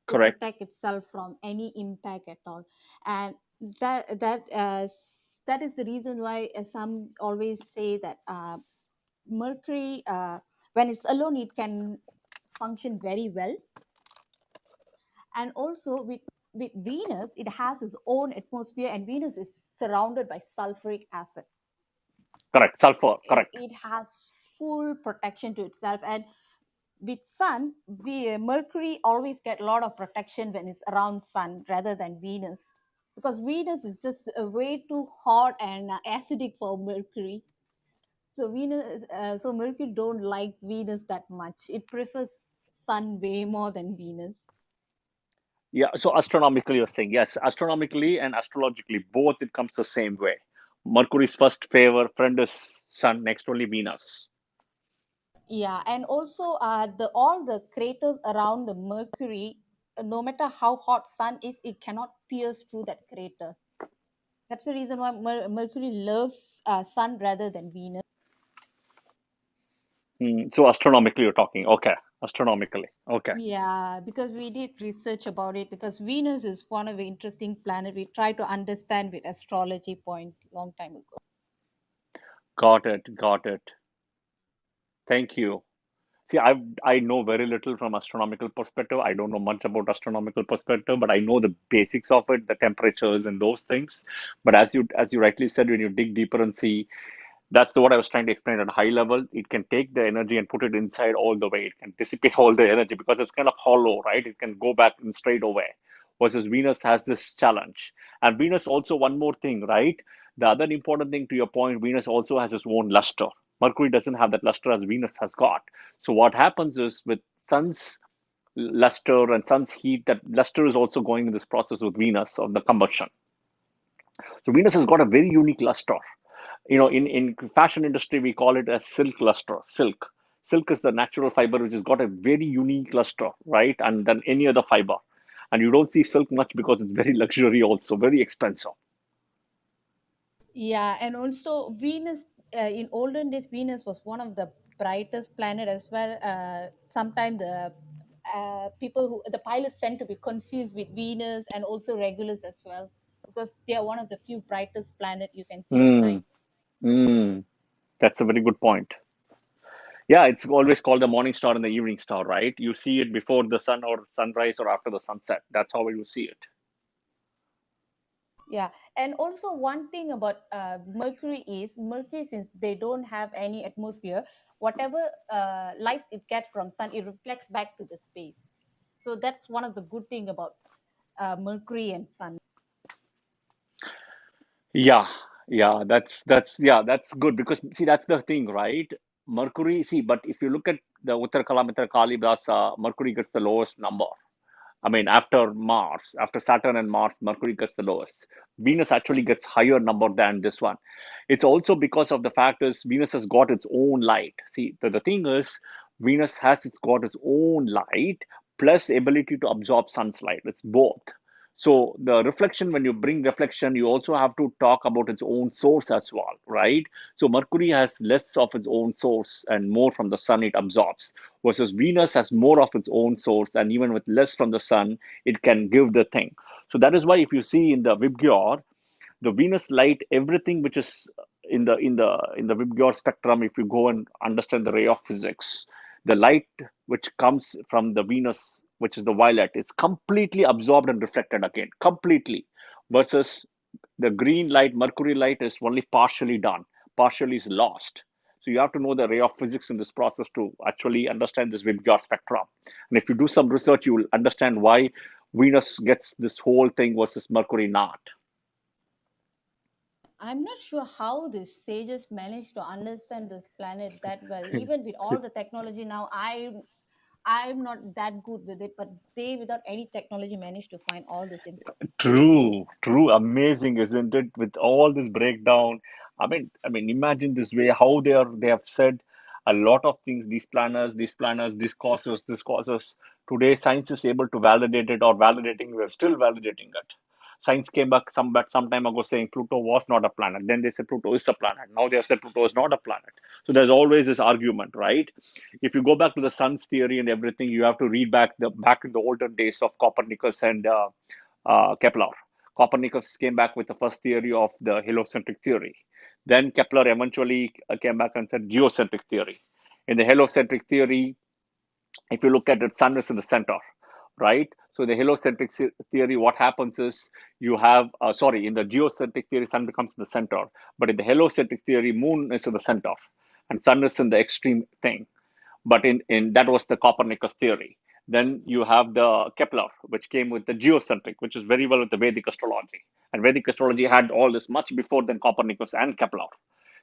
Correct. protect itself from any impact at all, and that is the reason why some always say that Mercury, when it's alone, it can function very well, and also with Venus, it has its own atmosphere, and Venus is surrounded by sulfuric acid. Correct. Sulfur. Correct. It has full protection to itself, and with Sun, Mercury always get a lot of protection when it's around Sun rather than Venus, because Venus is just way too hot and acidic for Mercury. So so Mercury don't like Venus that much. It prefers Sun way more than Venus. Yeah, so astronomically, you're saying yes, astronomically and astrologically, both it comes the same way. Mercury's first favor friend is Sun, next only Venus. Yeah, and also the all the craters around the Mercury, no matter how hot Sun is, it cannot pierce through that crater. That's the reason why Mercury loves Sun rather than Venus. So astronomically, you're talking. Okay, astronomically. Okay, Yeah, because we did research about it. Because Venus is one of the interesting planet we try to understand with astrology point long time ago. got it, got it. Thank you. See, I know very little from astronomical perspective. I don't know much about astronomical perspective, but I know the basics of it, the temperatures and those things. But as you rightly said, when you dig deeper and see, that's what I was trying to explain at a high level. It can take the energy and put it inside all the way. It can dissipate all the energy because it's kind of hollow, right? It can go back in straight away. Versus Venus has this challenge. And Venus also one more thing, right? The other important thing to your point, Venus also has its own luster. Mercury doesn't have that luster as Venus has got. So what happens is with Sun's luster and Sun's heat, that luster is also going in this process with Venus of the combustion. So Venus has got a very unique luster. In fashion industry we call it as silk luster. Silk is the natural fiber which has got a very unique luster, right, and than any other fiber. And you don't see silk much because it's very luxury, also very expensive. Yeah, and also Venus, in olden days, Venus was one of the brightest planet as well. Sometimes the pilots tend to be confused with Venus and also Regulus as well, because they are one of the few brightest planet you can see at Mm, night. mm, that's a very good point. Yeah, it's always called the morning star and the evening star, right? You see it before the sun or sunrise or after the sunset. That's how you see it. Yeah, and also one thing about Mercury is Mercury, since they don't have any atmosphere, whatever light it gets from sun, it reflects back to the space. So that's one of the good thing about Mercury and Sun. Yeah, Yeah, that's good because see that's the thing, right? Mercury, see, but if you look at the Uttara Mitra Kali Dasa, Mercury gets the lowest number. I mean, after Mars, after Saturn and Mars, Mercury gets the lowest. Venus actually gets higher number than this one. It's also because of the fact is Venus has got its own light. See, the thing is Venus has it's got its own light plus ability to absorb sun's light. It's both. So the reflection, when you bring reflection, you also have to talk about its own source as well, right? So Mercury has less of its own source and more from the sun it absorbs, versus Venus has more of its own source, and even with less from the sun, it can give the thing. So that is why if you see in the Vibgyor, the Venus light, everything which is in the Vibgyor spectrum, if you go and understand the ray of physics, the light which comes from the Venus, which is the violet, it's completely absorbed and reflected again, completely, versus the green light, Mercury light, is only partially done, partially is lost. So you have to know the ray of physics in this process to actually understand this Vibgyor spectrum. And if you do some research, you will understand why Venus gets this whole thing versus Mercury not. I'm not sure how the sages managed to understand this planet that well. Even with all the technology now, I'm not that good with it, but they, without any technology, managed to find all this info. True, true, amazing, isn't it? With all this breakdown, I mean, imagine this way how they have said a lot of things. These planners, this causes. Today, science is able to validate it or validating. We're still validating it. Science came back some time ago saying Pluto was not a planet. Then they said Pluto is a planet. Now they have said Pluto is not a planet. So there's always this argument, right? If you go back to the sun's theory and everything, you have to read back in the olden days of Copernicus and Kepler. Copernicus came back with the first theory of the heliocentric theory. Then Kepler eventually came back and said geocentric theory. In the heliocentric theory, if you look at it, sun is in the center, right? So the heliocentric theory, what happens is you have, in the geocentric theory, sun becomes the center, but in the heliocentric theory, moon is in the center, and sun is in the extreme thing. But in that was the Copernicus theory. Then you have the Kepler, which came with the geocentric, which is very well with the Vedic astrology. And Vedic astrology had all this much before than Copernicus and Kepler.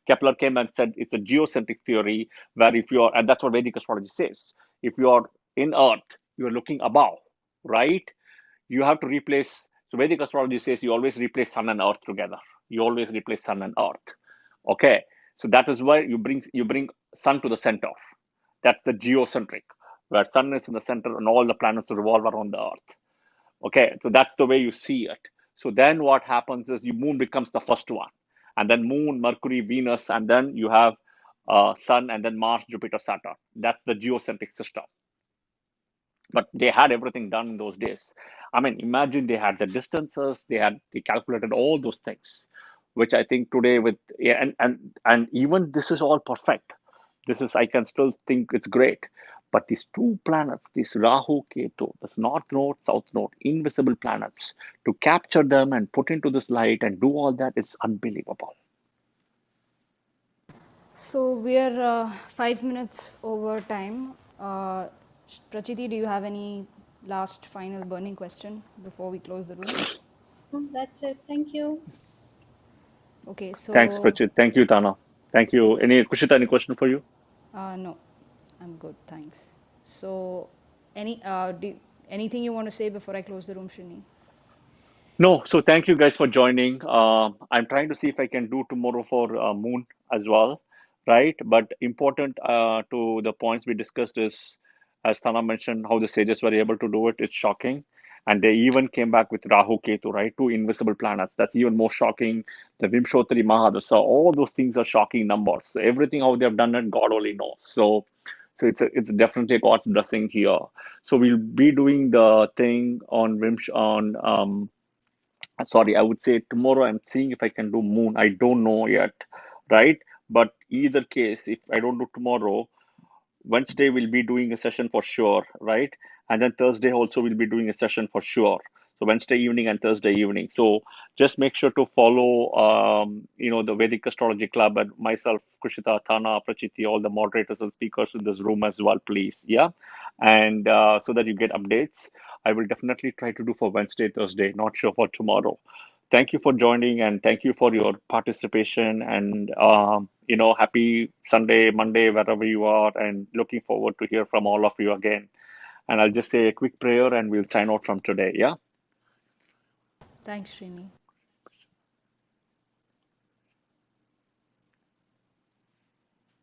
Kepler came and said it's a geocentric theory where if you are, and that's what Vedic astrology says, if you are in Earth, you are looking above, right? You have to replace, so Vedic astrology says you always replace sun and earth together. You always replace sun and earth. Okay. So that is why you bring sun to the center. That's the geocentric, where sun is in the center and all the planets revolve around the earth. Okay, so that's the way you see it. So then what happens is your moon becomes the first one, and then moon, Mercury, Venus, and then you have sun, and then Mars, Jupiter, Saturn. That's the geocentric system. But they had everything done in those days. I mean, imagine they had the distances, they calculated all those things, which I think today with, yeah, and even this is all perfect. This is, I can still think it's great. But these two planets, these Rahu, Ketu, this north node, south node, invisible planets, to capture them and put into this light and do all that is unbelievable. So we are 5 minutes over time. Prachiti, do you have any last final burning question before we close the room? That's it. Thank you. Okay, Thanks, so Prachit. Thank you, Tana. Thank you. Kushita, any question for you? no, I'm good, thanks. So anything you want to say before I close the room, Shrini? No, so thank you guys for joining. I'm trying to see if I can do tomorrow for Moon as well, right? But important to the points we discussed is, as Tana mentioned, how the sages were able to do it. It's shocking. And they even came back with Rahu Ketu, right? Two invisible planets. That's even more shocking. The Vimshotri Mahadasa, all those things are shocking numbers. So everything how they have done it, God only knows. So it's definitely God's blessing here. So we'll be doing the thing on sorry, I would say tomorrow I'm seeing if I can do moon. I don't know yet, right? But either case, if I don't do tomorrow, Wednesday we'll be doing a session for sure, right? And then Thursday also we'll be doing a session for sure. So Wednesday evening and Thursday evening. So just make sure to follow, the Vedic Astrology Club and myself, Kushita, Thana, Prachiti, all the moderators and speakers in this room as well, please. Yeah. And so that you get updates. I will definitely try to do for Wednesday, Thursday, not sure for tomorrow. thank you for joining and thank you for your participation. And happy Sunday, Monday, wherever you are, and looking forward to hear from all of you again. And I'll just say a quick prayer and we'll sign out from today. Yeah. Thanks, Srini.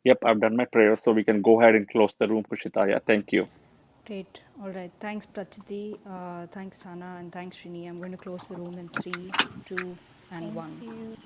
Yep, I've done my prayer, so we can go ahead and close the room, Pushita. Yeah, thank you. Great. All right. Thanks, Prachiti. Thanks, Sana. And thanks, Srini. I'm going to close the room in 3, 2, and Thank 1. you.